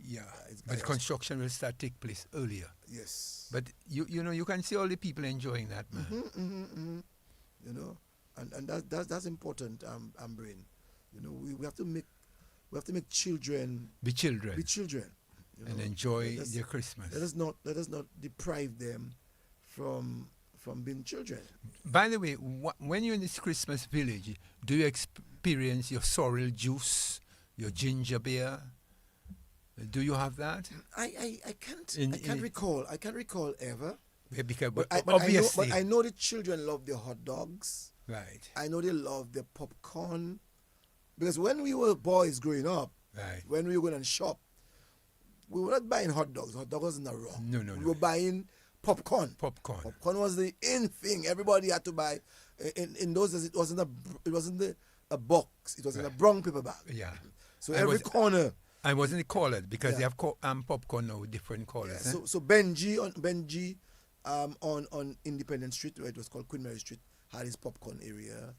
Yeah, but construction will start take place earlier. Yes. But you can see all the people enjoying that, man. And that's important, Brain. We have to make children be children. And enjoy their Christmas. Let us not deprive them from being children. By the way, when you're in this Christmas village, do you experience your sorrel juice, your ginger beer? Do you have that? I can't recall. I can't recall ever. Yeah, because obviously, I know the children love their hot dogs. Right. I know they love their popcorn. Because when we were boys growing up, right, when we were going to shop, we were not buying hot dogs. Hot dog wasn't wrong. No. We were buying popcorn. Popcorn was the in thing. Everybody had to buy. In those days, it wasn't a box. It was in a brown paper bag. Yeah. So every corner. I wasn't colored because they have popcorn now with different colors. Yeah. So Benji on Independence Street, where it was called Queen Mary Street, had his popcorn area.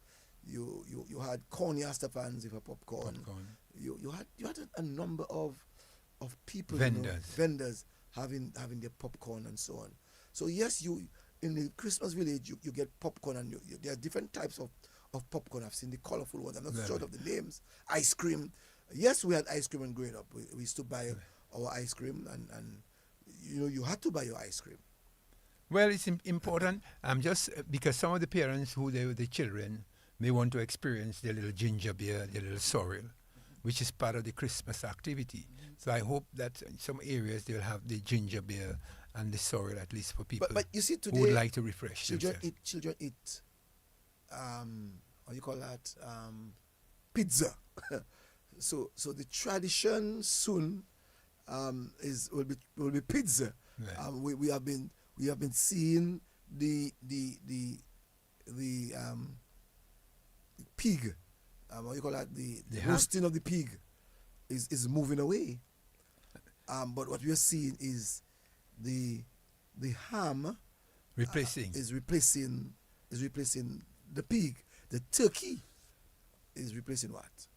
You had Cornia Stephans with a popcorn. You had a number of people, vendors having their popcorn and so on. So yes, you in the Christmas village you get popcorn, and there are different types of popcorn. I've seen the colorful ones. I'm not sure of the names. Ice cream. Yes, we had ice cream when growing up. We used to buy our ice cream, and you had to buy your ice cream. Well, it's important. Just because some of the parents who they with the children may want to experience their little ginger beer, their little sorrel, which is part of the Christmas activity. So I hope that in some areas they'll have the ginger beer and the sorrel, at least for people but you see, today, who would like to refresh children themselves. Children eat what you call that, pizza. so the tradition soon will be pizza. Right. We have been seeing the pig, what you call that, the roasting of the pig is moving away. But what we are seeing is the ham is replacing the pig. The turkey is replacing what?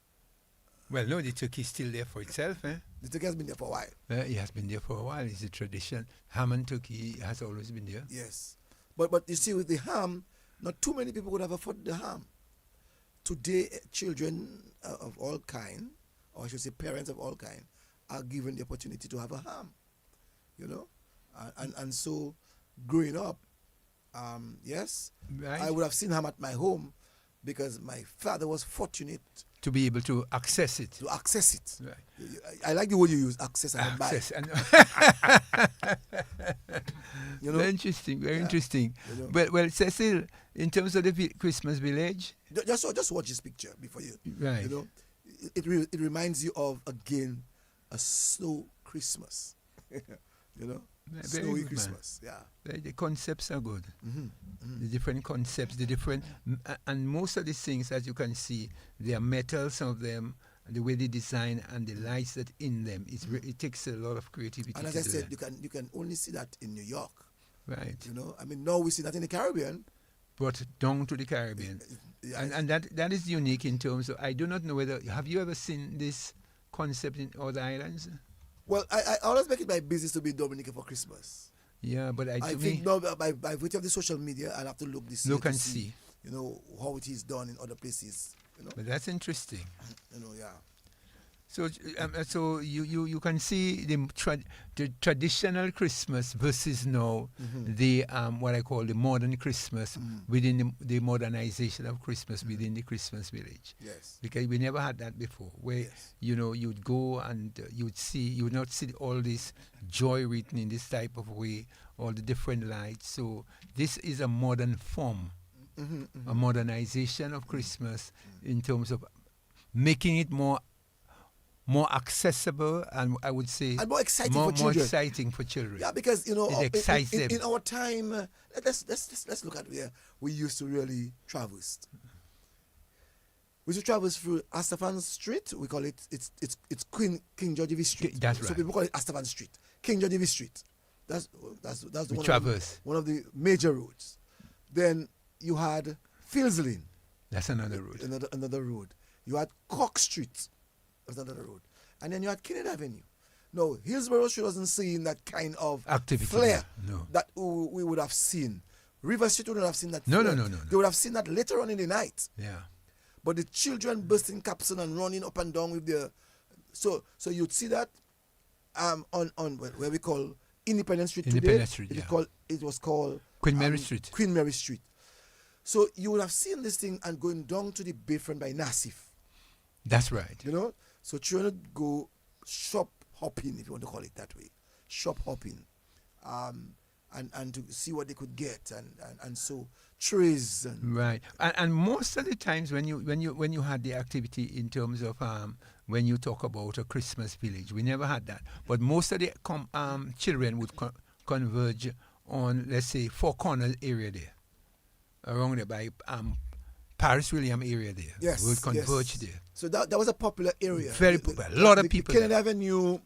Well, no, the turkey is still there for itself. The turkey has been there for a while. It has been there for a while. It's a tradition. Ham and turkey has always been there. Yes. But you see, with the ham, not too many people would have afforded the ham. Today, children of all kind, or I should say parents of all kind, are given the opportunity to have a ham. And so growing up, yes, right. I would have seen ham at my home because my father was fortunate to be able to access it. Right. I like the word you use, access and buy. Very interesting, very interesting. Well, Cecil, in terms of the Christmas village, just watch this picture before you. Right. It reminds you of, again, a snow Christmas. Snowy Christmas. Man. Yeah. The concepts are good. Mm-hmm. The different concepts, and most of these things, as you can see, they are metal. Some of them, the way they design and the lights that in them, it takes a lot of creativity. And as I said, you can only see that in New York. Right. Now we see that in the Caribbean. But down to the Caribbean, and that is unique in terms of. I do not know whether have you ever seen this concept in other islands? Well, I always make it my business to be in Dominica for Christmas. Yeah, but I think now by virtue of the social media, I'll have to look and see. How it is done in other places. But that's interesting. Yeah. So you can see the traditional Christmas versus now the what I call the modern Christmas within the modernization of Christmas within the Christmas village. Yes. Because we never had that before, where you'd go and you would not see all this joy written in this type of way, all the different lights. So this is a modern form, a modernization of Christmas in terms of making it more accessible, and I would say and more exciting for children. More exciting for children. Yeah, because it excites them. In our time, let's look at where we used to really traverse. We used to traverse through Astafan Street. We call it it's King George V Street. That's right. So people call it Astafan Street, King George V Street. That's one of the major roads. Then you had Fields Lane. That's another road. Another road. You had Cock Street. That's another road. And then you had Kennedy Avenue. No, Hillsborough Street wasn't seeing that kind of activity flair that we would have seen. River Street wouldn't have seen that No. They would have seen that later on in the night. Yeah. But the children bursting caps and running up and down with their... So you'd see that on where we call Independence Street Independence today. Street, It was called... Queen Mary Street. Queen Mary Street. So you would have seen this thing and going down to the Bayfront by Nassif. That's right. So children would go shop hopping, if you want to call it that way. Shop hopping. And to see what they could get and so trees right. And most of the times when you had the activity in terms of when you talk about a Christmas village, we never had that. But most of the children would converge on, let's say, Four Corners area there, around there by Paris William area there. Yes, we would converge there. So that was a popular area. Very popular. A lot of people. Kennedy Avenue,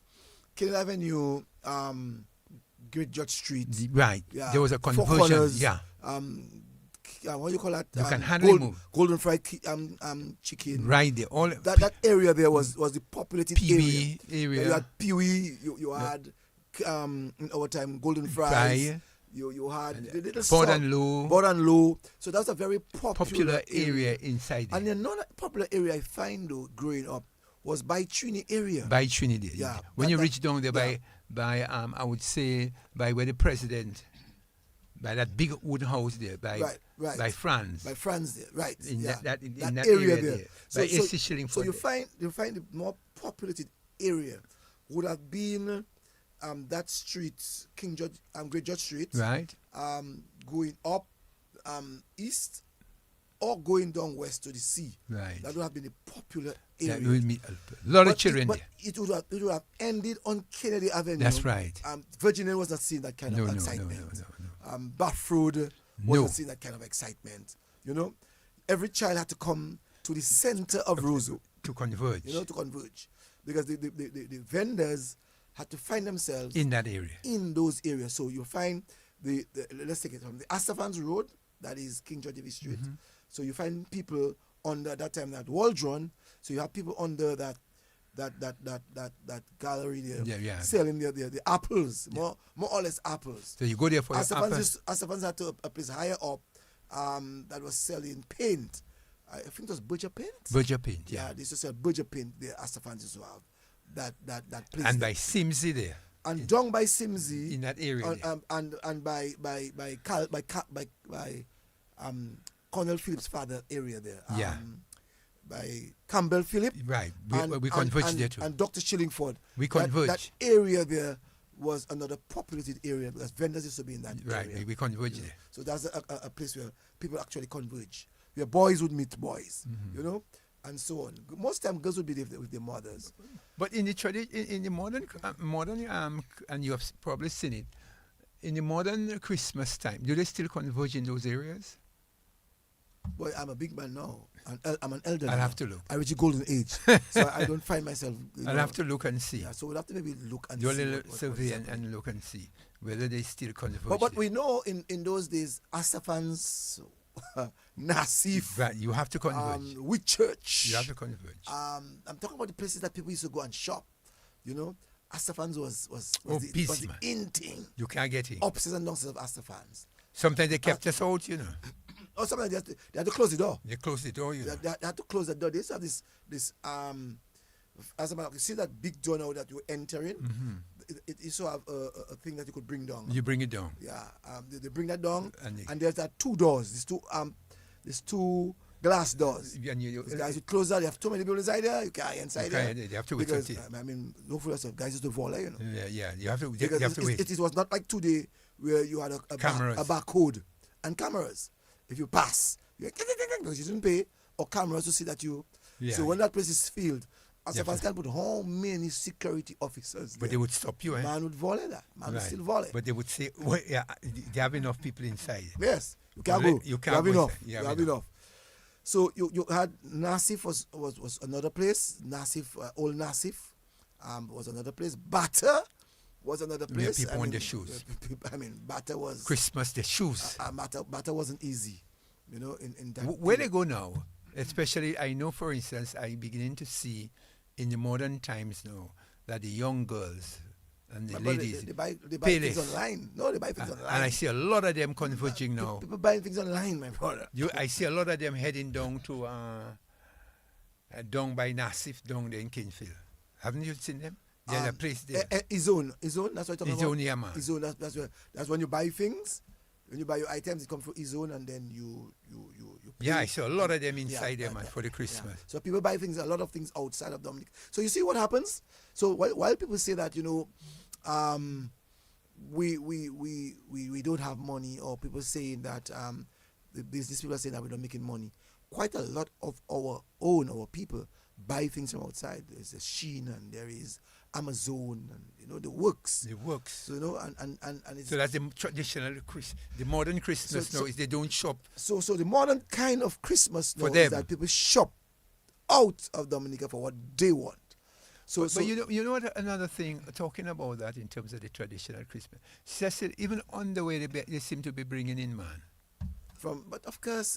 Great George Street. Right. Yeah. There was a conversion. Four Corners, yeah. What do you call that? You can hardly move. Golden fried chicken. Right there. All that area there was the populated Pee-wee area. You had Pee-wee, you had in our time, golden fries. Fry. You had the little Board and Low. So that's a very popular area inside there. And another popular area I find though growing up was by Trinity area. By Trinity. Yeah. When you reach down there by I would say by where the president, by that big wooden house there, by France. By France there, right. In that area there. By Shillingford. So you find the more populated area would have been that street, King George, Great George Street, right? Going up east or going down west to the sea. Right. That would have been a popular area. That would meet a lot of children but there. It would have ended on Kennedy Avenue. That's right. Virginia was not seeing that kind of excitement. No. Bath Road was not seeing that kind of excitement. You know, every child had to come to the center of Roseau to converge. You know, to converge, because the vendors had to find themselves in that area, in those areas. So you find the let's take it from the Astafans Road, that is King George Davis Street. Mm-hmm. So you find people under that time that Waldron. So you have people under that gallery there, selling the apples, more or less apples. So you go there for apples. Astafans had to a place higher up that was selling paint. I think it was Budger Paint. Budger Paint, yeah. They used to sell Budger Paint. The Astafans used to have that place. And there. By Simsey there. And down by Simsey in that area. And by Colonel Phillips' father area there. By Campbell Phillip. Right. We converge there too. And Dr. Shillingford. We converge. That area there was another populated area because vendors used to be in that area. Right. We converge there. So that's a place where people actually converge. Where boys would meet boys, you know, and so on. Most time girls would be there with their mothers. But in the modern, and you have probably seen it, in the modern Christmas time, do they still converge in those areas? Boy, I'm a big man now. I'm an elder. I'll have to look. I reach a golden age, so I don't find myself. I'll have to look and see. Yeah, so we'll have to maybe look and do see. a little survey and look and see whether they still converge. But we know in those days, Astafans, Nassif. Right, you have to converge. Whitchurch. You have to converge. I'm talking about the places that people used to go and shop. You know, Astafans was the in thing. You can't get in. Upstairs and downstairs of Astafans. Sometimes they kept us out, you know. Oh, sometimes they had to close the door. They closed the door, you know. They had to close the door. They used to have this as a matter, you see that big door now that you're entering. Mm-hmm. It used to have a thing that you could bring down. You bring it down. Yeah, they bring that down, and there's that two doors. There's two glass doors. And the guys would close that. You have too many people inside there. You can't inside there. You have to wait because I mean, no fool yourself. Guys used to volley, you know. Yeah. You have to wait. It was not like today where you had a barcode and cameras. If you pass, because you didn't pay, or cameras to see that you. Yeah. So when that place is filled, Astafans can put how many security officers there. But they would stop you, eh? Man would volley that. Man would still volley. But they would say, well, yeah, they have enough people inside. Yes. You can't go. You have enough. You have enough. So you had Nassif was another place. Nassif, old Nassif, was another place. Batter was another place. Yeah, people on their shoes. I mean, Batter was Christmas. Their shoes. Batter wasn't easy, you know. In that where they go now, especially I know, for instance, I'm beginning to see in the modern times now that the young girls and the ladies they buy things online. No, they buy things online. And I see a lot of them converging now. People buying things online, my brother. I see a lot of them heading down to down by Nassif, down there in Kingsfield. Haven't you seen them? There's a place there. Izone, that's what I'm talking about. Izone, yeah, man. Izone, that's when you buy things. When you buy your items, it comes from Izone, and then you pay. Yeah, I saw a lot of them inside there, man, for the Christmas. Yeah. So people buy things, a lot of things outside of Dominic. So you see what happens. So while people say that, you know, we don't have money, or people saying that these people are saying that we're not making money. Quite a lot of our people buy things from outside. There's a Shein and there is Amazon and you know the works. The works. So, you know and it's, so that's the traditional the modern Christmas now is they don't shop. So the modern kind of Christmas now is that people shop out of Dominica for what they want. But you know what, another thing, talking about that in terms of the traditional Christmas, Cecil, even on the way they seem to be bringing in man. But of course,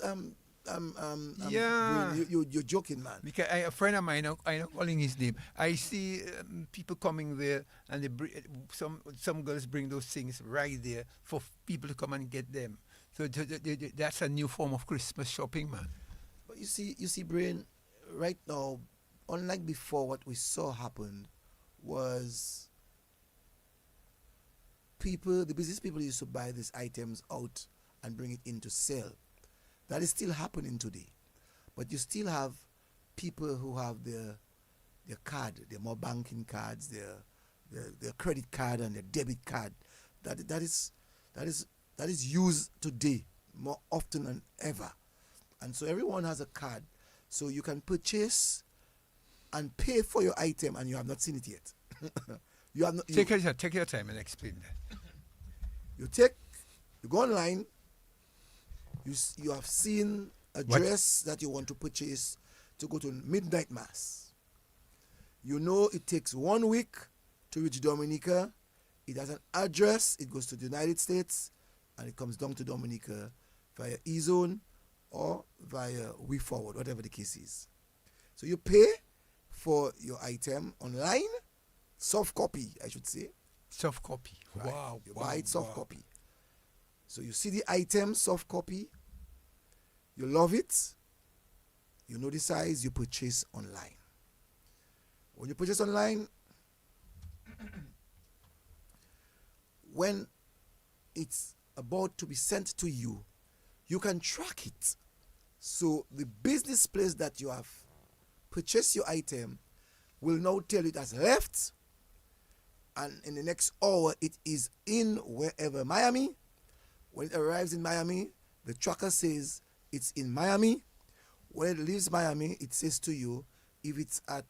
Yeah. You're joking, man. Because a friend of mine, I'm not calling his name. I see people coming there, and some girls bring those things right there for people to come and get them. So that's a new form of Christmas shopping, man. But you see, Brain, right now, unlike before, what we saw happen was the business people used to buy these items out and bring it in to sell. That is still happening today. But you still have people who have their card, their more banking cards, their credit card and their debit card. That is used today more often than ever. And so everyone has a card. So you can purchase and pay for your item and you have not seen it yet. You have not, take your time and explain that. You go online, you have seen a dress that you want to purchase to go to midnight mass. You know it takes 1 week to reach Dominica. It has an address. It goes to the United States and it comes down to Dominica via E-Zone or via WeForward, whatever the case is. So you pay for your item online, soft copy, I should say. Soft copy. Right. Wow. You buy it soft copy. So you see the item, soft copy. You love it. You know the size, you purchase online. When you purchase online, when it's about to be sent to you, you can track it. So the business place that you have purchased your item will now tell you it has left, and in the next hour it is in wherever, Miami. When it arrives in Miami, the tracker says it's in Miami. When it leaves Miami, it says to you if it's at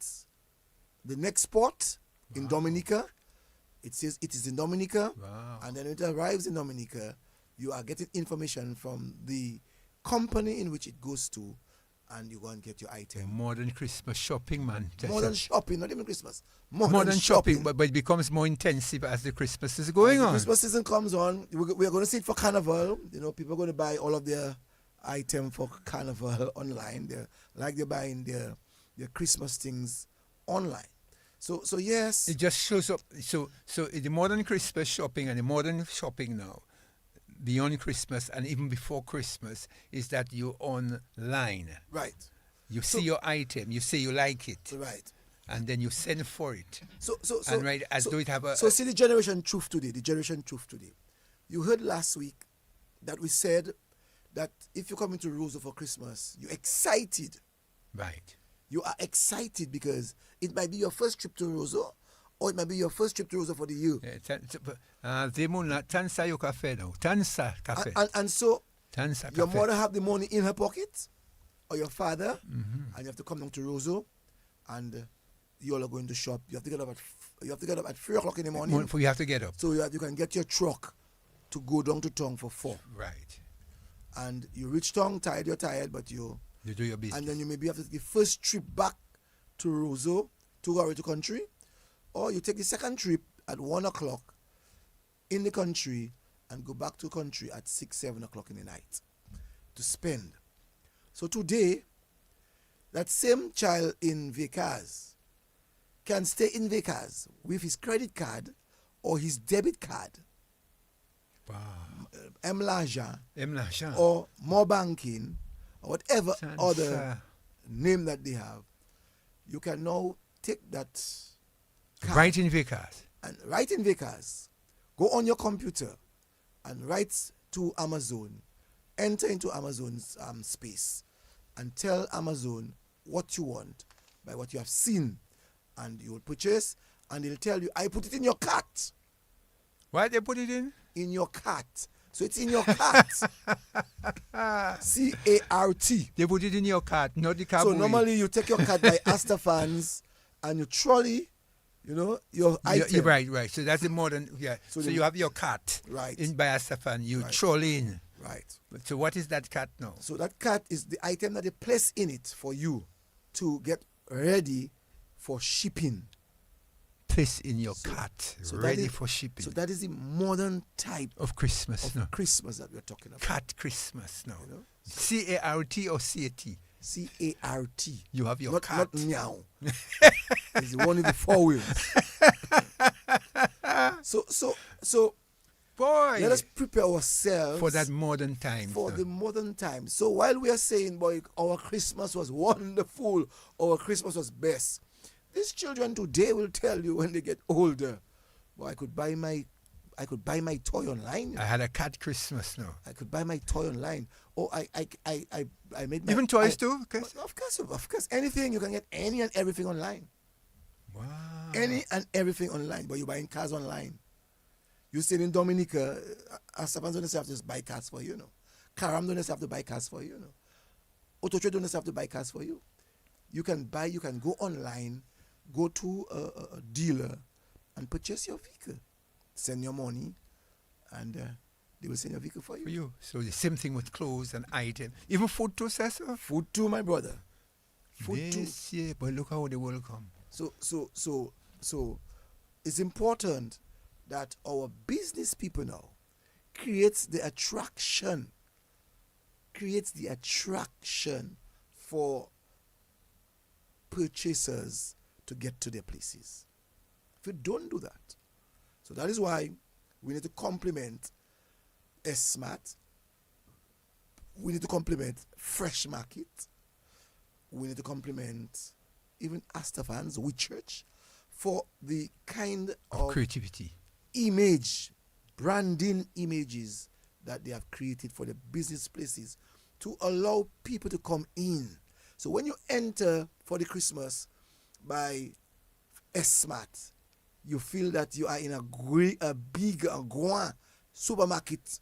the next port in Dominica, it says it is in Dominica. Wow. And then when it arrives in Dominica, you are getting information from the company in which it goes to, and you go and get your item. Modern Christmas shopping, man. Modern shopping, not even Christmas. Modern shopping, but it becomes more intensive as the Christmas is going on. Christmas season comes on. We are going to see it for Carnival. You know, people are going to buy all of their item for Carnival online. They're buying their Christmas things online. So yes. It just shows up. So the modern Christmas shopping and the modern shopping now, beyond Christmas and even before Christmas, is that you're online. Right. You see your item, you say you like it. Right. And then you send for it. So see the generation truth today. You heard last week that we said that if you come into Roseau for Christmas, you're excited. Right. You are excited because it might be your first trip to Roseau, or it might be your first trip to Roseau for the year. And so your mother have the money in her pocket, or your father, and you have to come down to Roseau, and you all are going to shop. You have to get up at 3 o'clock in the morning. You have to get up. So you can get your truck to go down to town for 4. Right. And you reach town tired, you're tired, but you do your business. And then you maybe have to take the first trip back to Roseau to go to country, or you take the second trip at 1 o'clock in the country and go back to country at 6, 7 o'clock in the night to spend. So today, that same child in Vegas can stay in Vegas with his credit card or his debit card. Wow. M-L'argent or More Banking or whatever other name that they have. You can now take that card. Right in Vegas. And right in Vegas. Go on your computer and write to Amazon. Enter into Amazon's space and tell Amazon what you want by what you have seen. And you will purchase, and they'll tell you, I put it in your cart. Why they put it in? In your cart. So it's in your cart. C-A-R-T. They put it in your cart, not the cart. So normally you take your cart by Astafans and you trolley, your item. Right. So that's the modern, So you have your cart. Right. In by Astafan, you trolley in. Right. So what is that cart now? So that cart is the item that they place in it for you to get ready for shipping. place in your cart, ready for shipping. So that is the modern type of Christmas. Christmas that we're talking about. Cart Christmas now. You know? C-A-R-T or C-A-T? C-A-R-T. You have your cart. Not meow. It's the one with the 4 wheels. So boy, let us prepare ourselves for that modern time. For the modern time. So while we are saying, boy, our Christmas was wonderful, our Christmas was best, these children today will tell you when they get older, boy, I could buy my toy online. You know? I had a cat Christmas now. I could buy my toy online. Oh, I made my... Even toys too? Of course. Anything, you can get any and everything online. Wow. Any and everything online, but you're buying cars online. You stay in Dominica, Asapan don't have to just buy cars for you, you know. Karam don't have to buy cars for you, you know. Otocho don't have to buy cars for you. You can go online, go to a dealer and purchase your vehicle. Send your money and they will send your vehicle for you. So the same thing with clothes and items. Even food too, Cecil? Food too, my brother. Food too. Yeah, but look how the world come. So it's important that our business people now creates the attraction for purchasers to get to their places. If you don't do that, so that is why we need to complement S-Smart, we need to complement Fresh Market, we need to complement even Astafans, We Church, for the kind of creativity, branding images that they have created for the business places to allow people to come in. So when you enter for the Christmas by S-Smart, you feel that you are in a big grand supermarket,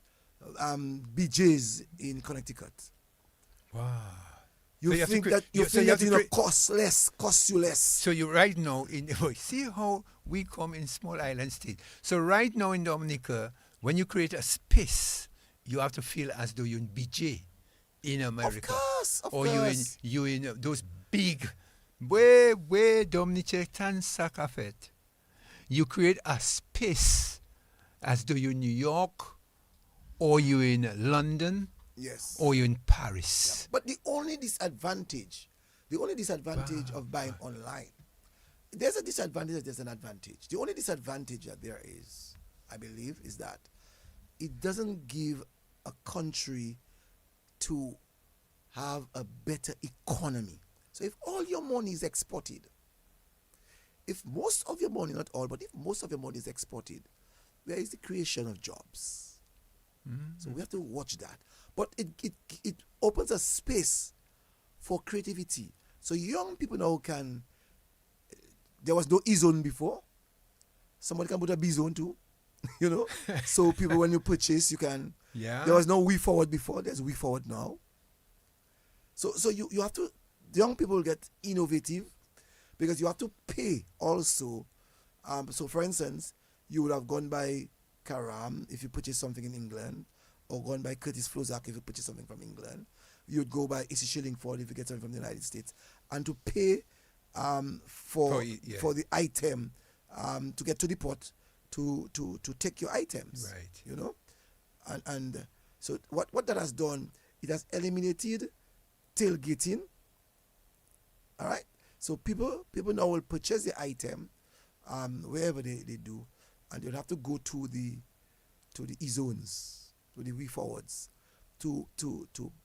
BJ's in Connecticut. Wow. You so think that it costs you less. So you right now see how we come in small island state. So right now in Dominica, when you create a space, you have to feel as though you're in BJ in America. Of course. You in those big way Dominican Sakafet. You create a space as though you're in New York or you're in London. Yes. Or you're in Paris. Yeah. But the only disadvantage of buying online, there's a disadvantage, there's an advantage. The only disadvantage that there is, I believe, is that it doesn't give a country to have a better economy. So if all your money is exported, if most of your money, not all, but if most of your money is exported, where is the creation of jobs? Mm-hmm. So we have to watch that. But it opens a space for creativity. So young people now can, there was no E-zone before. Somebody can put a B-zone too, you know. So people, when you purchase, you can, there was no We Forward before, there's We Forward now. So you have to, young people get innovative because you have to pay also. So for instance, you would have gone by Karam if you purchase something in England, or gone by Curtis Flozak if you purchase something from England. You'd go by Issy Shillingford if you get something from the United States. And to pay for the item to get to the port to take your items. Right. You know? And so what that has done, it has eliminated tailgating. All right? So people now will purchase the item wherever they do, and they'll have to go to the E-zones, to the We Forwards, to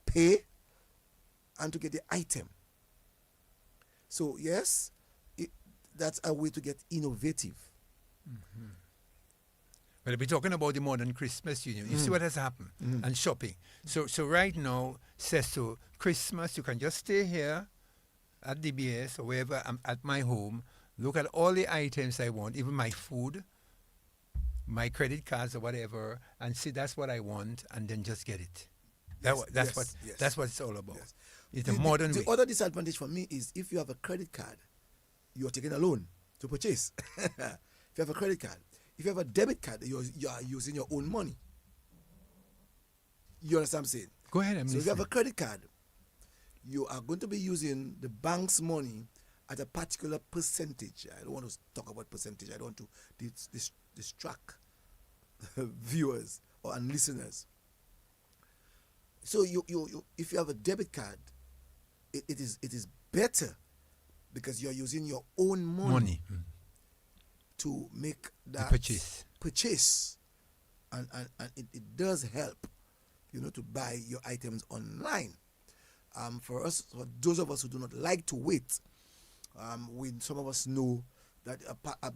pay and to get the item. So yes, that's a way to get innovative. Mm-hmm. Well, we're talking about the modern Christmas Union. You see what has happened and shopping. So right now, says so Christmas, you can just stay here at DBS or wherever I'm at my home, look at all the items I want, even my food, my credit cards or whatever, and see that's what I want, and then just get it. That's what it's all about. Yes. It's a modern way. The other disadvantage for me is if you have a credit card, you are taking a loan to purchase. If you have a credit card, if you have a debit card, you are using your own money. You understand what I'm saying? Go ahead. So if you have a credit card, you are going to be using the bank's money at a particular percentage. I don't want to talk about percentage. I don't want to distract viewers and listeners. So you if you have a debit card, it is better because you're using your own money. To make that purchase. And it does help, to buy your items online. For those of us who do not like to wait, some of us know that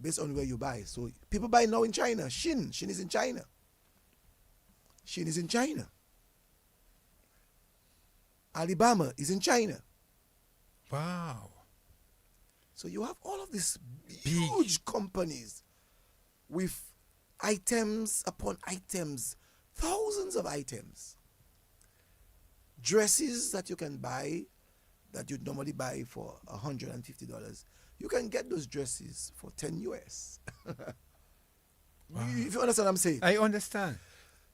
based on where you buy. So people buy now in China. Shin is in China. Shin is in China. Alibaba is in China. Wow. So you have all of these huge companies with items upon items, thousands of items. Dresses that you can buy that you'd normally buy for $150. You can get those dresses for 10 US. Wow. If you understand what I'm saying. I understand.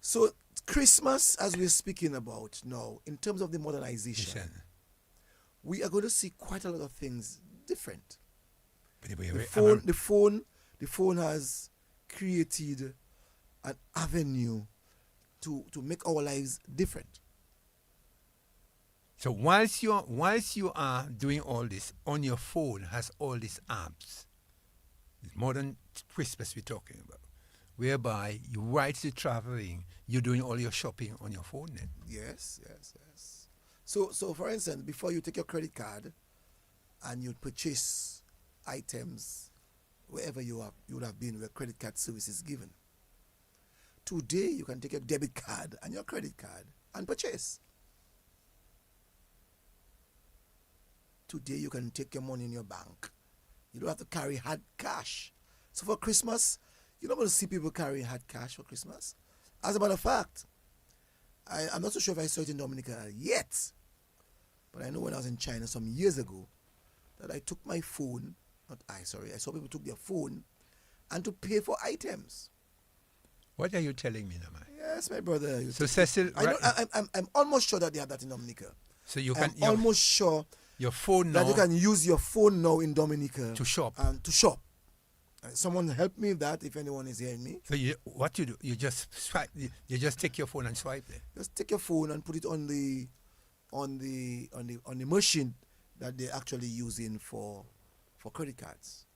So Christmas, as we're speaking about now, in terms of the modernization, we are going to see quite a lot of things different. The phone has created an avenue to make our lives different. So whilst you are doing all this on your phone, has all these apps, modern Christmas we're talking about, whereby you while you're traveling, you're doing all your shopping on your phone then. Yes. So for instance, before you take your credit card and you purchase items wherever you would have been where credit card service is given. Today you can take your debit card and your credit card and purchase. Today you can take your money in your bank. You don't have to carry hard cash. So for Christmas, you're not going to see people carrying hard cash for Christmas. As a matter of fact, I'm not so sure if I saw it in Dominica yet, but I know when I was in China some years ago that I took my phone, I saw people took their phone and to pay for items. What are you telling me, Nama? Yes, my brother. So Cecil, I'm almost sure that they have that in Dominica. So you can. I'm almost sure your phone now that you can use your phone now in Dominica to shop. Someone help me with that if anyone is hearing me. So what you do? You just swipe. You just take your phone and swipe there. Just take your phone and put it on the machine that they're actually using for credit cards.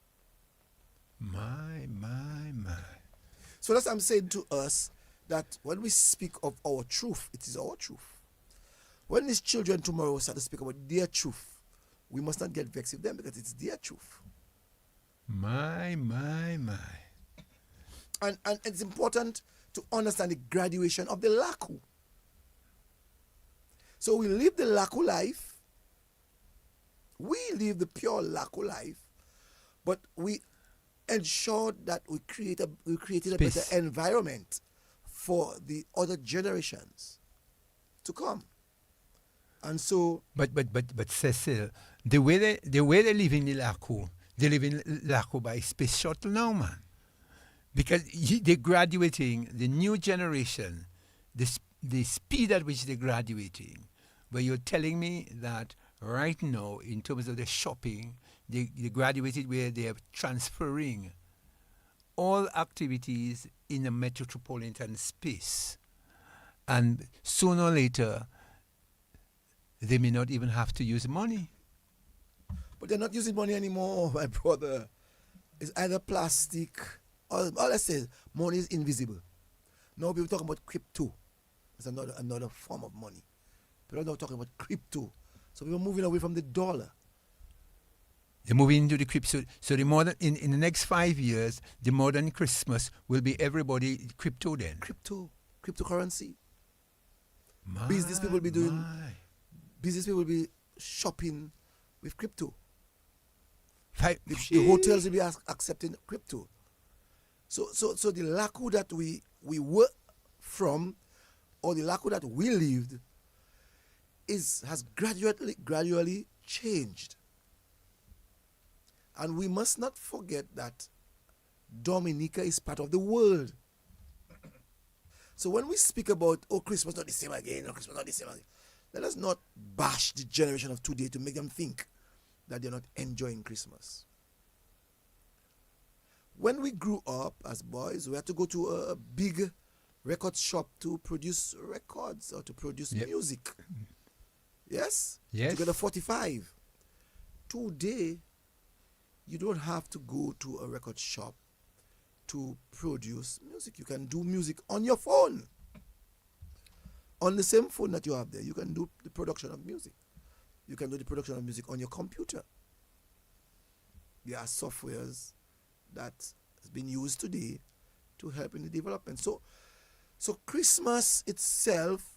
My. So that's what I'm saying to us, that when we speak of our truth, it is our truth. When these children tomorrow start to speak about their truth, we must not get vexed with them because it's their truth. My. And it's important to understand the graduation of the Lakou. So we live the Lakou life. We live the pure Lakou life, but we ensured that we created a better environment for the other generations to come. And so, but Cecil, the way they live in Lakou, they live in Lakou by space shuttle now, man, because they're graduating the new generation, the speed at which they're graduating. But you're telling me that right now, in terms of the shopping, they graduated where they are transferring all activities in a metropolitan space. And sooner or later, they may not even have to use money. But they're not using money anymore, my brother. It's either plastic or let's say money is invisible. Now people talking about crypto. It's another form of money. People are now talking about crypto. So people are moving away from the dollar. They're moving into the crypto. So the modern in the next 5 years, the modern Christmas will be everybody crypto then. Cryptocurrency. Business people will be doing. Business people will be shopping with crypto. The hotels will be accepting crypto. So the Lakou that we were from, or the Lakou that we lived, has gradually changed. And we must not forget that Dominica is part of the world. So when we speak about, Christmas not the same again, Christmas not the same again, let us not bash the generation of today to make them think that they're not enjoying Christmas. When we grew up as boys, we had to go to a big record shop to produce records or to produce music. Yes? Yes. To get a 45. Today, you don't have to go to a record shop to produce music. You can do music on your phone. On the same phone that you have there, you can do the production of music. You can do the production of music on your computer. There are softwares that has been used today to help in the development. So Christmas itself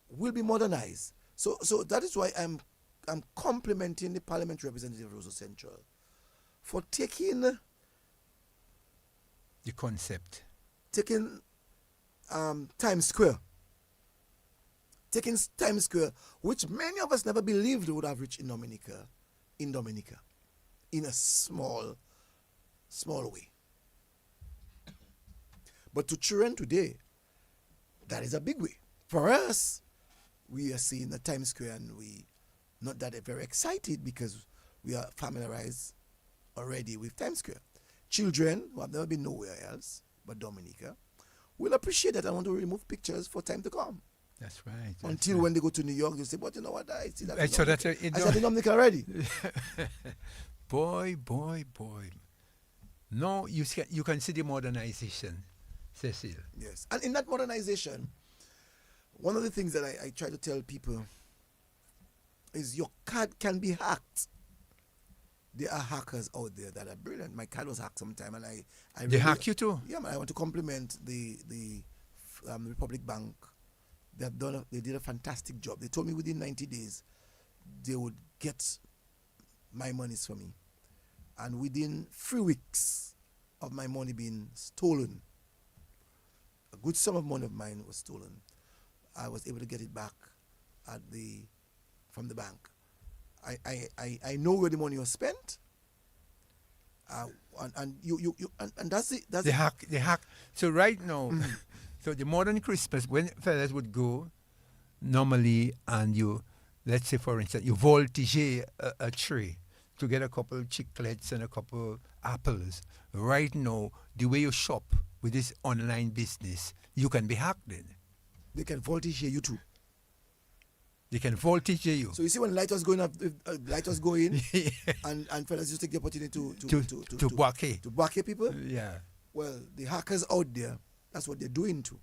will be modernized. So that is why I'm complimenting the parliamentary representative of Roseau Central for taking the concept. Taking Times Square. Taking Times Square, which many of us never believed would have reached in Dominica, in a small way. But to children today, that is a big way. For us, we are seeing the Times Square and we not that very excited because we are familiarized already with Times Square. Children who have never been nowhere else but Dominica will appreciate that and want to remove pictures for time to come. That's right. Until when they go to New York, they say, but you know what, I see that. I saw that in Dominica already. Boy. No, you can see the modernization, Cecil. Yes. And in that modernization, one of the things that I try to tell people is your card can be hacked. There are hackers out there that are brilliant. My card was hacked sometime, and I they really, hack you too? Yeah, man, I want to compliment the Republic Bank. They did a fantastic job. They told me within 90 days they would get my monies for me. And within 3 weeks of my money being stolen, a good sum of money of mine was stolen. I was able to get it back from the bank. I know where the money was spent. And that's it. The hack. So right now, so the modern Christmas, when fellas would go normally and you, let's say for instance, you voltige a tree to get a couple of chiclets and a couple of apples. Right now, the way you shop with this online business, you can be hacked then. They can voltage you too. They can voltage you. So you see when light was going up, light was going, and fellas just take the opportunity to buake people. Yeah. Well, the hackers out there, that's what they're doing too.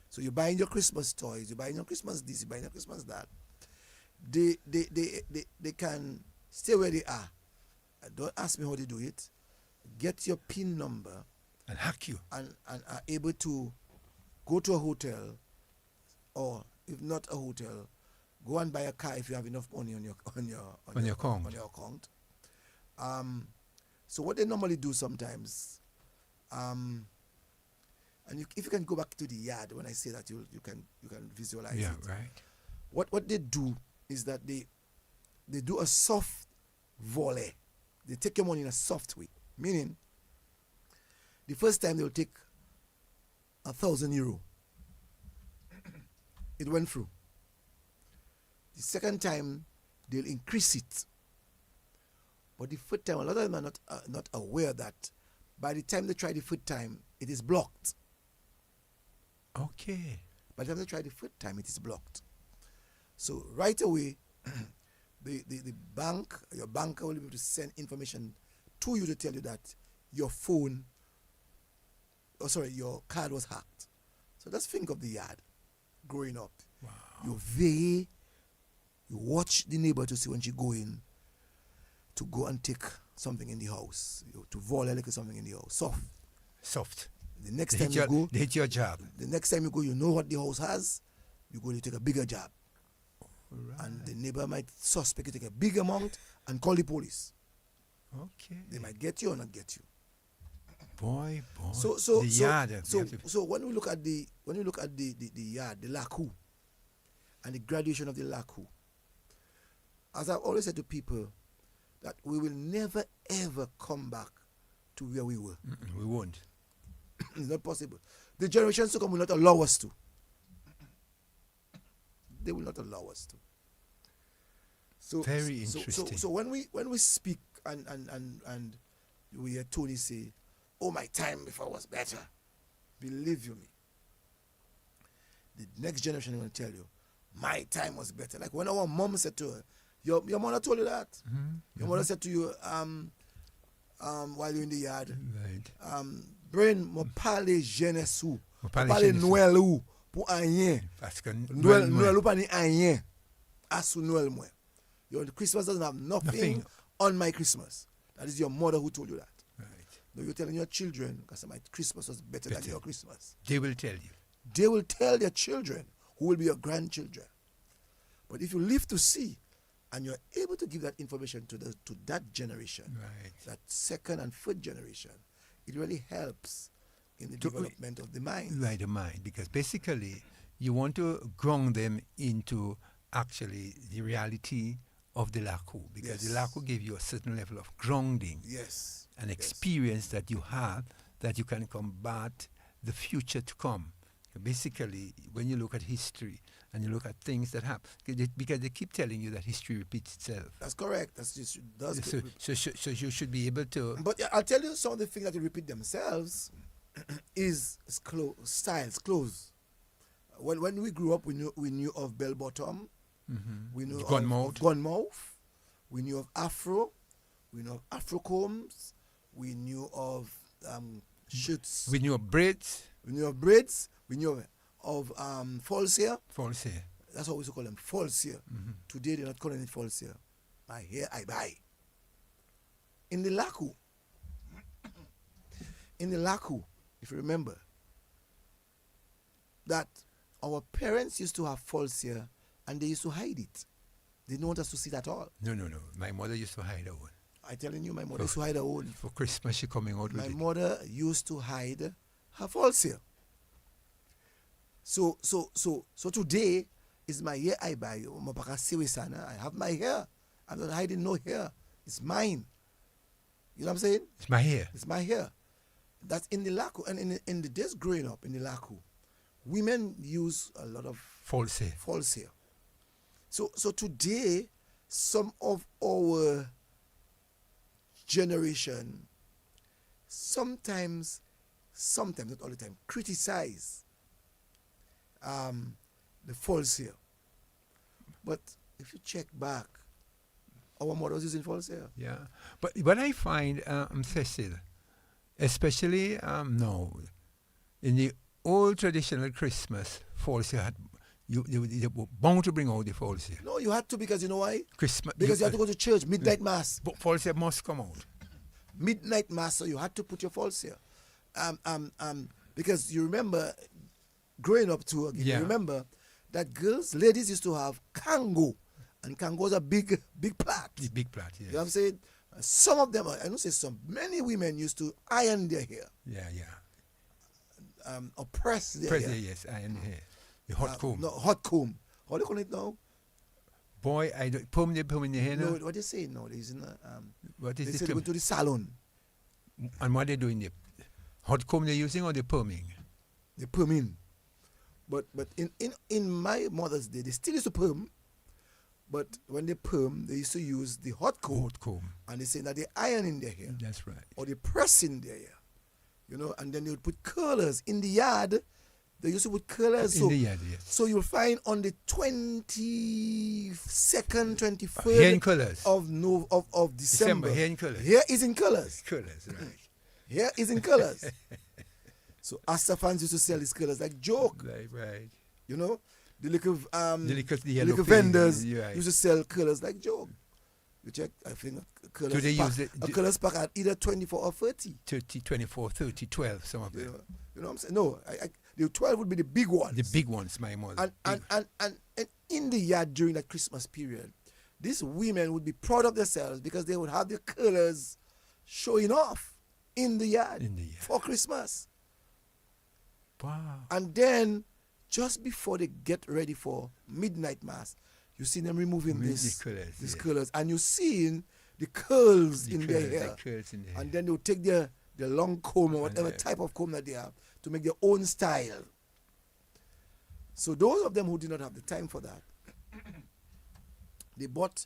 So you're buying your Christmas toys, you're buying your Christmas this, you're buying your Christmas that. They can stay where they are. Don't ask me how they do it. Get your PIN number and hack you, and are able to go to a hotel, or if not a hotel, go and buy a car if you have enough money on your account. So what they normally do sometimes, and if you can go back to the yard, when I say that, you can visualize it. Yeah, right. What they do is that they do a soft volley. They take your money in a soft way, meaning the first time they'll take €1,000. It went through. The second time, they'll increase it. But the third time, a lot of them are not aware that by the time they try the third time, it is blocked. Okay. By the time they try the third time, it is blocked. So right away, the bank, your banker will be able to send information to you to tell you that your your card was hacked. So let's think of the yard growing up. Wow. You watch the neighbor to see when she go in to go and take something in the house, to volley something in the house. Soft. The next time you go, they hit your job. The next time you go, you know what the house has. You go to take a bigger job. Right. And the neighbor might suspect you take a big amount and call the police. Okay. They might get you or not get you. Boy. So yard. So when we look at the yard, the Lakou, and the graduation of the Lakou, as I've always said to people, that we will never ever come back to where we were. We won't. It's not possible. The generations to come will not allow us to. They will not allow us to. Very so, interesting. So when we speak and we hear Tony say, "Oh, my time before was better," believe you me, the next generation will tell you, "My time was better." Like when our mom said to her, "Your mother told you that." Your mother said to you, while you're in the yard, right. Brain mo pale jeunesse ou, Mo pale pale jeunesse. Noël ou pour rien. Parce que Noël ou pas ni rien. Asu Noël moi. Your Christmas doesn't have nothing on my Christmas. That is your mother who told you that. Right. No, you're telling your children, because my Christmas was better than your Christmas. They will tell you. They will tell their children, who will be your grandchildren. But if you live to see, and you're able to give that information to that generation, right, that second and third generation, it really helps in the development of the mind. Right, the mind. Because basically, you want to ground them into actually the reality of the Lakou. Because the Lakou gave you a certain level of grounding. Yes. An experience that you have that you can combat the future to come. Basically, when you look at history and you look at things that happen, because they keep telling you that history repeats itself. That's correct. That's just so you should be able to. But I'll tell you some of the things that repeat themselves is styles, clothes. When we grew up, we knew of bell bottom, we knew of gunmouth, we knew of afro, we knew of afro combs, we knew of shirts. We knew of braids. We knew of braids. We knew of false hair. False hair. That's what we used to call them, false hair. Today they're not calling it false hair. My hair I buy. In the Lakou, if you remember, that our parents used to have false hair and they used to hide it. They didn't want us to see it at all. No. My mother used to hide her own. I'm telling you, my mother used to hide her own. For Christmas, she coming out with it. My mother used to hide her false hair. So today is my hair I buy. I have my hair. I'm not hiding no hair. It's mine. You know what I'm saying? It's my hair. It's my hair. That's in the Lakou. And in the days growing up in the Lakou, women use a lot of false hair. So today, some of our generation sometimes, not all the time, criticize the false hair. But if you check back, our mother was using false hair. Yeah. But what I find, Cecil, especially now, in the old traditional Christmas, false hair had, you were bound to bring out the false hair. No, you had to, because you know why? Christmas. Because you had to go to church, midnight mass. But false hair must come out. Midnight mass, so you had to put your false hair. Because you remember, growing up too, you remember that ladies used to have kango. And kango is a big plait. The big plait, yes. You know what I'm saying? Some of them, I don't say some, many women used to iron their hair. Yeah. Or press their hair. Yes, iron hair. The hot comb. No, hot comb. How do you call it now? Boy, I don't perm in the hair now. No, what they say now? What is they it? say they go to the salon. And what they doing? The hot comb they're using or the perming? The perming. But in my mother's day, they still used to perm. But when they perm, they used to use the hot comb. And they say that they iron in their hair. That's right. Or they press in their hair. You know, and then they would put curlers in the yard. They used to put curlers. In the yard, yes. So you'll find on the 22nd, 23rd hair in colors. of December. Hair in colors. Hair is in colors. Colors, right. Hair is in colors. So Asta fans used to sell these colors like joke. Right. You know? The little vendors right. used to sell colors like joke. You check, I think a colors pack at either 24 or 30. 30, 24, 30, 12, some of them. You know what I'm saying? No, the 12 would be the big ones. The big ones, my mother. And in the yard during that Christmas period, these women would be proud of themselves because they would have their colors showing off in the yard for Christmas. Wow. And then, just before they get ready for midnight mass, you see them removing these colors, and you're seeing the curls in their hair. And then they'll take their long comb or whatever type of comb that they have to make their own style. So those of them who did not have the time for that, they bought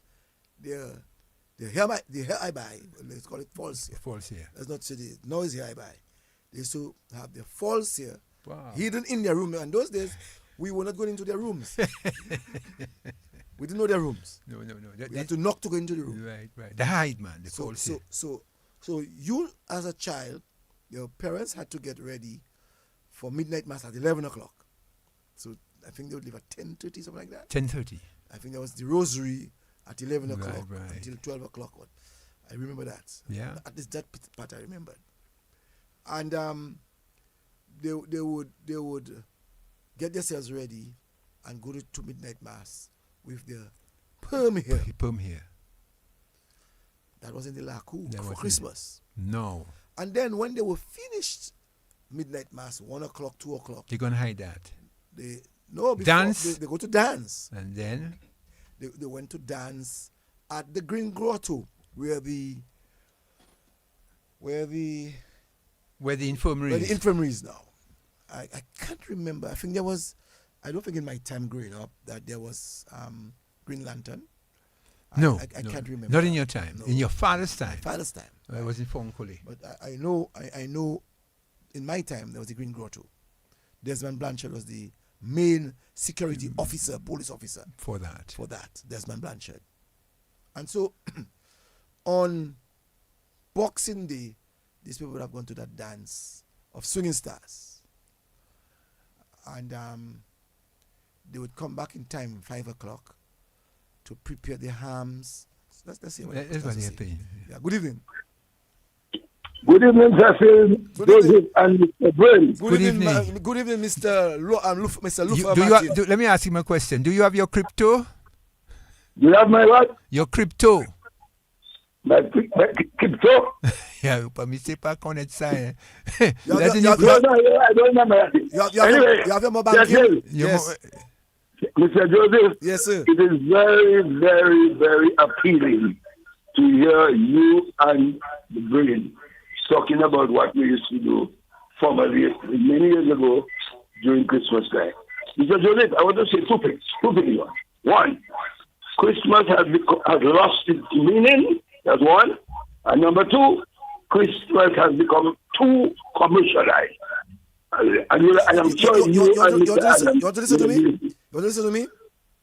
the hair I buy, let's call it false hair. False hair. Let's not say the noise hair I buy. They used to have the false hair hidden in their room. And those days, we were not going into their rooms. We didn't know their rooms. No. We had to knock to go into the room. Right. The hide, man. The false hair. So you, as a child, your parents had to get ready for midnight mass at 11 o'clock. So I think they would leave at 10:30, something like that. 10:30. I think there was the rosary at 11 o'clock right. until 12 o'clock. I remember that. Yeah. At least that part I remembered. And they would get themselves ready and go to midnight mass with their perm hair. Perm hair. That was in the Lakou for Christmas. No. And then when they were finished midnight mass, 1 o'clock, 2 o'clock. They're going to hide that? Before dance? They go to dance. And then? They went to dance at the Green Grotto where the infirmary is. Where the infirmary is now. I can't remember. I think there was, I don't think in my time growing up that there was Green Lantern. No. I can't remember. Not in your time. No. In your father's time. My father's time. I was in Fonkole. But I know in my time there was the Green Grotto. Desmond Blanchard was the main security officer, police officer. For that, Desmond Blanchard. And so on Boxing Day, these people would have gone to that dance of swinging stars. And they would come back in time, 5 o'clock, to prepare the hams. So let's see what happening. Yeah. Good evening. Good evening, Cecil, Joseph, and Mr. Brain. Good evening. Good evening, Mr. Lufa. Let me ask him a question. Do you have your crypto? Do you have my what? Your crypto. My crypto? Yeah, but me say pas connaître ça. I don't remember. You have your mobile banking? Yes. Mr. Joseph, yes, sir. It is very, very, very appealing to hear you and the Brain talking about what we used to do formerly, many years ago, during Christmas time. Mr. Joseph, I want to say two things. One, Christmas has lost its meaning. That's one. And number two, Christmas has become too commercialized. And I'm sure you want to listen to me? You want to listen to me?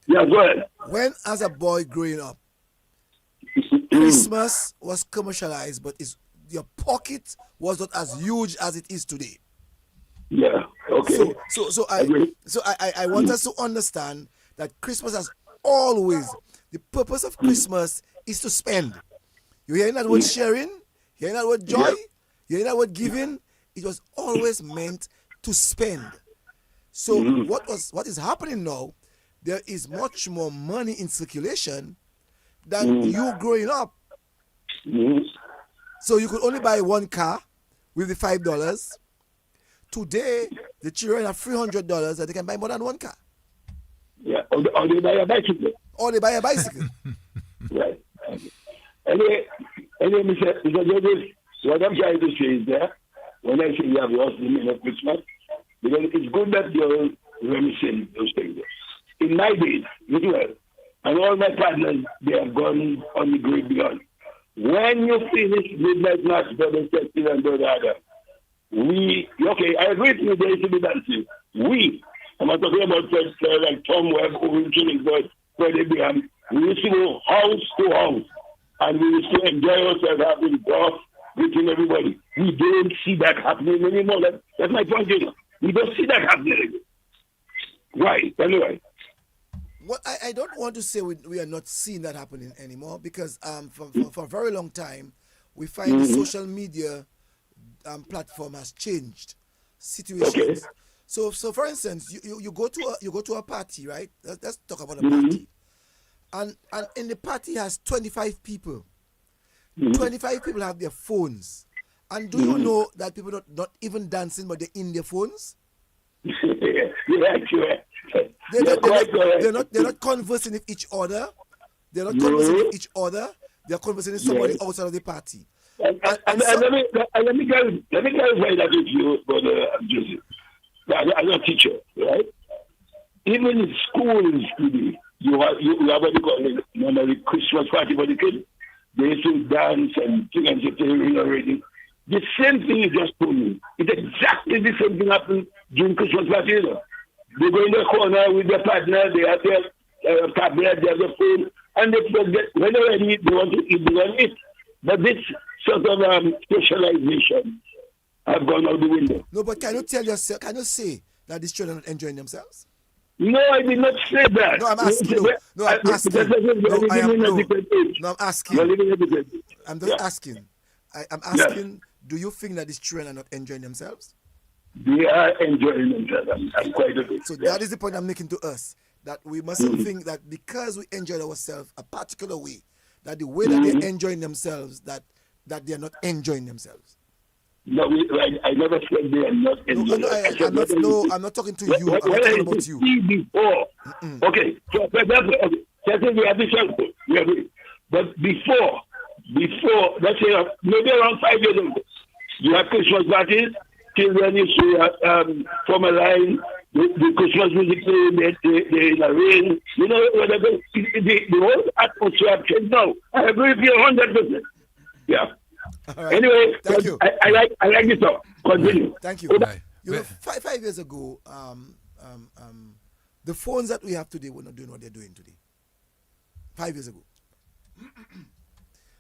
Yeah, go ahead. When, as a boy growing up, Christmas was commercialized, but your pocket was not as huge as it is today. Yeah. Okay. So I want us to understand that Christmas has always, the purpose of Christmas is to spend. You hearing that word sharing? You hearing that word joy? You hearing that word giving? It was always meant to spend. So what is happening now? There is much more money in circulation than you growing up. So you could only buy one car with the $5. Today, the children have $300 that they can buy more than one car. Yeah, or they buy a bicycle. Right. Anyway, Mr. Joseph, what I'm trying to say is that when I say you have lost the meaning of Christmas, because it's good that you're reminiscing those things. In my days, and all my partners, they have gone on the great beyond. When you finish midnight mass, Brother Cecil and Brother Adam, I agree with you, there should be dancing. I'm not talking about like Tom Webb, Owen Killingford, Fred Abraham. We used to go house to house, and we used to enjoy ourselves having golf, meeting everybody. We don't see that happening anymore. That's my point. We don't see that happening anymore. Why? Anyway. Well, I don't want to say we are not seeing that happening anymore because for a very long time, we find the social media platform has changed situations. Okay. So for instance, you go to a party, right? Let's talk about a party, and in the party has 25 people. 25 people have their phones, and do you know that people not even dancing, but they're in their phones? They're not conversing with each other. They're not conversing with each other. They're conversing with somebody outside of the party. And let me clarify that with you, Brother Joseph. As a teacher, right? Even in schools today, you have what you call it, normally Christmas party for the kids. They used to dance and sing and sit there already. The same thing you just told me. It's exactly the same thing happened during Christmas party. You know. They go in the corner with their partner, they have their tablet, they have their phone, and they forget when they're ready, they want to eat, they want to eat. But this sort of socialization have gone out the window. No, but can you say that these children are not enjoying themselves? No, I did not say that. No, I'm asking you. No, I'm asking. I'm asking. I'm just asking. I'm asking, do you think that these children are not enjoying themselves? They are enjoying themselves. I'm quite agree. So that is the point I'm making to us, that we mustn't think that because we enjoy ourselves a particular way, that the way that they're enjoying themselves, that they're not enjoying themselves. No, I never said they are not enjoying. I'm not talking to you. I'm talking about you. Before. Okay, so certainly we have this helpful. We agree. But before, let's say maybe around 5 years ago, you have Christmas parties. Children used to form a line, the Christmas music playing, they in a rain, you know, whatever. The whole atmosphere has changed now. I agree with you 100%. Yeah. Right. Anyway, thank you. I like this talk. Continue. Thank you. Okay. You know, 5 years ago, the phones that we have today were not doing what they're doing today. 5 years ago.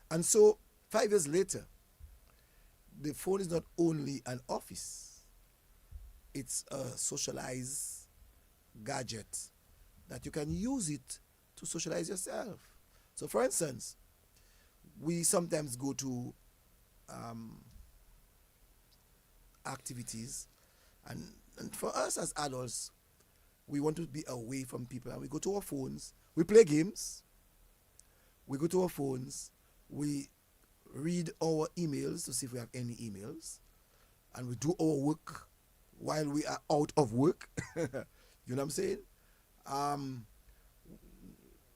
And so, 5 years later, the phone is not only an office, it's a socialized gadget that you can use it to socialize yourself. So, for instance, we sometimes go to activities, and for us as adults, we want to be away from people, and we go to our phones, we play games, we go to our phones, we read our emails to see if we have any emails, and we do our work while we are out of work. You know what I'm saying?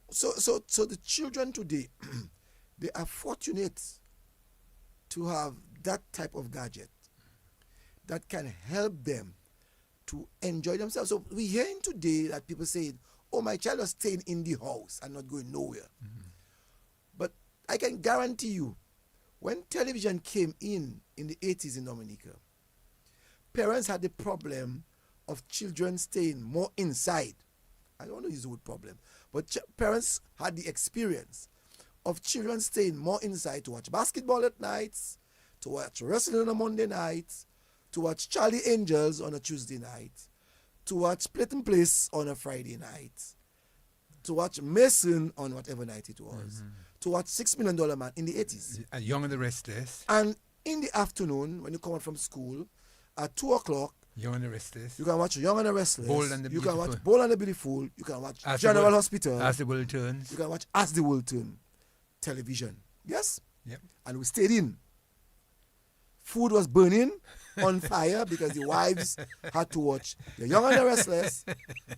So the children today, they are fortunate to have that type of gadget that can help them to enjoy themselves. So we're hearing today that people say, oh, my child is staying in the house and not going nowhere. But I can guarantee you, when television came in the 80s in Dominica, parents had the problem of children staying more inside. I don't want to use the word problem, but parents had the experience of children staying more inside to watch basketball at nights, to watch wrestling on a Monday night, to watch Charlie Angels on a Tuesday night, to watch Playton Place on a Friday night, to watch Mason on whatever night it was, to watch $6 Million Man in the 80s. Young and the Restless. And in the afternoon, when you come out from school, at 2 o'clock, Young and the Restless. you can watch Young and the Restless. Bold and the you Beautiful. can watch Bold and the Beautiful. You can watch As General Hospital. As the World Turns. You can watch As the World Turns. Television. Yes? Yep. And we stayed in. Food was burning on fire because the wives had to watch The Young and the Restless,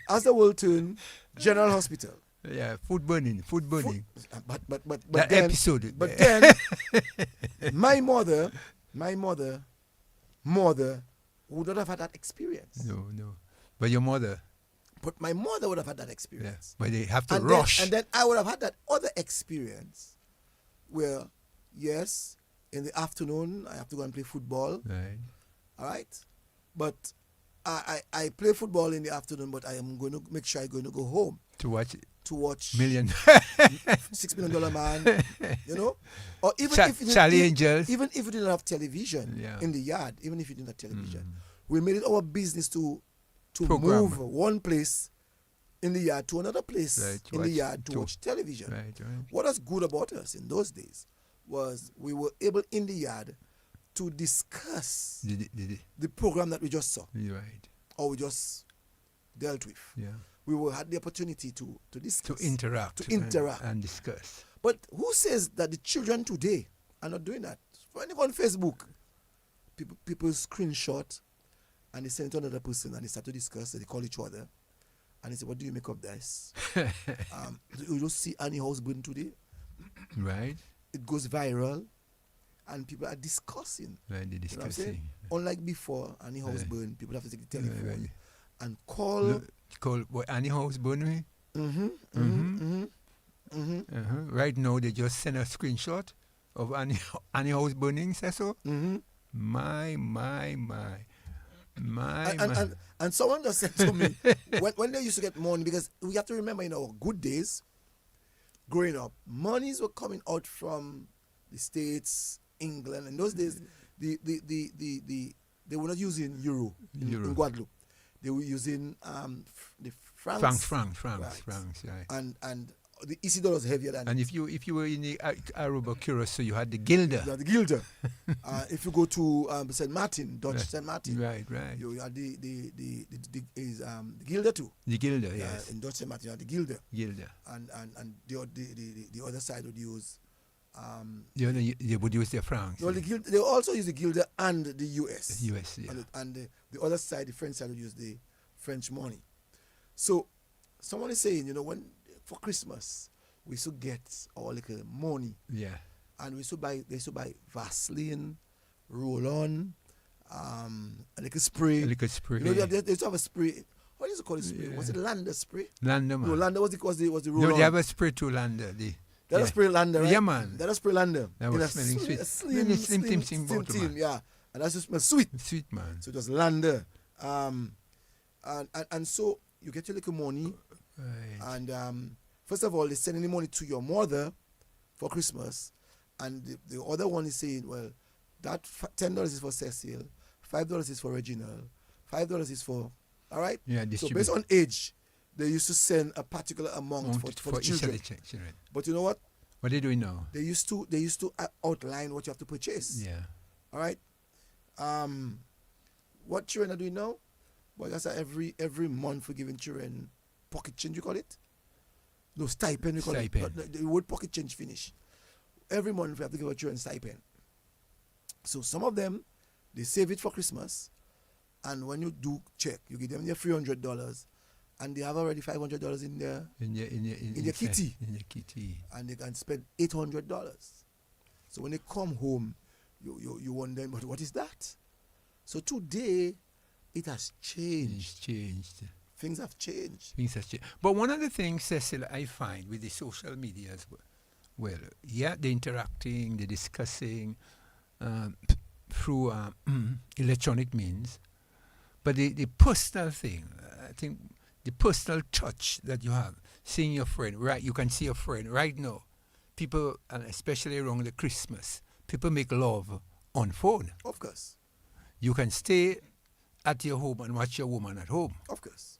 As the World Turns, General Hospital. Yeah, food burning. But that then, episode. But then, my mother would not have had that experience. No. But your mother. But my mother would have had that experience. Yeah, but they have to rush. And then I would have had that other experience where, yes, in the afternoon, I have to go and play football. Right. All right? But I play football in the afternoon, but I am going to make sure I'm going to go home. To watch $6 Million Man, you know? Or even Charlie Angels. Even if you didn't have television in the yard, even if you didn't have television, we made it our business to move one place in the yard to another place in the yard to watch television. Right. What was good about us in those days was we were able in the yard to discuss the program that we just saw. Right. Or we just dealt with. Yeah. We had the opportunity to discuss. To interact. And discuss. But who says that the children today are not doing that? When you go on Facebook, people screenshot and they send it to another person and they start to discuss and they call each other and they say, what do you make of this? You just see Annie Housebound today. Right. It goes viral and people are discussing. Right, they're discussing. You know what I'm Unlike before, Annie Housebound, people have to take the telephone and call. Call what Annie Housebound? Right now, they just send a screenshot of any house burning, say so? My. And someone just said to me, when they used to get money, because we have to remember, in our good days, growing up, monies were coming out from the States, England. In those days, they were not using euro in Guadeloupe. They were using the francs. Francs, right. And the EC dollar was heavier than. And if you were in the Aruba Curacao, you had the guilder. You had the guilder. If you go to St. Martin, Dutch St. Martin, right. You had the guilder too. The guilder, yes. In Dutch St. Martin, you had the guilder. And the other side would use. They would use their francs. Well, they also use the guilder and the US. US, yeah. And the other side, the French side, would use the French money. So someone is saying, when for Christmas we should get our little money. Yeah. And they should buy Vaseline, roll-on, a little spray. A little spray. They used to have a spray. What is it called? Spray? Was it Lander spray? Lander, man. No, Lander was the roll-on. No, they have a spray to Lander. That was spray Lander, right? Yeah, man. That was spray Lander. That was smelling sweet. Slim team, yeah. And that just smells sweet. Sweet, man. So it was Lander. And so you get your little money. Right. And first of all, they send any money to your mother for Christmas. And the other one is saying, well, that $10 is for Cecil, $5 is for Reginald, $5 is for, all right? Yeah, so based on age, they used to send a particular amount for the children. Children. But you know what? What are they doing now? They used to outline what you have to purchase. Yeah. All right. What children are doing now? Well, that's every month we're giving children pocket change. You call it? No, stipend. We call it. The word pocket change finish. Every month we have to give our children stipend. So some of them, they save it for Christmas, and when you do check, you give them their $300. And they have already $500 in their kitty. In their kitty. And they can spend $800. So when they come home, you wonder, but what is that? So today, it has changed. Things have changed. But one of the things, Cecil, I find with the social media as well, yeah, they're interacting, they're discussing through electronic means. But the personal thing, I think, the personal touch that you have, seeing your friend, right? You can see your friend right now. People, and especially around the Christmas, people make love on phone. Of course. You can stay at your home and watch your woman at home. Of course.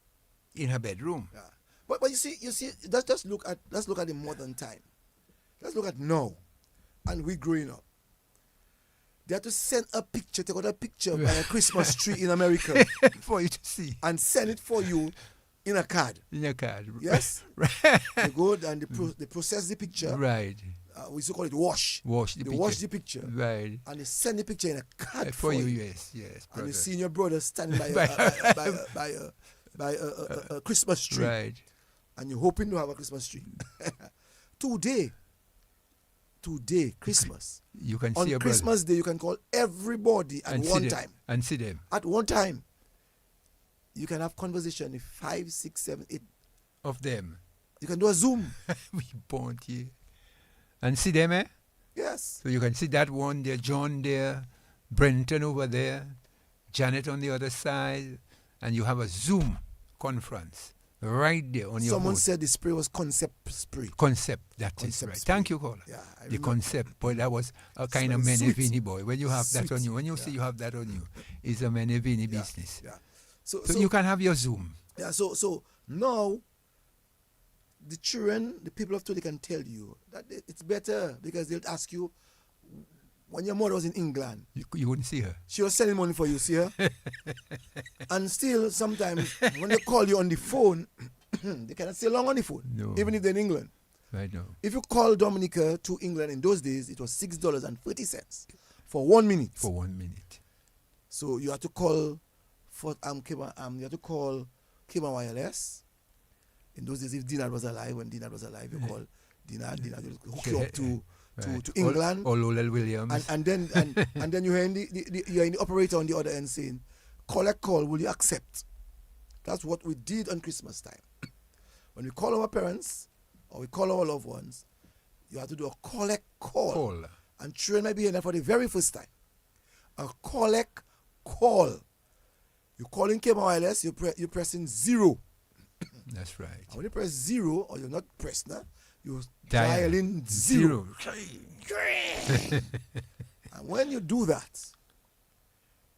In her bedroom. Yeah. But you see, let's look at the modern time. Let's look at now, and we growing up. They have to send a picture, take out a picture by a Christmas tree in America for you to see, and send it for you in a card. Yes. Right. They go and they process the picture. Right. We used to call it wash. Wash the picture. Right. And they send the picture in a card for you. Yes. And you see your brother standing by a Christmas tree. Right. And you're hoping to have a Christmas tree. Today, Christmas. You can see on your Christmas brother. Day, you can call everybody at one time. And see them. At one time. You can have conversation with 5, 6, 7, 8 of them. You can do a Zoom. We born here. And see them, eh? Yes. So you can see that one there, John there, Brenton over there, Janet on the other side, and you have a Zoom conference right there on your Someone board. said the spray was concept spray. Concept, that is right. Spray. Thank you, caller. Yeah, the concept, boy, that was a kind of Menevini boy. When you have sweet. that on you, when you say you have that on you, it's a Menevini business. Yeah. So you can have your Zoom. Yeah, so now the children, the people of today can tell you that it's better because they'll ask you, when your mother was in England, you wouldn't see her. She was sending money for you, see her? And still, sometimes, when they call you on the phone, they cannot stay long on the phone, even if they're in England. Right now. If you call Dominica to England in those days, it was $6.30 for 1 minute. For 1 minute. So you have to call for you have to call Kima Wireless. In those days, if Dinard was alive, you call Dinard will hook you up to England. Or Lowell Williams. And then you hear you're in the operator on the other end saying, call, will you accept? That's what we did on Christmas time. When we call our parents or we call our loved ones, you have to do a collect call. And children might be hearing that for the very first time. A collect call. You calling Cable Wireless, you're pressing 0. That's right. And when you press 0, or you're not pressing that, you're dialing 0. And when you do that,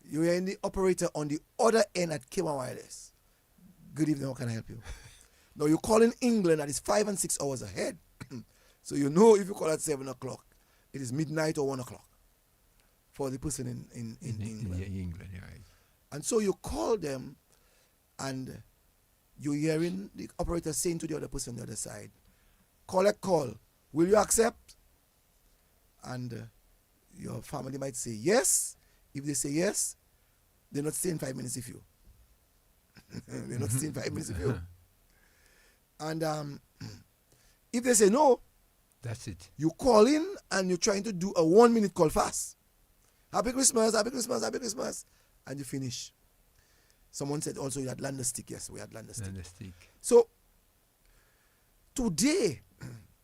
you're in the operator on the other end at Cable Wireless. Good evening, how can I help you? Now you're calling England and it's 5 and 6 hours ahead. So you know if you call at 7 o'clock, it is midnight or 1 o'clock for the person in England. England, right. And so you call them and you're hearing the operator saying to the other person on the other side, collect call, will you accept? And your family might say yes. If they say yes, they're not staying 5 minutes with you. They're not staying 5 minutes with you. And if they say no, that's it. You call in and you're trying to do a 1 minute call fast. Happy Christmas, Happy Christmas, Happy Christmas. And you finish. Someone said also you had Lander stick. Yes, we had Lander stick. So today,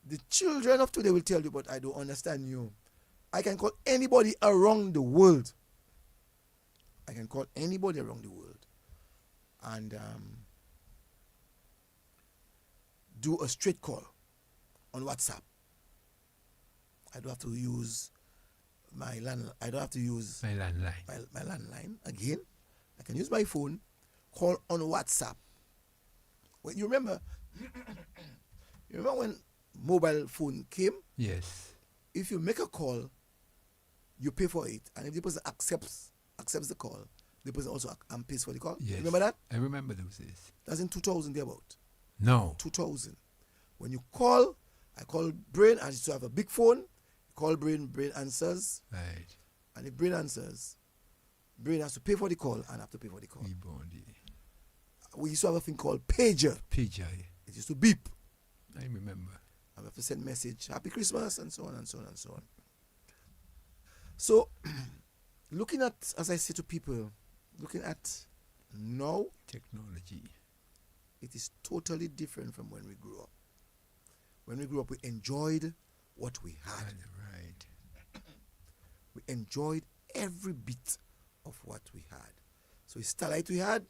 the children of today will tell you, but I don't understand you. I can call anybody around the world. I can call anybody around the world. And do a straight call on WhatsApp. I don't have to use my landline. My landline again. I can use my phone, call on WhatsApp. Well, you remember when mobile phone came? Yes. If you make a call, you pay for it, and if the person accepts the call, the person also pays for the call. Yes. Remember that? I remember those days. That's in 2000 thereabout. No. 2000. When you call, I call Brain, I used to have a big phone. Call Brain answers. Right. And if Brain answers, Brain has to pay for the call and I have to pay for the call. We used to have a thing called pager. Pager. It used to beep. I remember. I have to send message, Happy Christmas, and so on and so on and so on. So, looking at, as I say to people, looking at now, technology, it is totally different from when we grew up. When we grew up, we enjoyed what we had. Right. We enjoyed every bit of what we had. So, Starlight we had,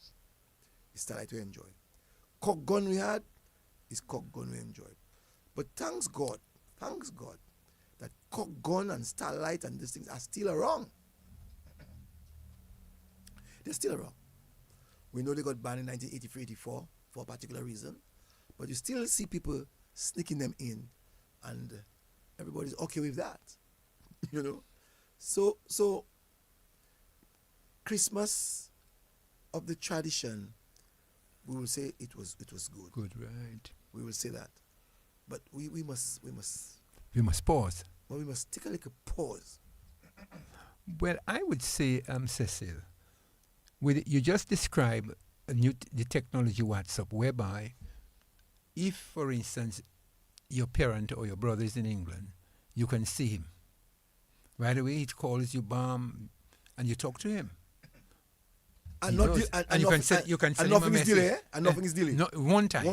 Starlight we enjoyed. Cock gun we had, is cock gun we enjoyed. But thanks God, that cock gun and Starlight and these things are still around. They're still around. We know they got banned in 1983-84 for a particular reason, but you still see people sneaking them in, and everybody's okay with that, you know. So Christmas of the tradition, we will say it was good. Good, right? We will say that, but we must pause. Well, we must take a little pause. Well, I would say, Cecil, you just described the technology WhatsApp, whereby if, for instance, your parent or your brother is in England, you can see him. Right away, he calls you, bam, and you talk to him. And you can send him a message. Nothing is delayed. No, one time.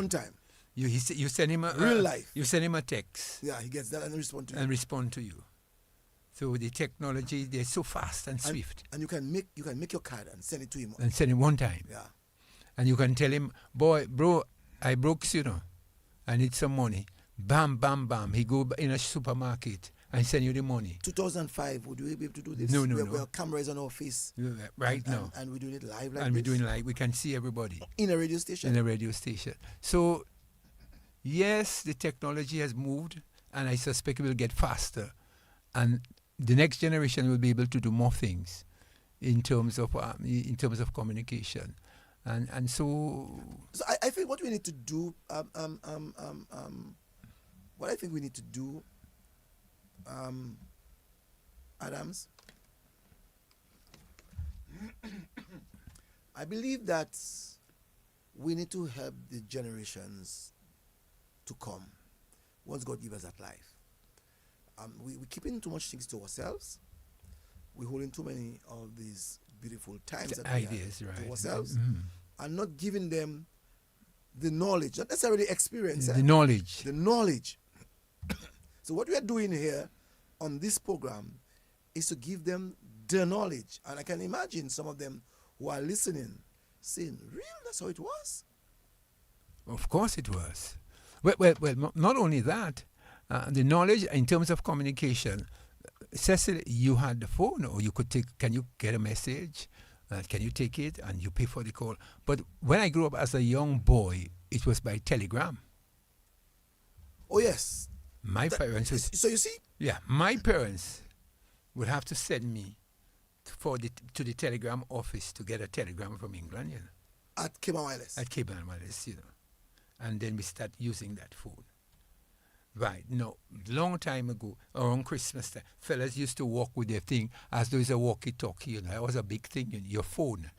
You send him a real life. You send him a text. Yeah, he gets that and respond to you. So the technology, they're so fast and swift. And you can make your card and send it to him. And send him one time. Yeah. And you can tell him, bro, I broke, I need some money. Bam, bam, bam. He go in a supermarket and send you the money. 2005, would we be able to do this? No. We have cameras on our face. Right now. And we're doing it live and we're doing live. We can see everybody. In a radio station. So, yes, the technology has moved, and I suspect it will get faster. And the next generation will be able to do more things in terms of communication. And so I think what we need to do, what I think we need to do, Adams, I believe that we need to help the generations to come once God gives us that life. We're keeping too much things to ourselves. We're holding too many of these beautiful times that ideas, we have right, to ourselves, and not giving them the knowledge, not necessarily experience. The knowledge. The knowledge. So what we are doing here on this program is to give them the knowledge. And I can imagine some of them who are listening saying, real, that's how it was? Of course it was. Well, not only that, the knowledge in terms of communication. Cecil, you had the phone, or you could take, can you get a message? Can you take it? And you pay for the call. But when I grew up as a young boy, it was by telegram. Oh, yes. My parents... So you see? Yeah, my parents would have to send me to the telegram office to get a telegram from England, you know. At Cayman Wireless? At Cayman Wireless, you know. And then we start using that phone. Right. No, long time ago, around Christmas time, fellas used to walk with their thing as though it's a walkie-talkie, you know. That was a big thing, you know. Your phone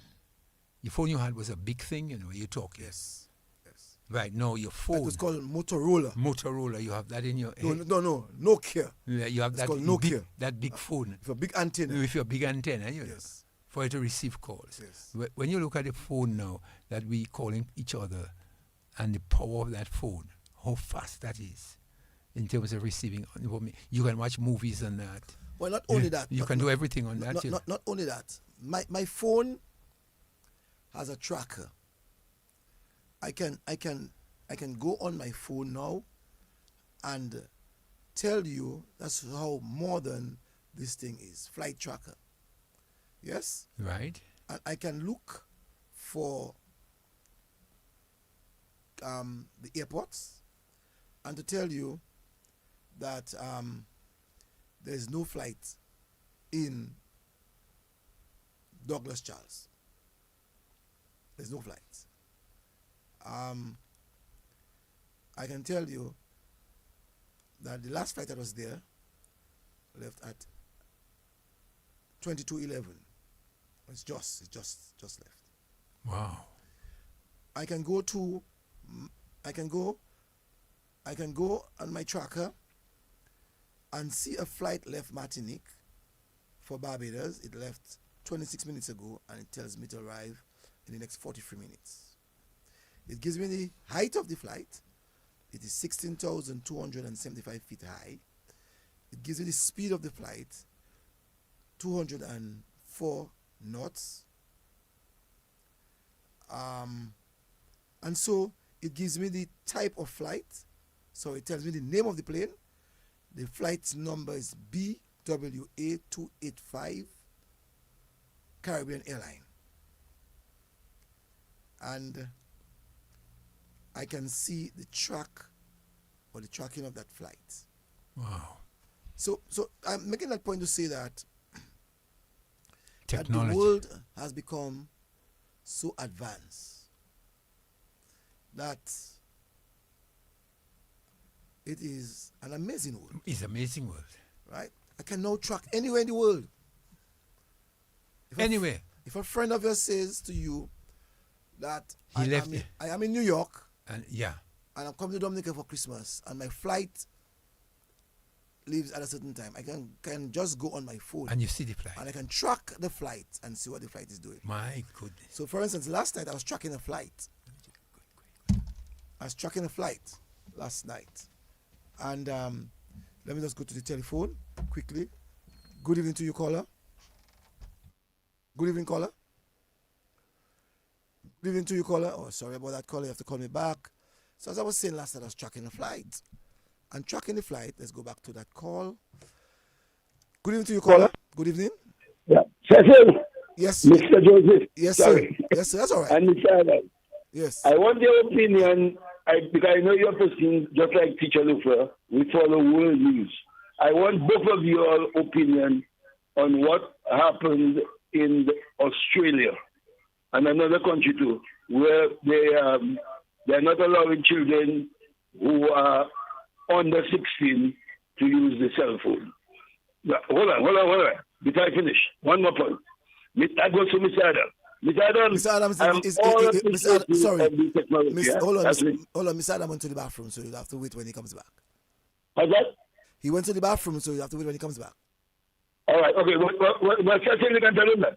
you had was a big thing, you know, you talk. Yes. Right, no, your phone. It was called Motorola. Motorola, you have that in your head. No, Nokia. Yeah, you have it's that called Nokia. That big phone. With a big antenna. With your big antenna, you know, yes. for it to receive calls. Yes. When you look at the phone now, that we calling each other, and the power of that phone, how fast that is in terms of receiving. You can watch movies on that. Well, not only that. You can do everything on that. Not only that. My phone has a tracker. I can go on my phone now and tell you that's how modern this thing is. Flight tracker. Yes? Right. And I can look for the airports and to tell you that there's no flight in Douglas Charles. There's no flight. I can tell you that the last flight that was there left at 22:11. It's just left. Wow. I can go on my tracker and see a flight left Martinique for Barbados. It left 26 minutes ago, and it tells me to arrive in the next 43 minutes. It gives me the height of the flight. It is 16,275 feet high. It gives me the speed of the flight, 204 knots. And so it gives me the type of flight. So it tells me the name of the plane. The flight number is BWA285 Caribbean Airline. And I can see the track or the tracking of that flight. Wow. So I'm making that point to say that technology, the world has become so advanced that it is an amazing world. It's an amazing world. Right? I can now track anywhere in the world. Anywhere. If a friend of yours says to you that I am in New York, and I'm coming to Dominica for Christmas, and my flight leaves at a certain time, I can just go on my phone. And you see the flight. And I can track the flight and see what the flight is doing. My goodness. So for instance, last night I was tracking a flight. Last night. And let me just go to the telephone quickly. Good evening to you, caller. Good evening, caller. Good evening to you, caller. Oh, sorry about that, caller. You have to call me back. So as I was saying last night, I was tracking a flight. And tracking the flight, let's go back to that call. Good evening to you, caller. Good evening. Yeah. Cecil. Yes. Mr. Joseph. Yes, sorry. sir. Yes, sir. That's all right. And Mr. Adam. Yes. I want your opinion, because I know you're a person just like Teacher Lufer. We follow world news. I want both of your opinion on what happened in Australia and another country too, where they're not allowing children who are under 16 to use the cell phone. Hold on. Before I finish, one more point. I go to Mr. Adam. Mr. Adam, sorry. Hold on, Mr. Mr. Adam went to the bathroom, so you'll have to wait when he comes back. How's that? He went to the bathroom, so you have to wait when he comes back. All right, okay. Well, Cecil, you can tell him that.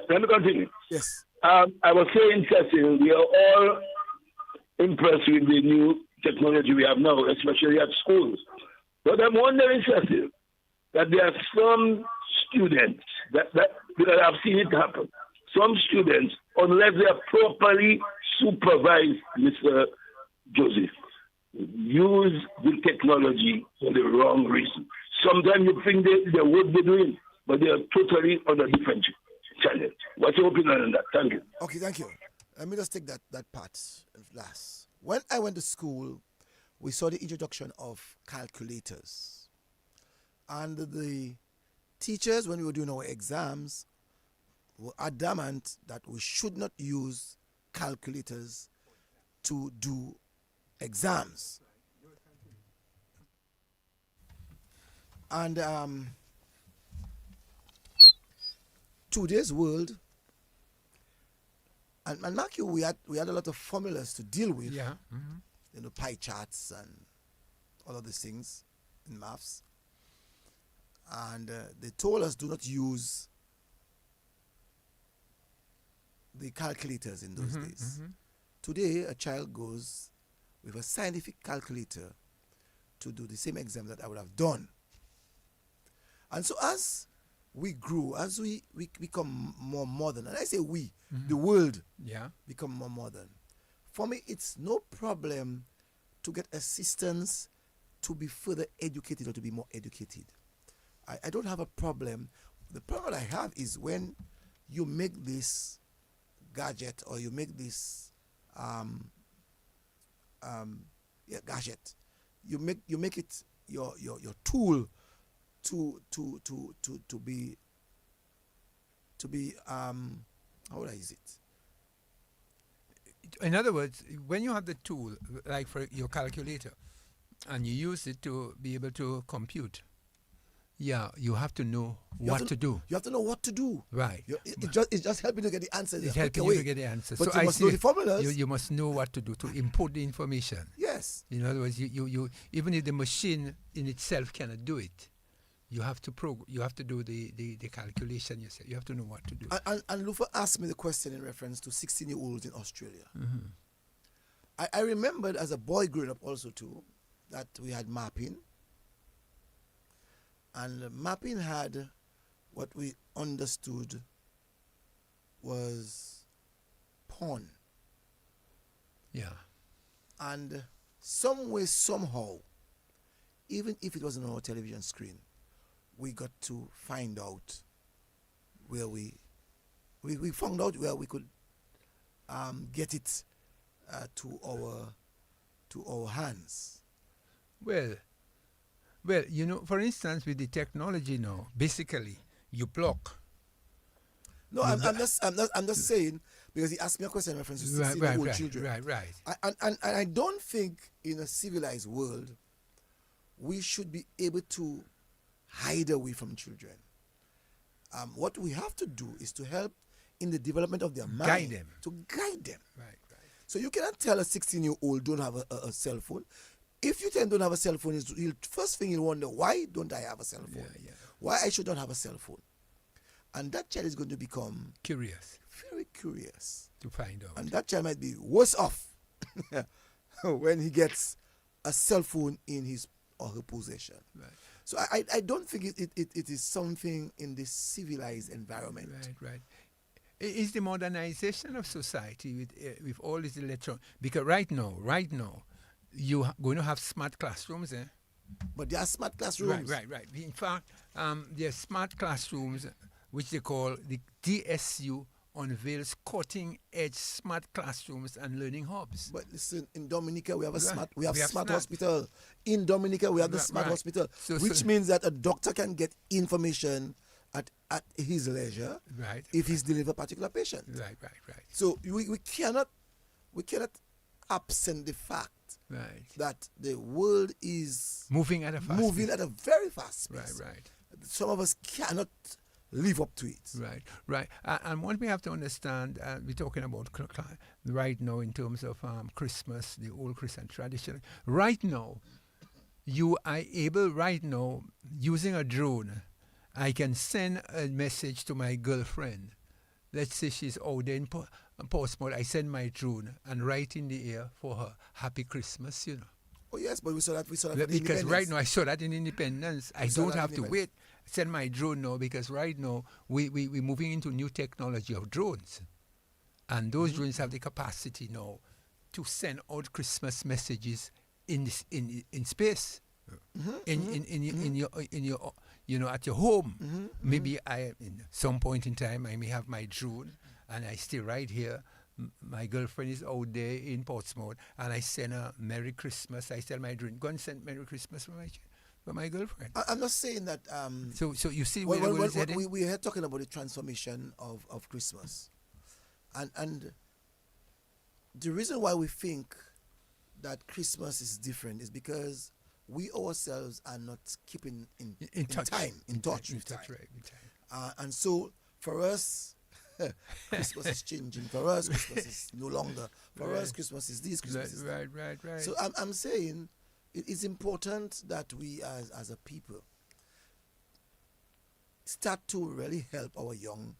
Let me continue. Yes. I was saying, Cecil, we are all impressed with the new technology we have now, especially at schools. But I'm wondering, Cecil, that there are some students because I've seen it happen. Some students, unless they are properly supervised, Mr. Joseph, use the technology for the wrong reason. Sometimes you think they would be doing, but they are totally on a different channel. What's your opinion on that? Thank you. Okay, thank you. Let me just take that part last. When I went to school, we saw the introduction of calculators. And the teachers, when we were doing our exams, were adamant that we should not use calculators to do exams. And today's world, and Lakou, we had a lot of formulas to deal with. Yeah. You know, pie charts and all of these things in maths. And they told us do not use the calculators in those days. Today, a child goes with a scientific calculator to do the same exam that I would have done. And so as we grew, as we become more modern, and I say we, the world become more modern. For me, it's no problem to get assistance to be further educated or to be more educated. I don't have a problem. The problem I have is when you make this gadget or you make this gadget, you make it your tool to be how would I use it? In other words, when you have the tool, like for your calculator, and you use it to be able to compute, you have to know what to do. You have to know what to do. Right. It just helps you to get the answers. It helps you to get the answers. But so you must know the formulas. You must know what to do to input the information. Yes. In other words, you even if the machine in itself cannot do it, you have to you have to do the calculation yourself. You have to know what to do. And Lufa asked me the question in reference to 16-year-olds in Australia. I remembered as a boy growing up also too that we had mapping. And mapping had what we understood was porn. Yeah. And some way, somehow, even if it wasn't on our television screen, we got to find out where we found out where we could get it to our hands. Well, you know, for instance, with the technology now, basically, you block. No, I'm just saying, because he asked me a question in reference to 16-year-old children. Right. And I don't think in a civilized world we should be able to hide away from children. What we have to do is to help in the development of their mind. Guide them. To guide them. Right. So you cannot tell a 16-year-old don't have a cell phone. If you tell him don't have a cell phone, first thing he'll wonder, why don't I have a cell phone? Yeah. Why I should not have a cell phone? And that child is going to become curious. Very curious. To find out. And that child might be worse off when he gets a cell phone in his or her possession. Right. So I don't think it is something in this civilized environment. Right. It's the modernization of society with all this electron. Because right now, you are going to have smart classrooms, eh? But there are smart classrooms. Right. In fact, there are smart classrooms, which they call the DSU, unveils cutting-edge smart classrooms and learning hubs. But listen, in Dominica we have a smart hospital. In Dominica we have the smart hospital, which means that a doctor can get information at his leisure. Right. If he's delivering a particular patient. Right. So we cannot absent the fact that the world is moving at a very fast pace. Right. Some of us cannot live up to it. Right. And what we have to understand, we're talking about right now in terms of Christmas, the old Christian tradition. Right now, you are able using a drone, I can send a message to my girlfriend let's say she's out there in Portsmouth, I send my drone and right in the air for her Happy Christmas, you know. Oh yes, but we saw that. Because right now I saw that in Independence. I don't have to wait. Send my drone now because right now we're moving into new technology of drones, and those drones have the capacity now to send out Christmas messages in space, in your you know, at your home. Maybe at some point in time I may have my drone and I stay right here. My girlfriend is out there in Portsmouth, and I send her Merry Christmas. I tell my drone, go and send Merry Christmas for my girlfriend. I'm not saying that. So you see, we are talking about the transformation of Christmas, and the reason why we think that Christmas is different is because we ourselves are not keeping in touch with time. Right, and so for us, Christmas is changing. For us, Christmas is no longer. For us, Christmas is this, Christmas is that. Right. So I'm saying it is important that we as a people start to really help our young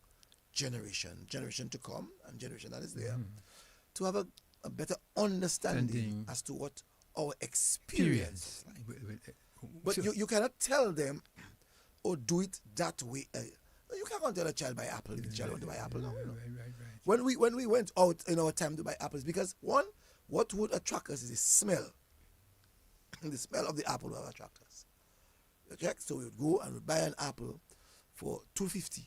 generation to come and generation that is there, to have a better understanding as to what our experience is like. But you cannot tell them or do it that way. You can't tell a child buy apple if the child want to buy apple now. Right. When we went out in our time to buy apples, because one, what would attract us is the smell. The smell of the apple will attract us. Okay? So we would go and we'd buy an apple for $2.50,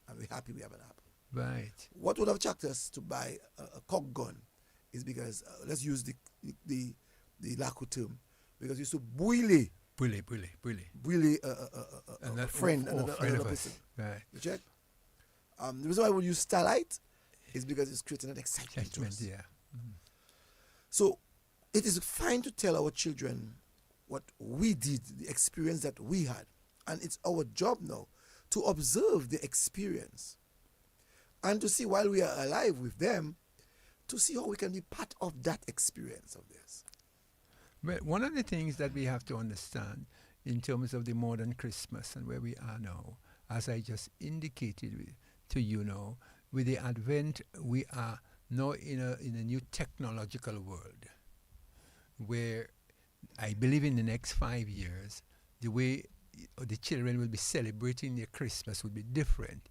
and we're happy we have an apple. Right. What would have attracted us to buy a cock gun is because let's use the Lakou term, because we used to boil a friend, another person. Right. You check? The reason why we use starlight is because it's creating an excitement to us. Yeah. So it is fine to tell our children what we did, the experience that we had. And it's our job now to observe the experience and to see, while we are alive with them, to see how we can be part of that experience of theirs. Well, one of the things that we have to understand in terms of the modern Christmas and where we are now, as I just indicated to you now, with the advent, we are now in a new technological world where I believe in the next 5 years, the way the children will be celebrating their Christmas will be different,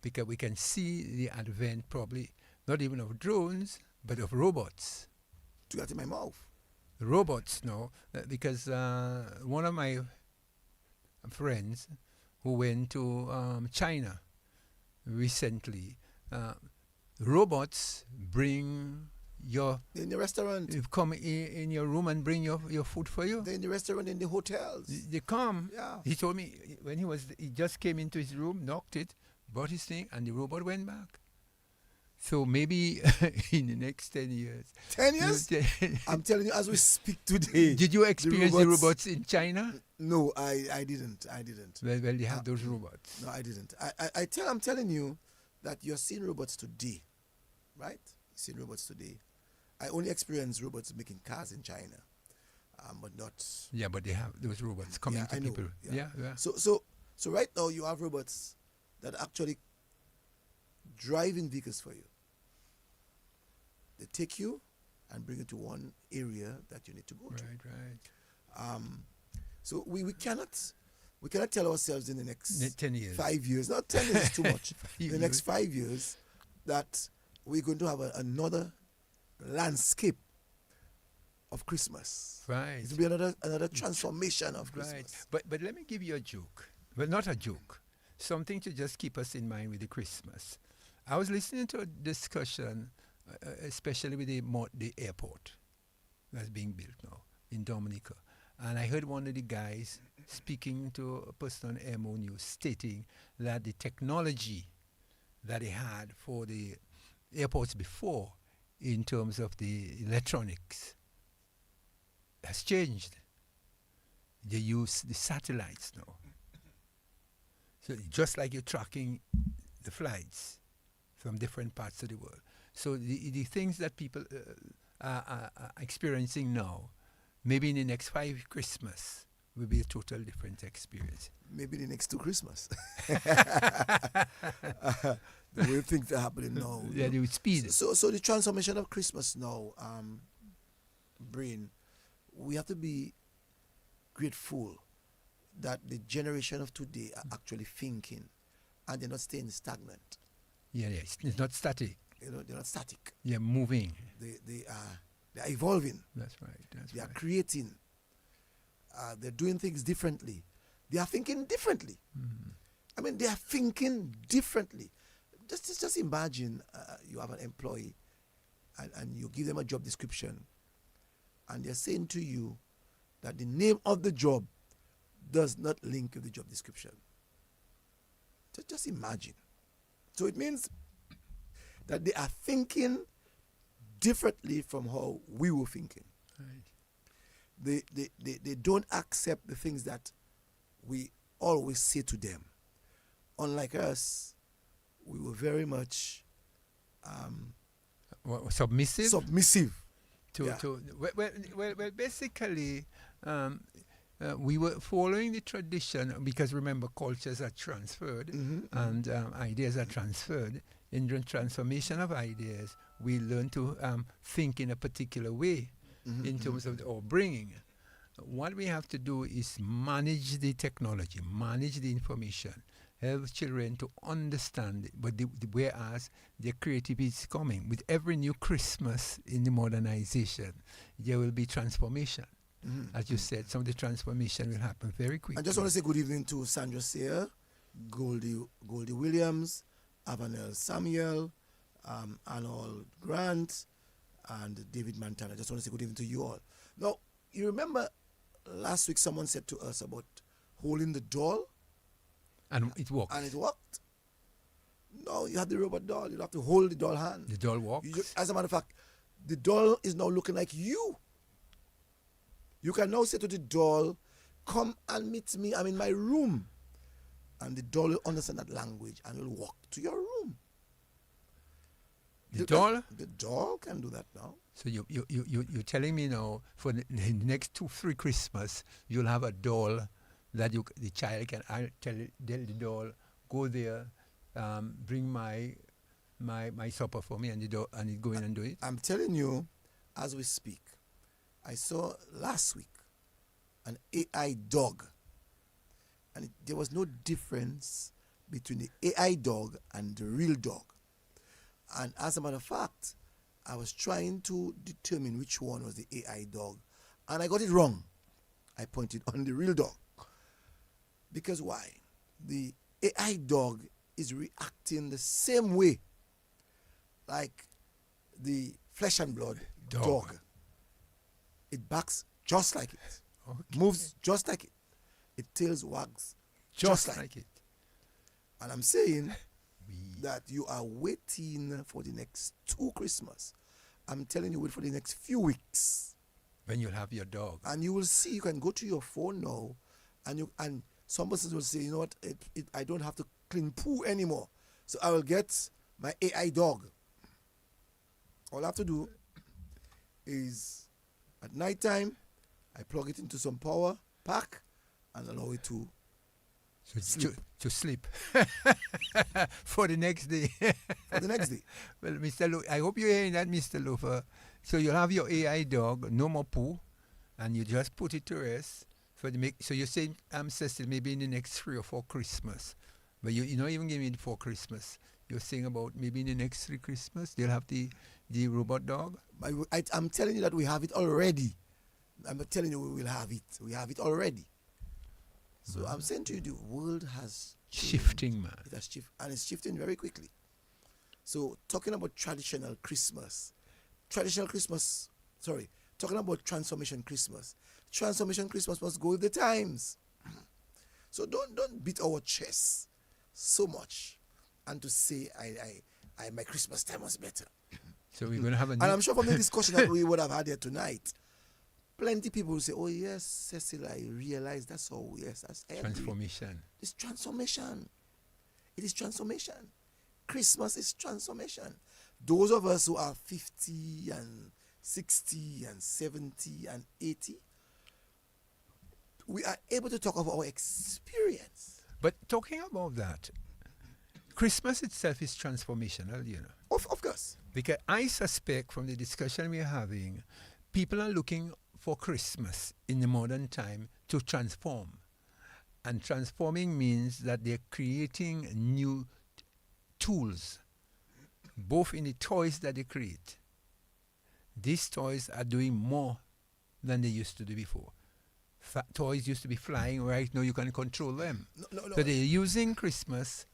because we can see the advent probably not even of drones, but of robots. To get in my mouth. Robots, no, because one of my friends who went to China recently, robots bring your... In the restaurant. You come in your room and bring your food for you. They're in the restaurant, in the hotels. They come. Yeah. He told me when he just came into his room, knocked it, brought his thing, and the robot went back. So maybe in the next 10 years. 10 years? I'm telling you, as we speak today. Did you experience the robots in China? No, I didn't. Well, they have those robots. No, I didn't. I'm telling you that you're seeing robots today, right? You're seeing robots today. I only experienced robots making cars in China, but not... Yeah, but they have those robots coming to people. Yeah. So right now you have robots that are actually driving vehicles for you. They take you and bring you to one area that you need to go to. Right. So we cannot tell ourselves in the next 10 years. 5 years. Not 10 years is too much. In the next 5 years, that we're going to have another landscape of Christmas. Right. It will be another transformation of Christmas. Right. But let me give you a joke. Well, not a joke. Something to just keep us in mind with the Christmas. I was listening to a discussion, especially with the airport that's being built now in Dominica. And I heard one of the guys speaking to a person on MO News stating that the technology that they had for the airports before in terms of the electronics has changed. They use the satellites now. So just like you're tracking the flights from different parts of the world. So the things that people are experiencing now, maybe in the next 5 Christmas, will be a total different experience. Maybe the next 2 Christmas. the way things are happening now. Yeah, they would speed. So the transformation of Christmas now, Brain, we have to be grateful that the generation of today are actually thinking and they're not staying stagnant. Yeah, it's not static. You know, they're not static. They're moving. They are evolving. That's right. They are creating. They're doing things differently. They are thinking differently. Mm-hmm. I mean, they are thinking differently. Just imagine you have an employee and you give them a job description and they're saying to you that the name of the job does not link with the job description. Just imagine. So it means that they are thinking differently from how we were thinking. Right. They don't accept the things that we always say to them. Unlike us, we were very much submissive. Submissive. Well, basically, we were following the tradition because remember, cultures are transferred and ideas are transferred. In the transformation of ideas, we learn to think in a particular way in terms of our bringing. What we have to do is manage the technology, manage the information, help children to understand it. But whereas their creativity is coming. With every new Christmas in the modernization, there will be transformation. As you said, some of the transformation will happen very quickly. I just want to say good evening to Sandra Sayer, Goldie Williams, Avanel Samuel, Arnold Grant, and David Montana. I just want to say good evening to you all. Now, you remember last week someone said to us about holding the doll? And it worked. And it worked. No, you have the robot doll. You have to hold the doll hand. The doll walks. As a matter of fact, the doll is now looking like you. You can now say to the doll, come and meet me. I'm in my room. And the doll will understand that language and will walk to your room. The doll? The doll can do that now. So you're telling me now for the next 2-3 Christmas, you'll have a doll that the child can tell the doll, go there, bring my supper for me, and it go in and do it? I'm telling you, as we speak, I saw last week an AI dog. And there was no difference between the AI dog and the real dog. And as a matter of fact, I was trying to determine which one was the AI dog. And I got it wrong. I pointed on the real dog. Because why? The AI dog is reacting the same way like the flesh and blood dog. It barks just like it. Okay. Moves just like it. It tails wags just like it. And I'm saying that you are waiting for the next 2 Christmas. I'm telling you, wait for the next few weeks. When you'll have your dog. And you will see, you can go to your phone now, and some persons will say, you know what, I don't have to clean poo anymore. So I will get my AI dog. All I have to do is, at night time, I plug it into some power pack and allow it to sleep. To sleep. For the next day. For the next day. Well, Mr. Lo, I hope you're hearing that, Mr. Lofer. So you'll have your AI dog, no more poo, and you just put it to rest. So you're saying, Cecil, maybe in the next 3 or 4 Christmas. But you're not even giving it for Christmas. You're saying about maybe in the next 3 Christmas, they'll have the robot dog? I'm telling you that we have it already. I'm not telling you we will have it. We have it already. So I'm saying to you, the world has changed. Shifting, man. It has shifted, and it's shifting very quickly. So talking about traditional Christmas, talking about transformation Christmas. Transformation Christmas must go with the times. So don't beat our chests so much and to say my Christmas time was better. So we're going to have a and I'm sure from the discussion that we would have had here tonight, plenty of people will say, oh yes, Cecil, I realize that's all. Yes, that's transformation. It's transformation. It is transformation. Christmas is transformation. Those of us who are 50 and 60 and 70 and 80, we are able to talk about our experience. But talking about that, Christmas itself is transformational, Of course. Because I suspect from the discussion we're having, people are looking for Christmas in the modern time to transform. And transforming means that they're creating new tools, both in the toys that they create. These toys are doing more than they used to do before. Toys used to be flying, right now you can control them. No. So they're using Christmas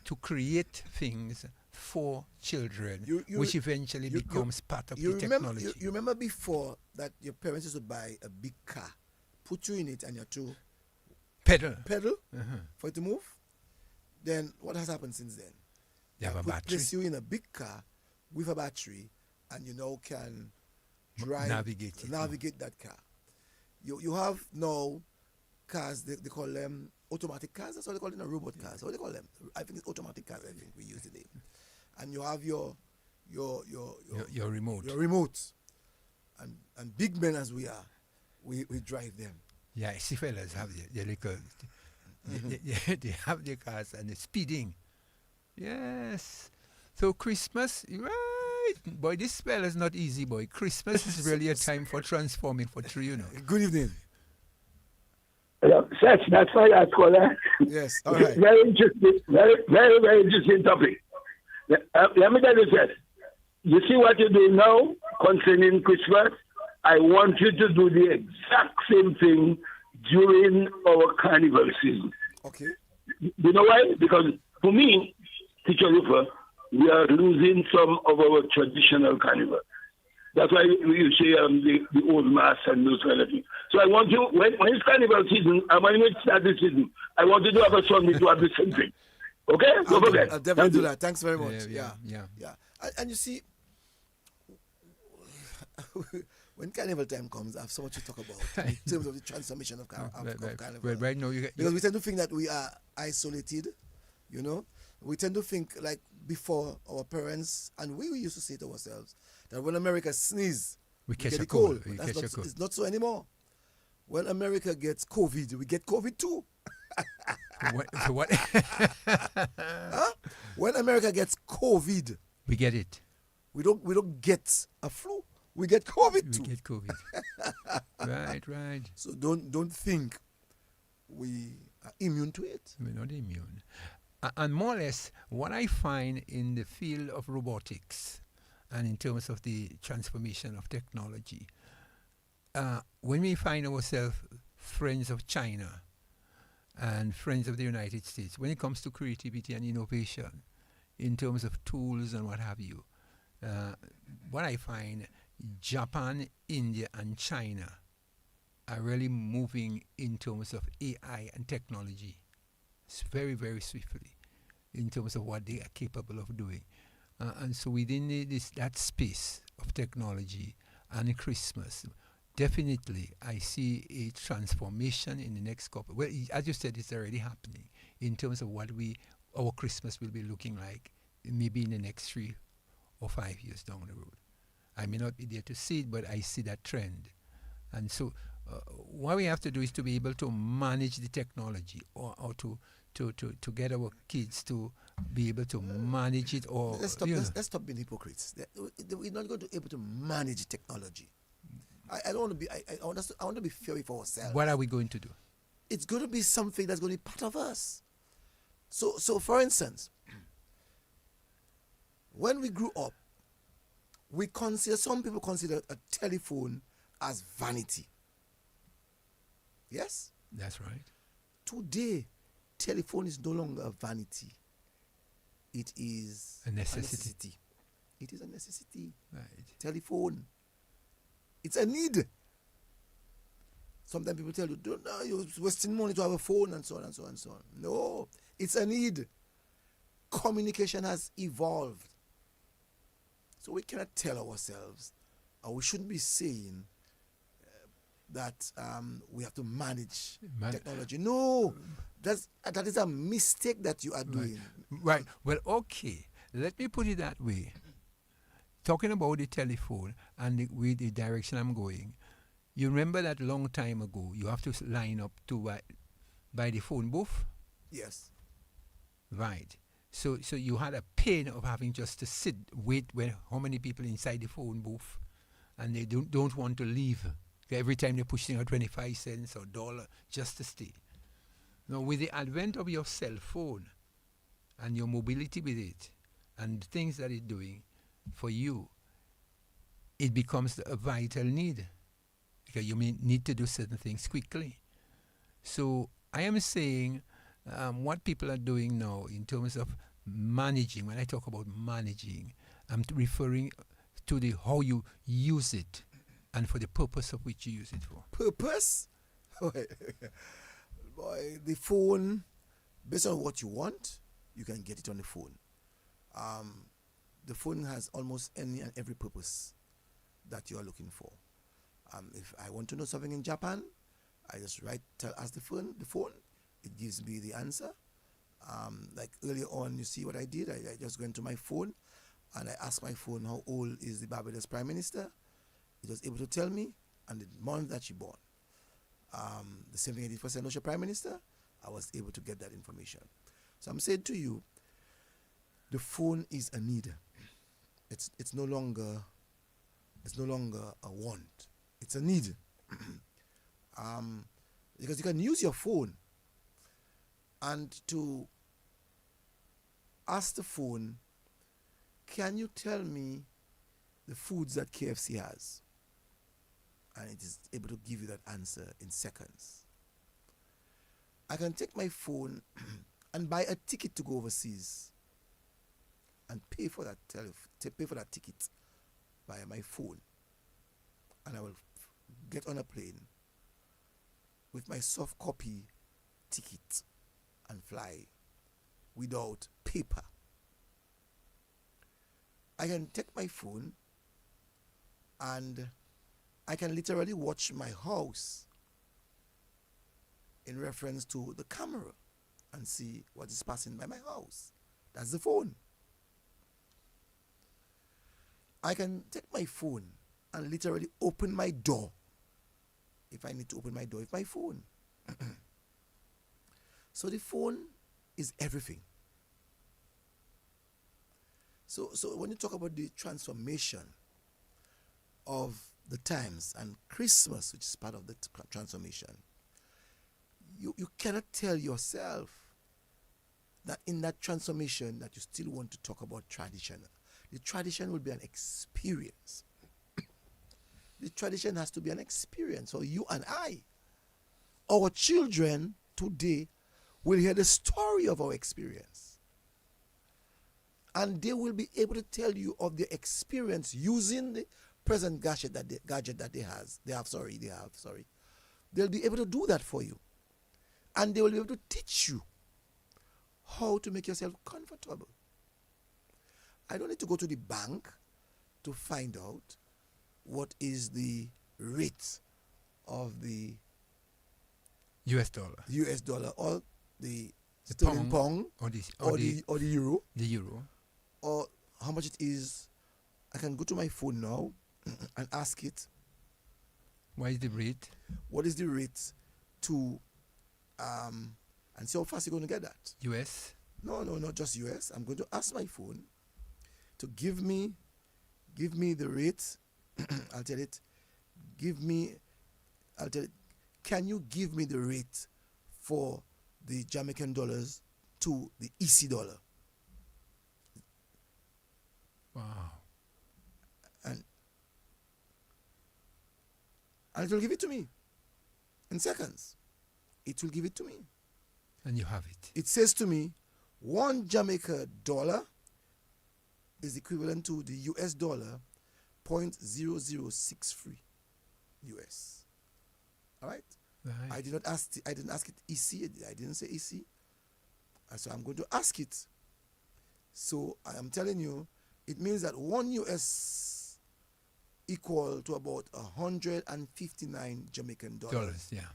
to create things for children, which eventually becomes part of the technology. You remember before that your parents used to buy a big car, put you in it and you had to pedal for it to move? Then what has happened since then? They have a battery. Place you in a big car with a battery and you now can navigate that car. You have now cars, they call them automatic cars. That's what they call them, robot cars. What do they call them? I think it's automatic cars. I think we use today. And you have your remote. Your remote. And big men as we are, we drive them. Yeah, I see fellas have their little, they have their cars and they're speeding. Yes. So Christmas, right? Boy, this fella's not easy, boy. Christmas is really a time for transforming for true, Good evening. That's why I call that. Yes, all right. Very interesting, very interesting topic. Let me tell you this. You see what you do now concerning Christmas? I want you to do the exact same thing during our carnival season. Okay. You know why? Because for me, Teacher Lufa, we are losing some of our traditional carnival. That's why we say the old mass and those kind of things. So I want you, when it's carnival season, and when it's start the season, I want you to have a Sunday to have the same thing. Okay? Don't forget. I'll definitely do that. Thanks very much. Yeah. And you see, when carnival time comes, I have so much to talk about in terms of the transformation of carnival. Right now, because we tend to think that we are isolated, We tend to think like before our parents, and we used to say to ourselves that when America sneezes, we catch get a a cold. cold. It's not so anymore. When America gets COVID, we get COVID too. What? Huh? When America gets COVID, we get it. We don't get a flu. We get COVID too. We get COVID. Right. So don't think we are immune to it. We're not immune. And more or less, what I find in the field of robotics and in terms of the transformation of technology, when we find ourselves friends of China and friends of the United States, when it comes to creativity and innovation, in terms of tools and what have you, what I find, Japan, India, and China are really moving in terms of AI and technology. It's very, very swiftly in terms of what they are capable of doing. And so within that space of technology and Christmas, definitely I see a transformation in the next couple. Well, as you said, it's already happening in terms of what our Christmas will be looking like maybe in the next 3 or 5 years down the road. I may not be there to see it, but I see that trend. And so what we have to do is to be able to manage the technology or to get our kids to be able to manage it. Or let's stop being hypocrites. We're not going to be able to manage technology. I don't want to be. I want to be fair for ourselves. What are we going to do? It's going to be something that's going to be part of us. So for instance, when we grew up, some people consider a telephone as vanity. Yes? That's right. Today, telephone is no longer a vanity. It is a necessity. It is a necessity. Right. Telephone. It's a need. Sometimes people tell you, you're wasting money to have a phone and so on and so on and so on. No, it's a need. Communication has evolved. So we cannot tell ourselves, or we shouldn't be saying that we have to manage technology. No, that is a mistake that you are doing. Right. Well, okay. Let me put it that way. Talking about the telephone and the direction I'm going, you remember that long time ago, you have to line up to buy the phone booth? Yes. Right. So you had a pain of having just to sit, wait when how many people inside the phone booth, and they don't want to leave. Every time they're pushing out 25 cents or dollar just to stay. Now with the advent of your cell phone and your mobility with it and things that it's doing for you, it becomes a vital need because you may need to do certain things quickly. So I am saying what people are doing now in terms of managing, when I talk about managing, I'm referring to the how you use it and for the purpose of which you use it for. Purpose? Boy, the phone, based on what you want, you can get it on the phone. The phone has almost any and every purpose that you are looking for. If I want to know something in Japan, I just ask the phone, it gives me the answer. Like earlier on, you see what I did? I just went to my phone and I asked my phone how old is the Barbados Prime Minister. It was able to tell me and the month that she born. The same thing I did for St. Lucia Prime Minister, I was able to get that information. So I'm saying to you, the phone is a need. It's no longer a want. It's a need. Because you can use your phone and to ask the phone, can you tell me the foods that KFC has? And it is able to give you that answer in seconds. I can take my phone and buy a ticket to go overseas and pay for that ticket via my phone. And I will get on a plane with my soft copy ticket and fly without paper. I can take my phone and I can literally watch my house in reference to the camera and see what is passing by my house. That's the phone. I can take my phone and literally open my door if I need to open my door with my phone. So the phone is everything. So when you talk about the transformation of the times and Christmas, which is part of the transformation, you cannot tell yourself that in that transformation that you still want to talk about tradition. The tradition will be an experience. The tradition has to be an experience. So you and I, our children today will hear the story of our experience. And they will be able to tell you of their experience using the present gadget that they have. They'll be able to do that for you. And they will be able to teach you how to make yourself comfortable. I don't need to go to the bank to find out what is the rate of the US dollar or the sterling pound or the euro. The euro. Or how much it is. I can go to my phone now and ask it. What is the rate? What is the rate to and see how fast you're going to get that. US? No, not just US. I'm going to ask my phone to give me the rate. I'll tell it. Can you give me the rate for the Jamaican dollars to the EC dollar? Wow. And it will give it to me in seconds. It will give it to me. And you have it. It says to me, 1 Jamaica dollar is equivalent to the US dollar 0.0063 US. All right? I didn't ask it EC. I didn't say EC. So I'm going to ask it. So I am telling you, it means that 1 US equal to about 159 Jamaican dollars. Yeah.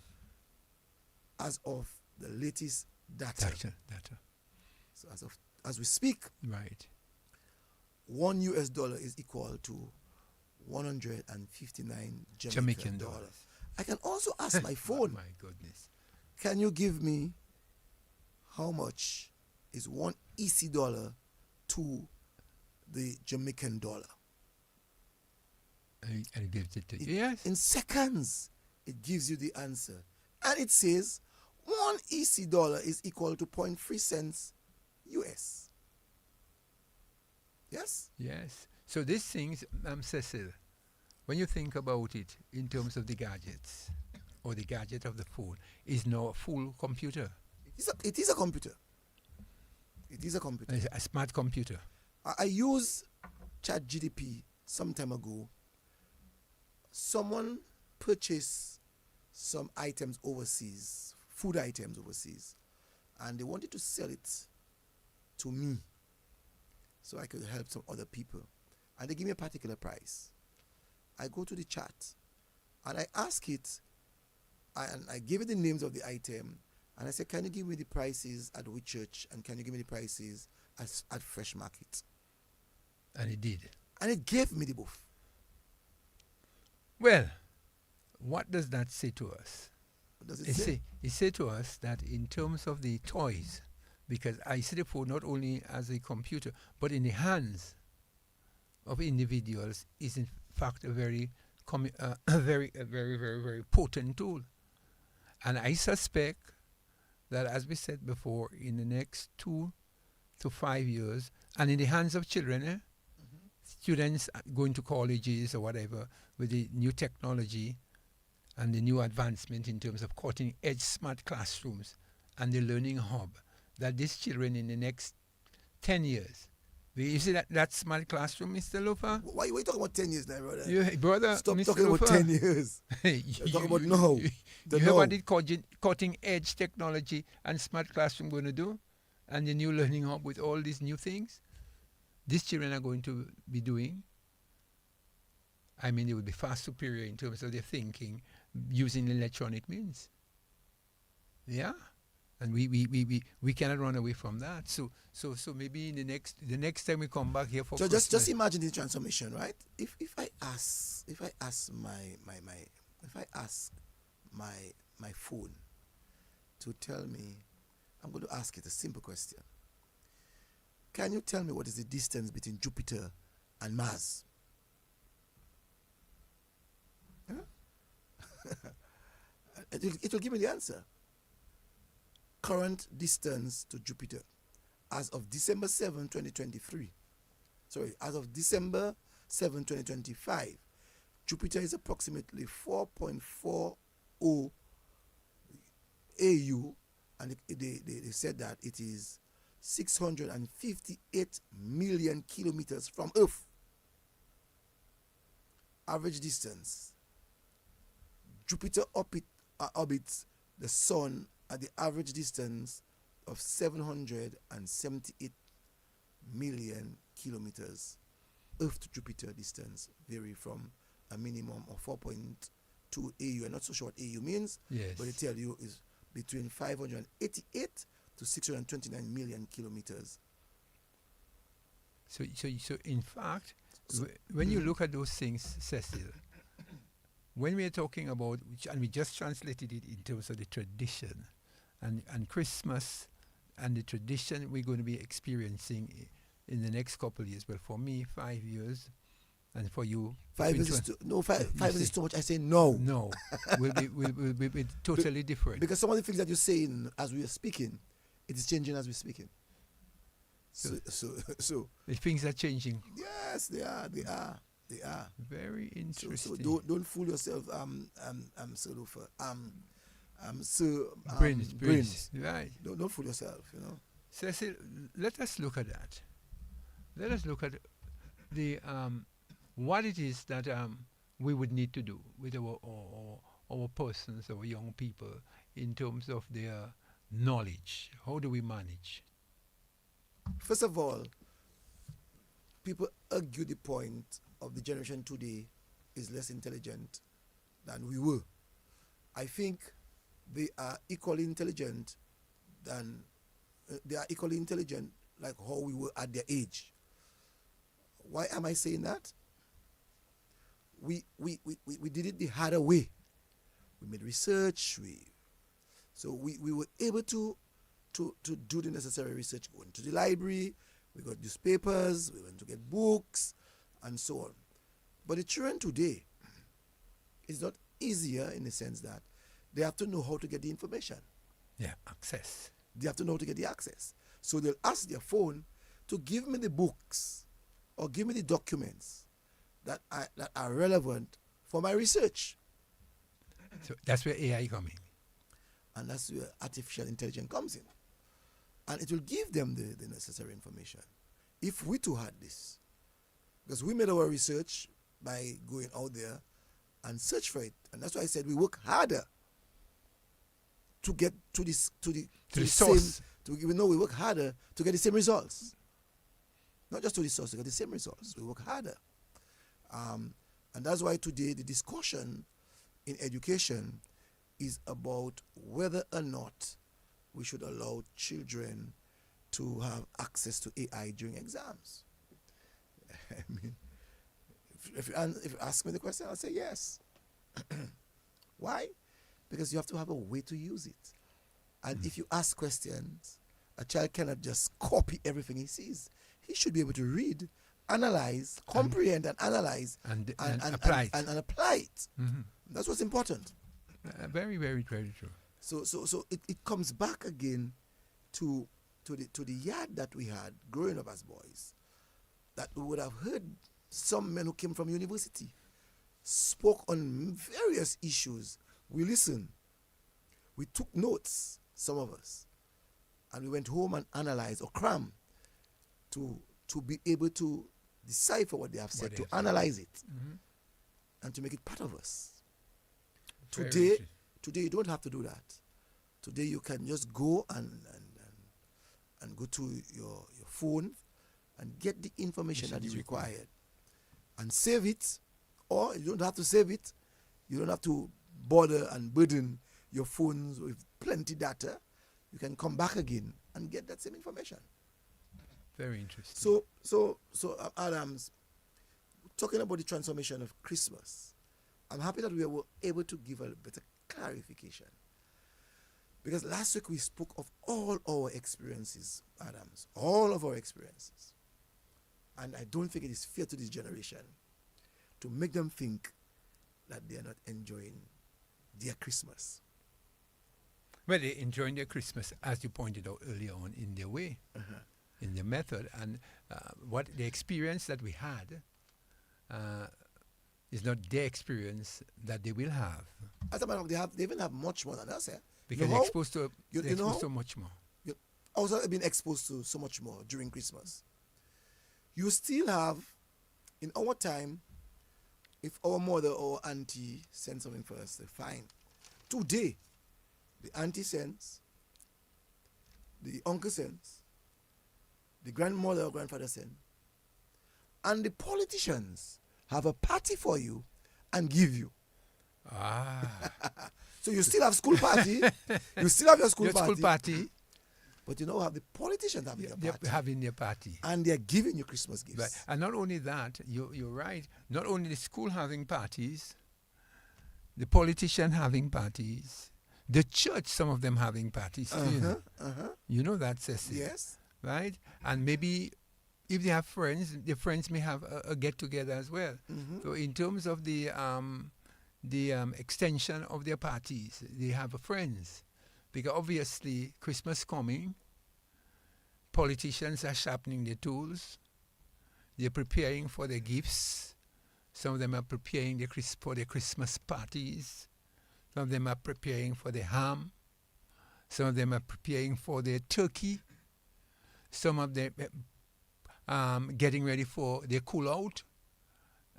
As of the latest data. Data. So as we speak, right, 1 US dollar is equal to 159 Jamaican dollars. I can also ask my phone. My goodness. Can you give me how much is 1 EC dollar to the Jamaican dollar. And it gives it to you. Yes. In seconds, it gives you the answer. And it says 1 EC dollar is equal to 0.3 cents US. Yes? Yes. So these things, Cecil, when you think about it in terms of the gadgets or the gadget of the phone, is now a full computer. It is a computer. It is a computer. A smart computer. I used ChatGPT some time ago. Someone purchased some items overseas, food items overseas, and they wanted to sell it to me so I could help some other people. And they give me a particular price. I go to the chat and I ask it, and I give it the names of the item, and I say, can you give me the prices at Whitchurch, and can you give me the prices at Fresh Market? And it did. And it gave me the both. Well, what does that say to us? What does it say? It say to us that in terms of the toys, because I see the phone not only as a computer, but in the hands of individuals is in fact a very, very potent tool. And I suspect that, as we said before, in the next 2 to 5 years, and in the hands of children, students going to colleges or whatever, with the new technology and the new advancement in terms of cutting-edge smart classrooms and the learning hub, that these children in the next 10 years, you see that smart classroom, Mr. Lufa? Why are you talking about 10 years now, brother? Brother, stop Mr. talking Lufa. about 10 years. You're talking about now. You hear what the cutting-edge technology and smart classroom going to do? And the new learning hub with all these new things? These children are going to be doing. I mean, they will be far superior in terms of their thinking using electronic means. Yeah. And we cannot run away from that. So maybe in the next time we come back here for Christmas, just imagine the transformation, right? If I ask my phone to tell me, I'm going to ask it a simple question. Can you tell me what is the distance between Jupiter and Mars? Huh? it will give me the answer. Current distance to Jupiter as of December 7, 2023. Sorry, as of December 7, 2025, Jupiter is approximately 4.40 AU, and they said that it is 658 million kilometers from Earth. Average distance. Jupiter orbits the Sun at the average distance of 778 million kilometers. Earth to Jupiter distance vary from a minimum of 4.2 AU. I'm not so sure what AU means, yes, but they tell you is between 588 to 629 million kilometers. So in fact, when you look at those things, Cecil, when we are talking about, and we just translated it in terms of the tradition, and Christmas and the tradition we're going to be experiencing in the next couple of years. Well, for me, 5 years, and for you, 5 years is too, no, five years is too much. I say no. No, we'll be totally different. Because some of the things that you're saying as we are speaking, it is changing as we're speaking. So the things are changing. Yes, they are. Very interesting. So don't fool yourself. Brains. Right. Don't fool yourself. Cecil, let us look at that. Let us look at the what it is that we would need to do with our persons, our young people, in terms of their knowledge. How do we manage? First of all, people argue the point of the generation today is less intelligent than we were. I think they are equally intelligent like how we were at their age. Why am I saying that? We did it the harder way. We made research. We were able to to do the necessary research, going to the library, we got newspapers, we went to get books, and so on. But the children today is not easier in the sense that they have to know how to get the information. Yeah, access. They have to know how to get the access. So they'll ask their phone to give me the books or give me the documents that are relevant for my research. So that's where AI comes in. And that's where artificial intelligence comes in. And it will give them the necessary information. If we too had this, because we made our research by going out there and search for it. And that's why I said we work harder to get to the source. We work harder to get the same results. Not just to the source, to get the same results. We work harder. And that's why today the discussion in education is about whether or not we should allow children to have access to AI during exams. I mean, if you ask me the question, I'll say yes. Why? Because you have to have a way to use it. And if you ask questions, a child cannot just copy everything he sees. He should be able to read, analyze, comprehend, and analyze, and apply it. And apply it. Mm-hmm. That's what's important. Very, very, very true. So it comes back again to the yard that we had growing up as boys, that we would have heard some men who came from university spoke on various issues. We listened. We took notes, some of us, and we went home and analyzed or cram to be able to decipher what they have said, to analyze it, and to make it part of us. Today you don't have to do that. Today you can just go and go to your phone and get the information that is required and save it, or you don't have to save it. You don't have to bother and burden your phones with plenty data. You can come back again and get that same information. Very interesting. So Adams, talking about the transformation of Christmas, I'm happy that we were able to give a better clarification. Because last week we spoke of all our experiences, Adams, all of our experiences. And I don't think it is fair to this generation to make them think that they are not enjoying their Christmas. Well, they're enjoying their Christmas, as you pointed out earlier on, in their way, in their method. And what the experience that we had is not their experience that they will have. As a matter of fact, they even have much more than us. Because they're exposed to much more. You also have been exposed to so much more during Christmas. You still have, in our time, if our mother or auntie sends something for us, fine. Today, the auntie sends, the uncle sends, the grandmother or grandfather sends, and the politicians have a party for you and give you. So you still have school party. You still have your school party. But you know how the politicians having their party. They're having their party. And they're giving you Christmas gifts. Right. And not only that, you're right. Not only the school having parties, the politician having parties, the church, some of them having parties too. You know that, Cecil. Yes. Right? And maybe if they have friends, their friends may have a get-together as well. So in terms of the extension of their parties, they have friends. Because obviously, Christmas coming, politicians are sharpening their tools. They're preparing for their gifts. Some of them are preparing for their Christmas parties. Some of them are preparing for their ham. Some of them are preparing for their turkey. Some of them getting ready for their cool out.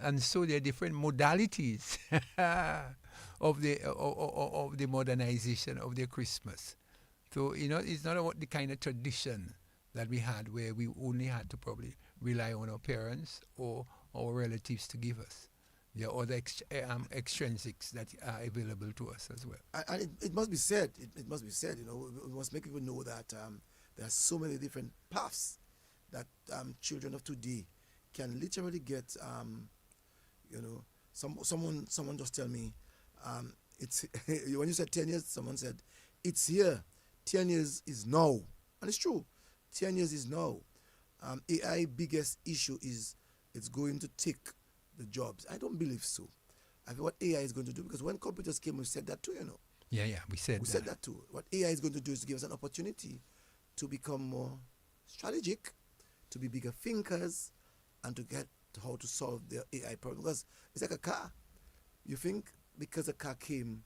And so there are different modalities of the modernization of their Christmas. So, it's not about the kind of tradition that we had where we only had to probably rely on our parents or our relatives to give us. There are other extrinsics that are available to us as well. And it must be said, it must be said, we must make people know that there are so many different paths that children of today can literally get. Someone just tell me, it's when you said 10 years, someone said it's here 10 years is now. And it's true. 10 years is now. AI biggest issue is it's going to take the jobs. I don't believe so. I think what AI is going to do, because when computers came, we said that too, you know. Yeah, we said We said that too. What AI is going to do is to give us an opportunity to become more strategic, to be bigger thinkers, and to get how to solve the AI problem. Because it's like a car. You think because a car came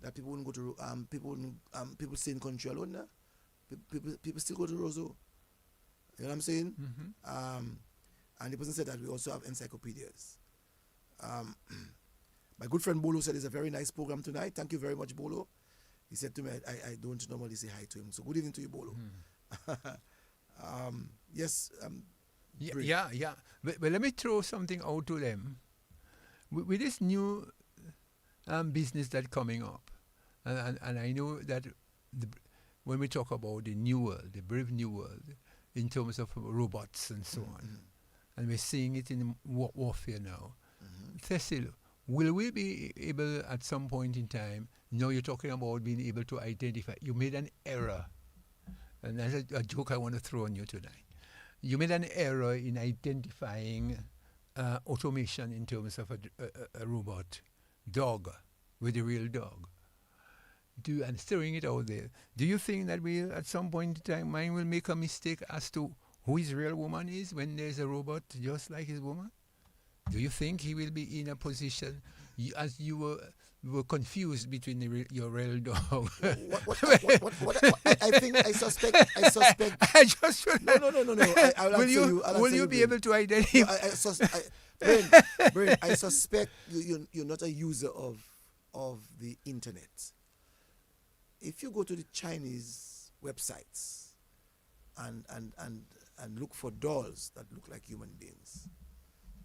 that people wouldn't go to people stay in country alone now? People still go to Roseau. You know what I'm saying? And the person said that we also have encyclopedias. My good friend Bolo said it's a very nice program tonight. Thank you very much, Bolo. He said to me, I don't normally say hi to him. So good evening to you, Bolo. Yes. Yeah. But let me throw something out to them. With this new business that's coming up, and I know that when we talk about the new world, the brave new world, in terms of robots and so on, and we're seeing it in warfare now, Cecil, will we be able at some point in time, you're talking about being able to identify, you made an error, and that's a joke I want to throw on you tonight. You made an error in identifying automation in terms of a robot dog with a real dog. And stirring it out there. Do you think that we, at some point in time, man will make a mistake as to who his real woman is when there's a robot just like his woman? Do you think he will be in a position, as you were confused between your real dog? I suspect. I just No. Will you be able to identify? Brain, I suspect you're not a user of the internet. If you go to the Chinese websites and look for dolls that look like human beings,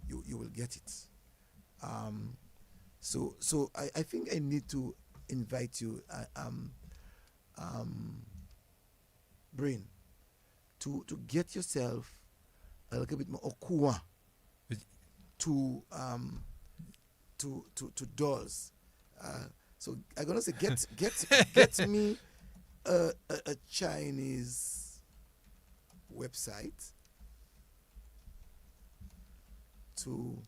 you will get it. So I think I need to invite you, Brain, to get yourself a little bit more okua to dolls. So I'm gonna say get me a Chinese website to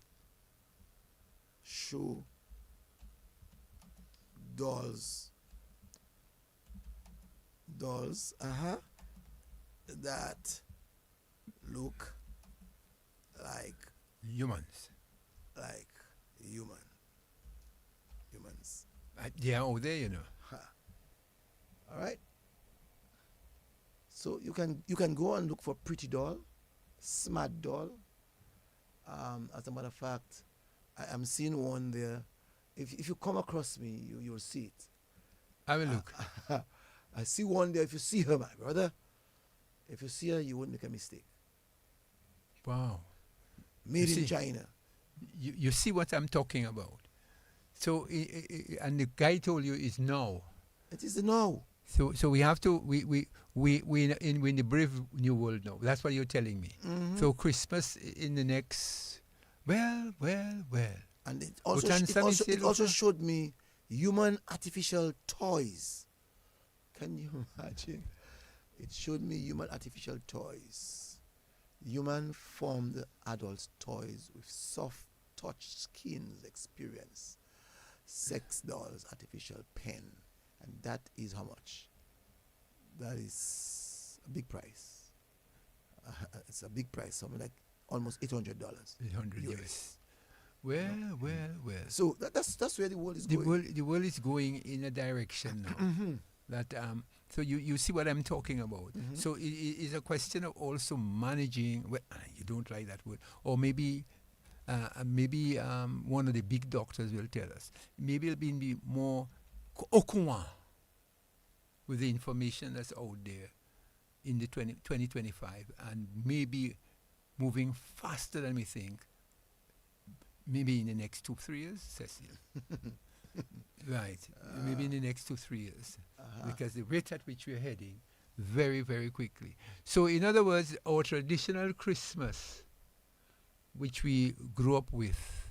show dolls that look like humans. Like humans. Yeah, there, you know. All right. So you can go and look for pretty doll, smart doll. As a matter of fact, I'm seeing one there. If you come across me, you'll see it. I will look. I see one there. If you see her, my brother, if you see her, you won't make a mistake. Wow. Made in China. You see what I'm talking about. So, and the guy told you it's now. It is now. So we have to we in the brave new world now. That's what you're telling me. Mm-hmm. So Christmas in the next, well. And it also showed me human artificial toys. Can you imagine? It showed me human artificial toys. Human formed adults toys with soft touch skins experience. Sex dolls, artificial pen. And that is how much? That is a big price. It's a big price, something like almost $800. $800 US. Well. So that's where the world is going. The world is going in a direction now. Mm-hmm. That so you see what I'm talking about. Mm-hmm. So it's a question of also managing. Well, you don't like that word, or maybe one of the big doctors will tell us. Maybe it'll be more okuma with the information that's out there in the 2025, and maybe moving faster than we think. Maybe in the next 2-3 years, Cecil. Right. Maybe in the next 2-3 years. Because the rate at which we're heading, very, very quickly. So in other words, our traditional Christmas, which we grew up with,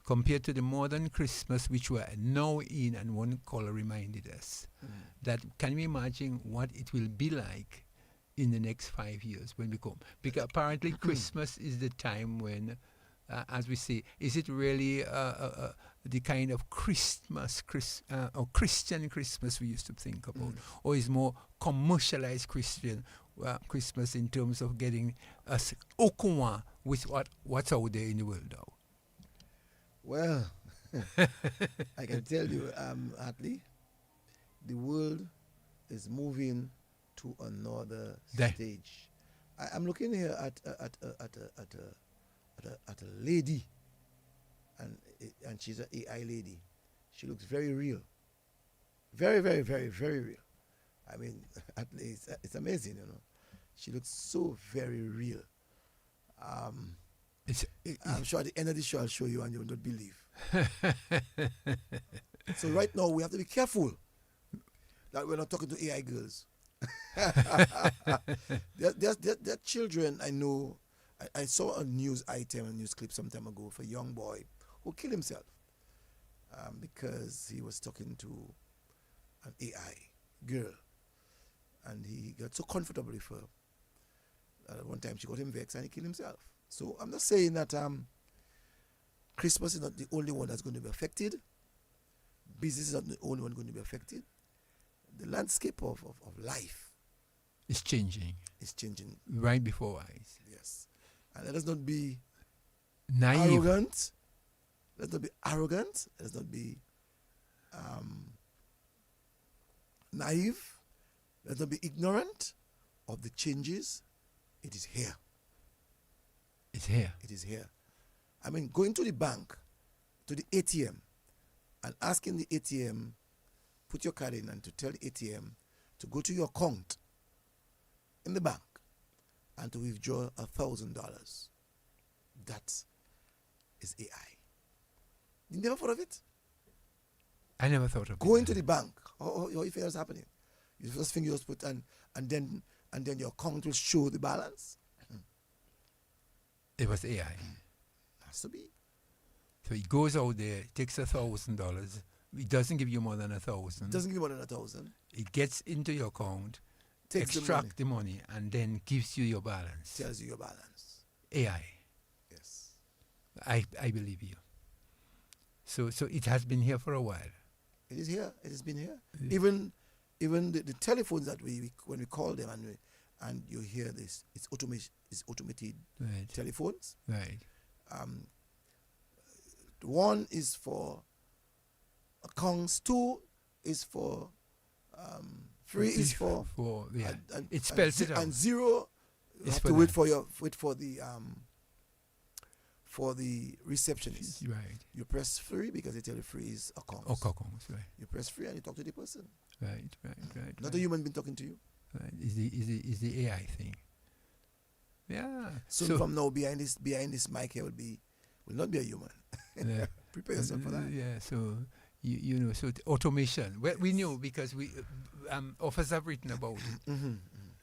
compared to the modern Christmas, which we're now in, and one caller reminded us that can we imagine what it will be like in the next 5 years when we come? Because apparently Christmas is the time when, as we say, is it really the kind of Christmas or Christian Christmas we used to think about, or is more commercialized Christian Christmas in terms of getting us au courant with what's out there in the world now? Well, I can tell you, Hartley, the world is moving to another stage. I'm looking here at a lady, and she's an AI lady. She looks very real, very, very, very, very real. I mean, at least it's amazing, you know. She looks so very real. I'm sure at the end of the show I'll show you and you will not believe. So right now we have to be careful that we're not talking to AI girls. there are children I know. I saw a news item, a news clip some time ago for a young boy who killed himself because he was talking to an AI girl, and he got so comfortable with her that at one time she got him vexed and he killed himself. So I'm not saying that Christmas is not the only one that's going to be affected. Business is not the only one going to be affected. The landscape of life is changing. It's changing. Right before our eyes. Yes. And let us not be naive. Arrogant. Let's not be arrogant. Let's not be naive. Let's not be ignorant of the changes. It is here. It's here. It is here. I mean, going to the bank, to the ATM, and asking the ATM, put your card in, and to tell the ATM to go to your account in the bank and to withdraw $1,000. That is AI. You never thought of it? I never thought of it. Going to the bank. How if it was happening? The first thing you just put and then your account will show the balance. It was AI. Has to be. So he goes out there, takes $1,000. It doesn't give you more than 1,000. Doesn't give you more than 1,000. It gets into your account, Takes extract the money, and then gives you your balance. Tells you your balance. AI. Yes. I believe you. So it has been here for a while. It is here. It has been here. Even the telephones that we when we call them and you hear this, it's automated telephones. Right. One is for accounts, 2 is for 3 is for yeah. And it spells it out. And 0 you have to wait for the receptionist. Right. You press 3 because they tell you 3 is accounts. Accounts, right. You press 3 and you talk to the person. Right. Not a human being talking to you. Right. Is the AI thing. Yeah. Soon from now, behind this mic here will not be a human. Yeah. Prepare yourself for that. Yeah. So you know, so automation. Well, we knew because we authors have written about it. Mm-hmm.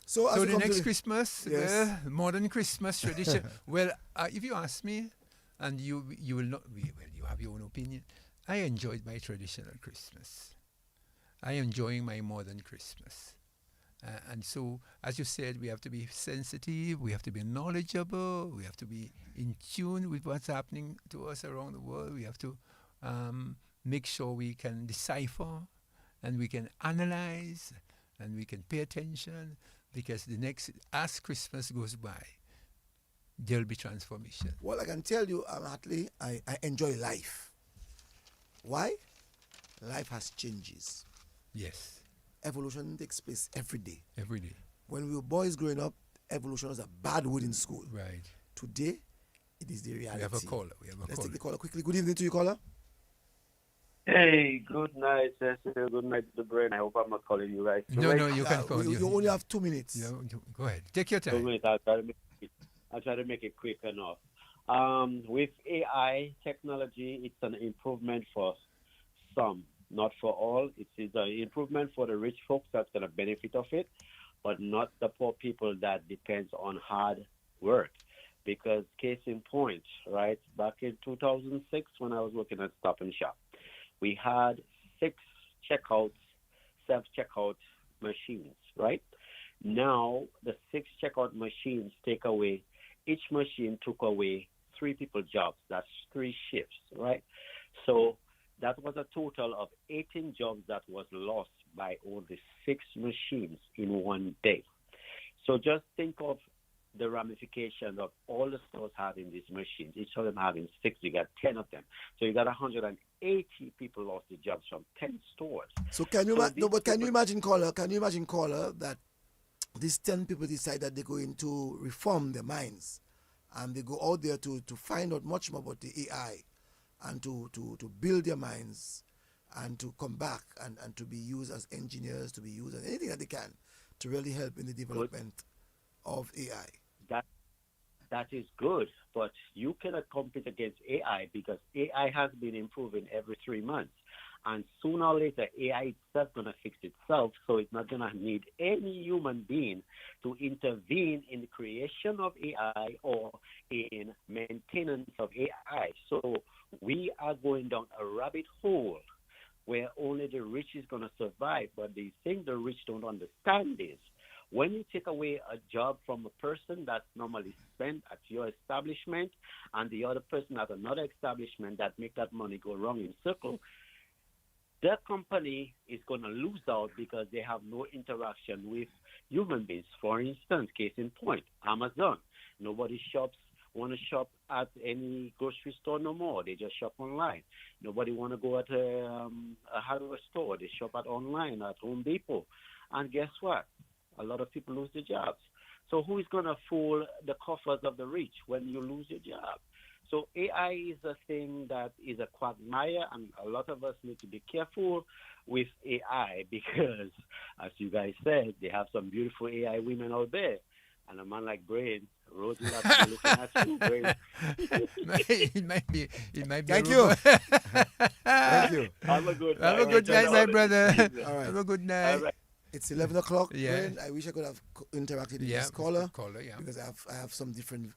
So the next Christmas, yes. Modern Christmas tradition. Well, if you ask me, and you will not, you have your own opinion. I enjoyed my traditional Christmas. I am enjoying my modern Christmas. And so, as you said, we have to be sensitive, we have to be knowledgeable, we have to be in tune with what's happening to us around the world. We have to make sure we can decipher and we can analyze and we can pay attention, because as Christmas goes by, there'll be transformation. Well, I can tell you, Hartley, I enjoy life. Why? Life has changes. Yes. Evolution takes place every day. Every day. When we were boys growing up, evolution was a bad word in school. Right. Today, it is the reality. We have a caller. Let's take the caller quickly. Good evening to you, caller. Hey, good night, Cecil. Good night to the brain. I hope I'm not calling you guys. No, you can call. You only have 2 minutes. Go ahead. Take your time. 2 minutes. I'll try to make it quick enough. With AI technology, it's an improvement for some, not for all. It is an improvement for the rich folks that's going to benefit of it, but not the poor people that depends on hard work. because case in point, right? Back in 2006, when I was working at Stop and Shop, we had 6 checkouts, self-checkout machines, right? Now the 6 checkout machines each machine took away 3 people's jobs. That's 3 shifts, right? So that was a total of 18 jobs that was lost by only 6 machines in one day. So just think of the ramifications of all the stores having these machines. Each of them having 6, you got 10 of them. So you got 180 people lost their jobs from 10 stores. So can you imagine, caller, that these 10 people decide that they're going to reform their minds and they go out there to find out much more about the AI and to build their minds and to come back and to be used as engineers, to be used as anything that they can to really help in the development of AI. That is good, but you cannot compete against AI because AI has been improving every 3 months. And sooner or later, AI itself going to fix itself, so it's not going to need any human being to intervene in the creation of AI or in maintenance of AI. So we are going down a rabbit hole where only the rich is going to survive. But the thing the rich don't understand is when you take away a job from a person that's normally spent at your establishment and the other person at another establishment that make that money go wrong in circle, the company is going to lose out because they have no interaction with human beings. For instance, case in point, Amazon. Nobody want to shop at any grocery store no more. They just shop online. Nobody want to go at a hardware store. They shop online at Home Depot. And guess what? A lot of people lose their jobs. So who is going to fool the coffers of the rich when you lose your job? So AI is a thing that is a quagmire, and a lot of us need to be careful with AI because, as you guys said, they have some beautiful AI women out there. And a man like Brain, Rosie Lakou looking at you, Brain. It might be. Thank you. Thank you. Have a good night, my brother. All right. Have a good night. All right. It's 11 o'clock. Yeah. Brain. I wish I could have interacted with this caller. Yeah. Because I have some different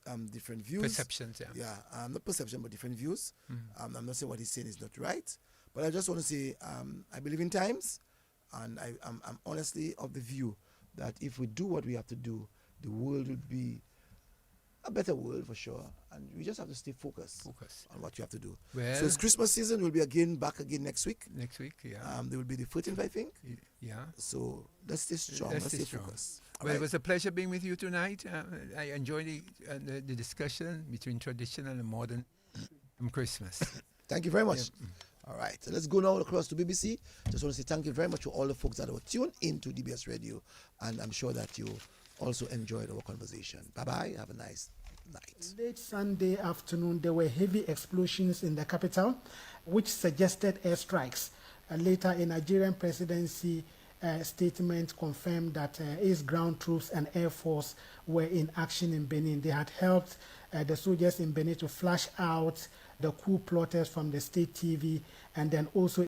views. Perceptions, yeah. Yeah, not perception, but different views. Mm-hmm. I'm not saying what he's saying is not right, but I just want to say I believe in times, and I'm honestly of the view that if we do what we have to do, the world will be a better world for sure, and we just have to stay focused on what you have to do. Well, so it's Christmas season. We'll be back again next week. Next week, yeah. There will be the 14th, I think. Yeah. So let's stay strong. Let's stay focused. Well, it was a pleasure being with you tonight. I enjoyed the discussion between traditional and modern from Christmas. Thank you very much. Yeah. All right, so let's go now across to BBC. Just want to say thank you very much to all the folks that were tuned into DBS Radio, and I'm sure that you also enjoyed our conversation. Bye-bye. Have a nice night. Late Sunday afternoon, there were heavy explosions in the capital, which suggested airstrikes. Later, a Nigerian presidency statement confirmed that its ground troops and air force were in action in Benin. They had helped the soldiers in Benin to flush out the coup plotters from the state TV, and then also